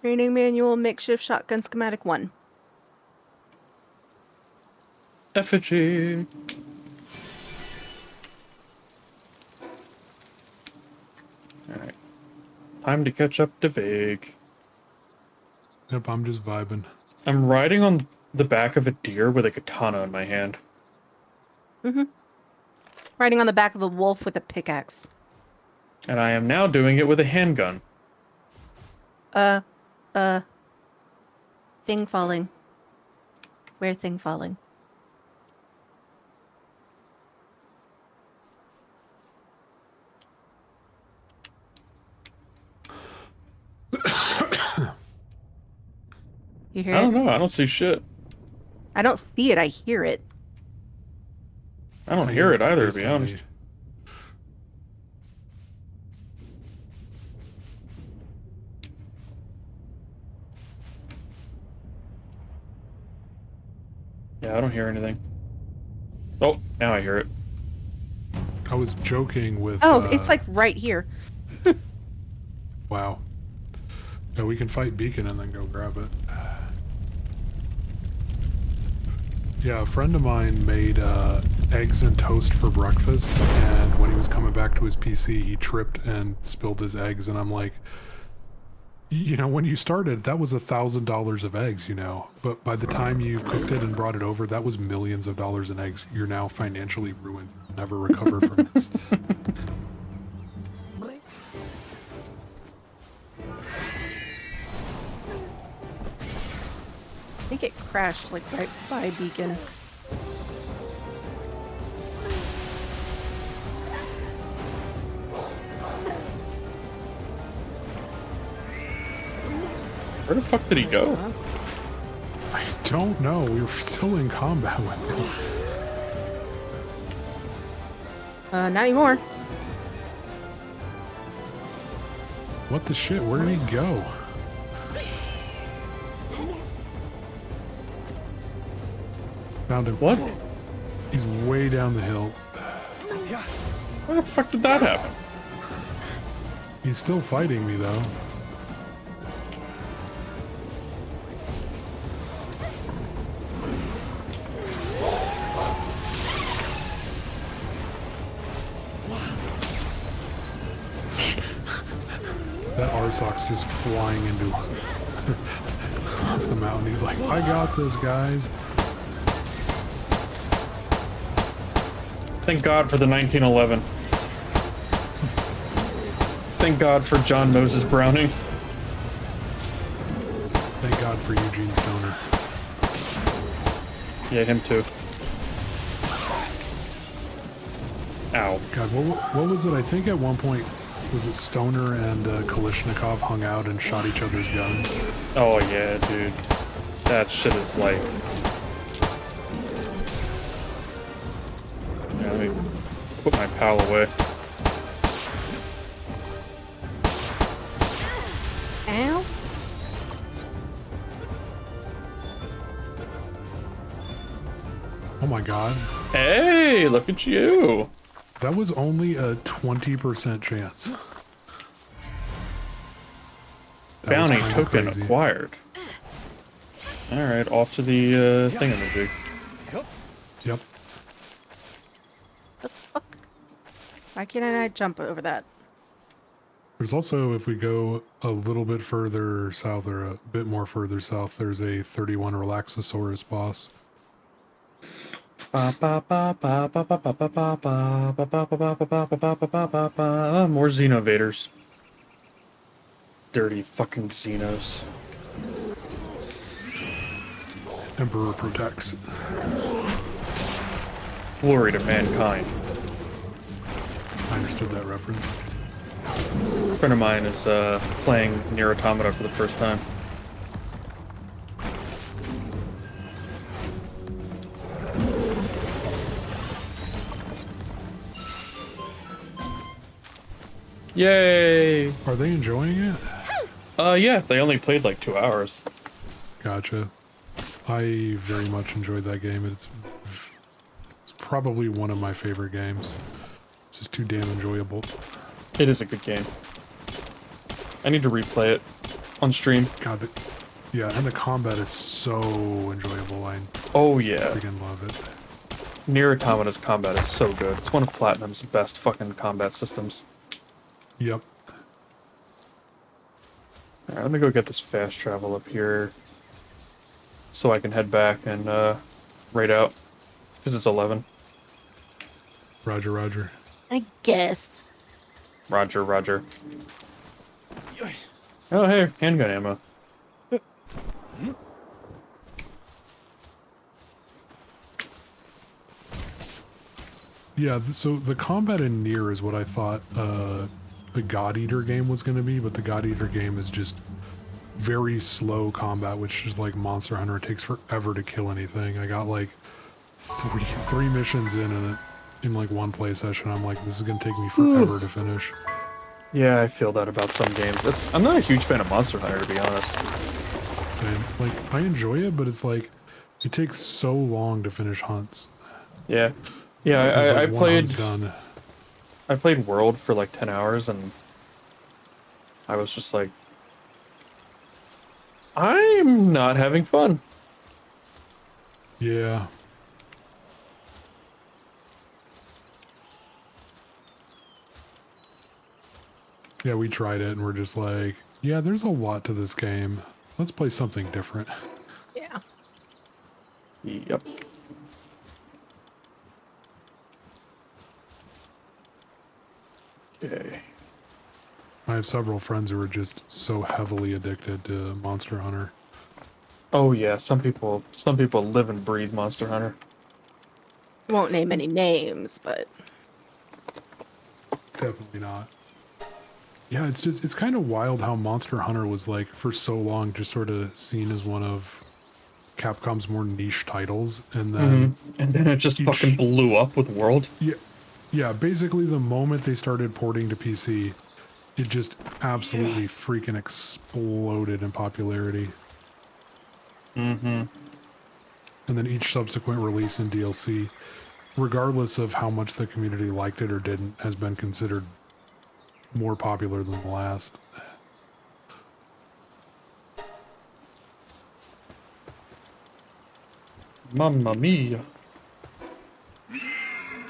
Training manual, makeshift shotgun schematic 1. Effigy. Alright. Time to catch up to Vig. Yep, I'm just vibing. I'm riding on the back of a deer with a katana in my hand. Mm-hmm. Riding on the back of a wolf with a pickaxe. And I am now doing it with a handgun. Uh, uh, thing falling. Where thing falling? You hear I it? don't know. I don't see shit. I don't see it, I hear it. I don't I hear it hear either, to based be on honest. me. Yeah, I don't hear anything. Oh, now I hear it. I was joking with. Oh, it's like right here. Wow. Yeah, we can fight Beacon and then go grab it. Yeah, a friend of mine made eggs and toast for breakfast, and when he was coming back to his PC, he tripped and spilled his eggs, and I'm like, you know, when you started, that was $1,000 of eggs, you know, but by the time you cooked it and brought it over, that was millions of dollars in eggs. You're now financially ruined. You'll never recover from this. I think it crashed like right by Beacon. Where the fuck did he go? I don't know. We were still in combat with him. Not anymore. What the shit? Where did he go? Found him. What? He's way down the hill. Why the fuck did that happen? He's still fighting me, though. That Arsoc's just flying into off the mountain. He's like, I got this, guys. Thank God for the 1911. Thank God for John Moses Browning. Thank God for Eugene Stoner. Yeah, him too. Ow. God, what was it? I think at one point, was it Stoner and Kalishnikov hung out and shot each other's guns? Oh yeah, dude. That shit is like... Yeah, let me put my pal away. Ow. Oh my God. Hey, look at you. That was only a 20% chance. That was Bounty kinda token crazy. acquired. Alright, off to the thingamajig. Yep. What the fuck? Why can't I jump over that? There's also, if we go a little bit further south, or a bit more further south, there's a 31 Relaxosaurus boss. More Xenovaders. Dirty fucking Xenos. Emperor protects. Glory to mankind. I understood that reference. A friend of mine is playing Nier Automata for the first time. Yay! Are they enjoying it? Yeah, they only played like 2 hours. Gotcha. I very much enjoyed that game. It's probably one of my favorite games. It's just too damn enjoyable. It is a good game. I need to replay it on stream. God, yeah, and the combat is so enjoyable. I Oh yeah. freaking love it. Nier Automata's combat is so good. It's one of Platinum's best fucking combat systems. Yep. Alright, let me go get this fast travel up here so I can head back and raid out. Because it's 11. Roger, roger. I guess. Roger, roger. Oh, hey, handgun ammo. Yeah, so the combat in Nier is what I thought the God Eater game was going to be, but the God Eater game is just very slow combat, which is like Monster Hunter. It takes forever to kill anything. I got like three missions in like one play session. I'm like, this is going to take me forever to finish. Yeah, I feel that about some games. I'm not a huge fan of Monster Hunter, to be honest. Same. Like, I enjoy it, but it's like, it takes so long to finish hunts. Yeah. Yeah, It's like I one played... hunt's done. I played World for like 10 hours, and I was just like, I'm not having fun. Yeah. Yeah, we tried it and we're just like, yeah, there's a lot to this game. Let's play something different. Yeah. Yep. Okay. I have several friends who are just so heavily addicted to Monster Hunter. Oh yeah, some people live and breathe Monster Hunter. Won't name any names, but Definitely not. Yeah, it's kind of wild how Monster Hunter was like for so long just sort of seen as one of Capcom's more niche titles, and then And then it just fucking blew up with World. yeah, basically the moment they started porting to PC, it just absolutely freaking exploded in popularity. And then each subsequent release in DLC, regardless of how much the community liked it or didn't, has been considered more popular than the last. Mamma mia.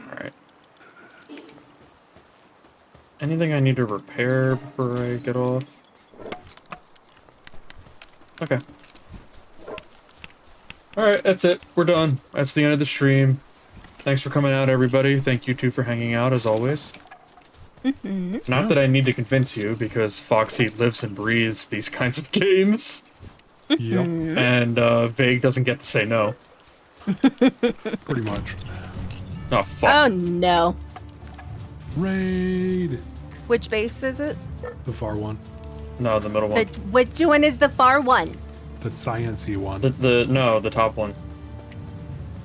Alright. Anything I need to repair before I get off? Okay. Alright, that's it. We're done. That's the end of the stream. Thanks for coming out, everybody. Thank you two for hanging out, as always. Not that I need to convince you, because Foxy lives and breathes these kinds of games. Yep, And Vague doesn't get to say no. pretty much. Oh, fuck. oh no. Raid! Which base is it? The far one. No, the middle one. Which one is the far one? The science-y one. No, the top one.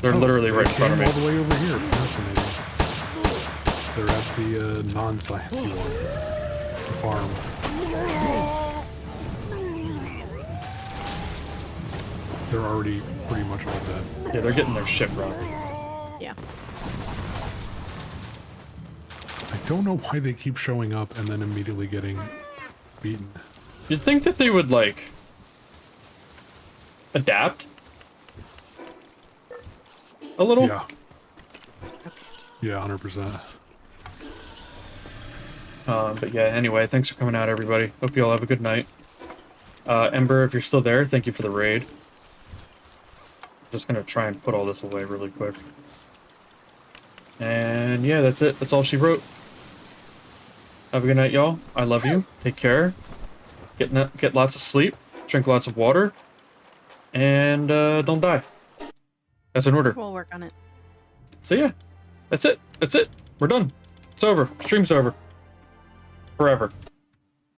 They're Oh, literally they right in front of came me. all the way over here. Fascinating. They're at the non-science-y one. The farm. They're already pretty much all dead. Yeah, they're getting their shit rocked. Yeah. I don't know why they keep showing up and then immediately getting beaten. You'd think that they would, like, adapt a little. Yeah. Yeah, 100%. But yeah, anyway, thanks for coming out, everybody. Hope you all have a good night. Ember, if you're still there, thank you for the raid. Just gonna try and put all this away really quick. And yeah, that's it. That's all she wrote. Have a good night, y'all. I love you. Take care. Get lots of sleep. Drink lots of water. And don't die. That's an order. We'll work on it. So yeah, that's it. That's it. We're done. It's over. Stream's over. Forever.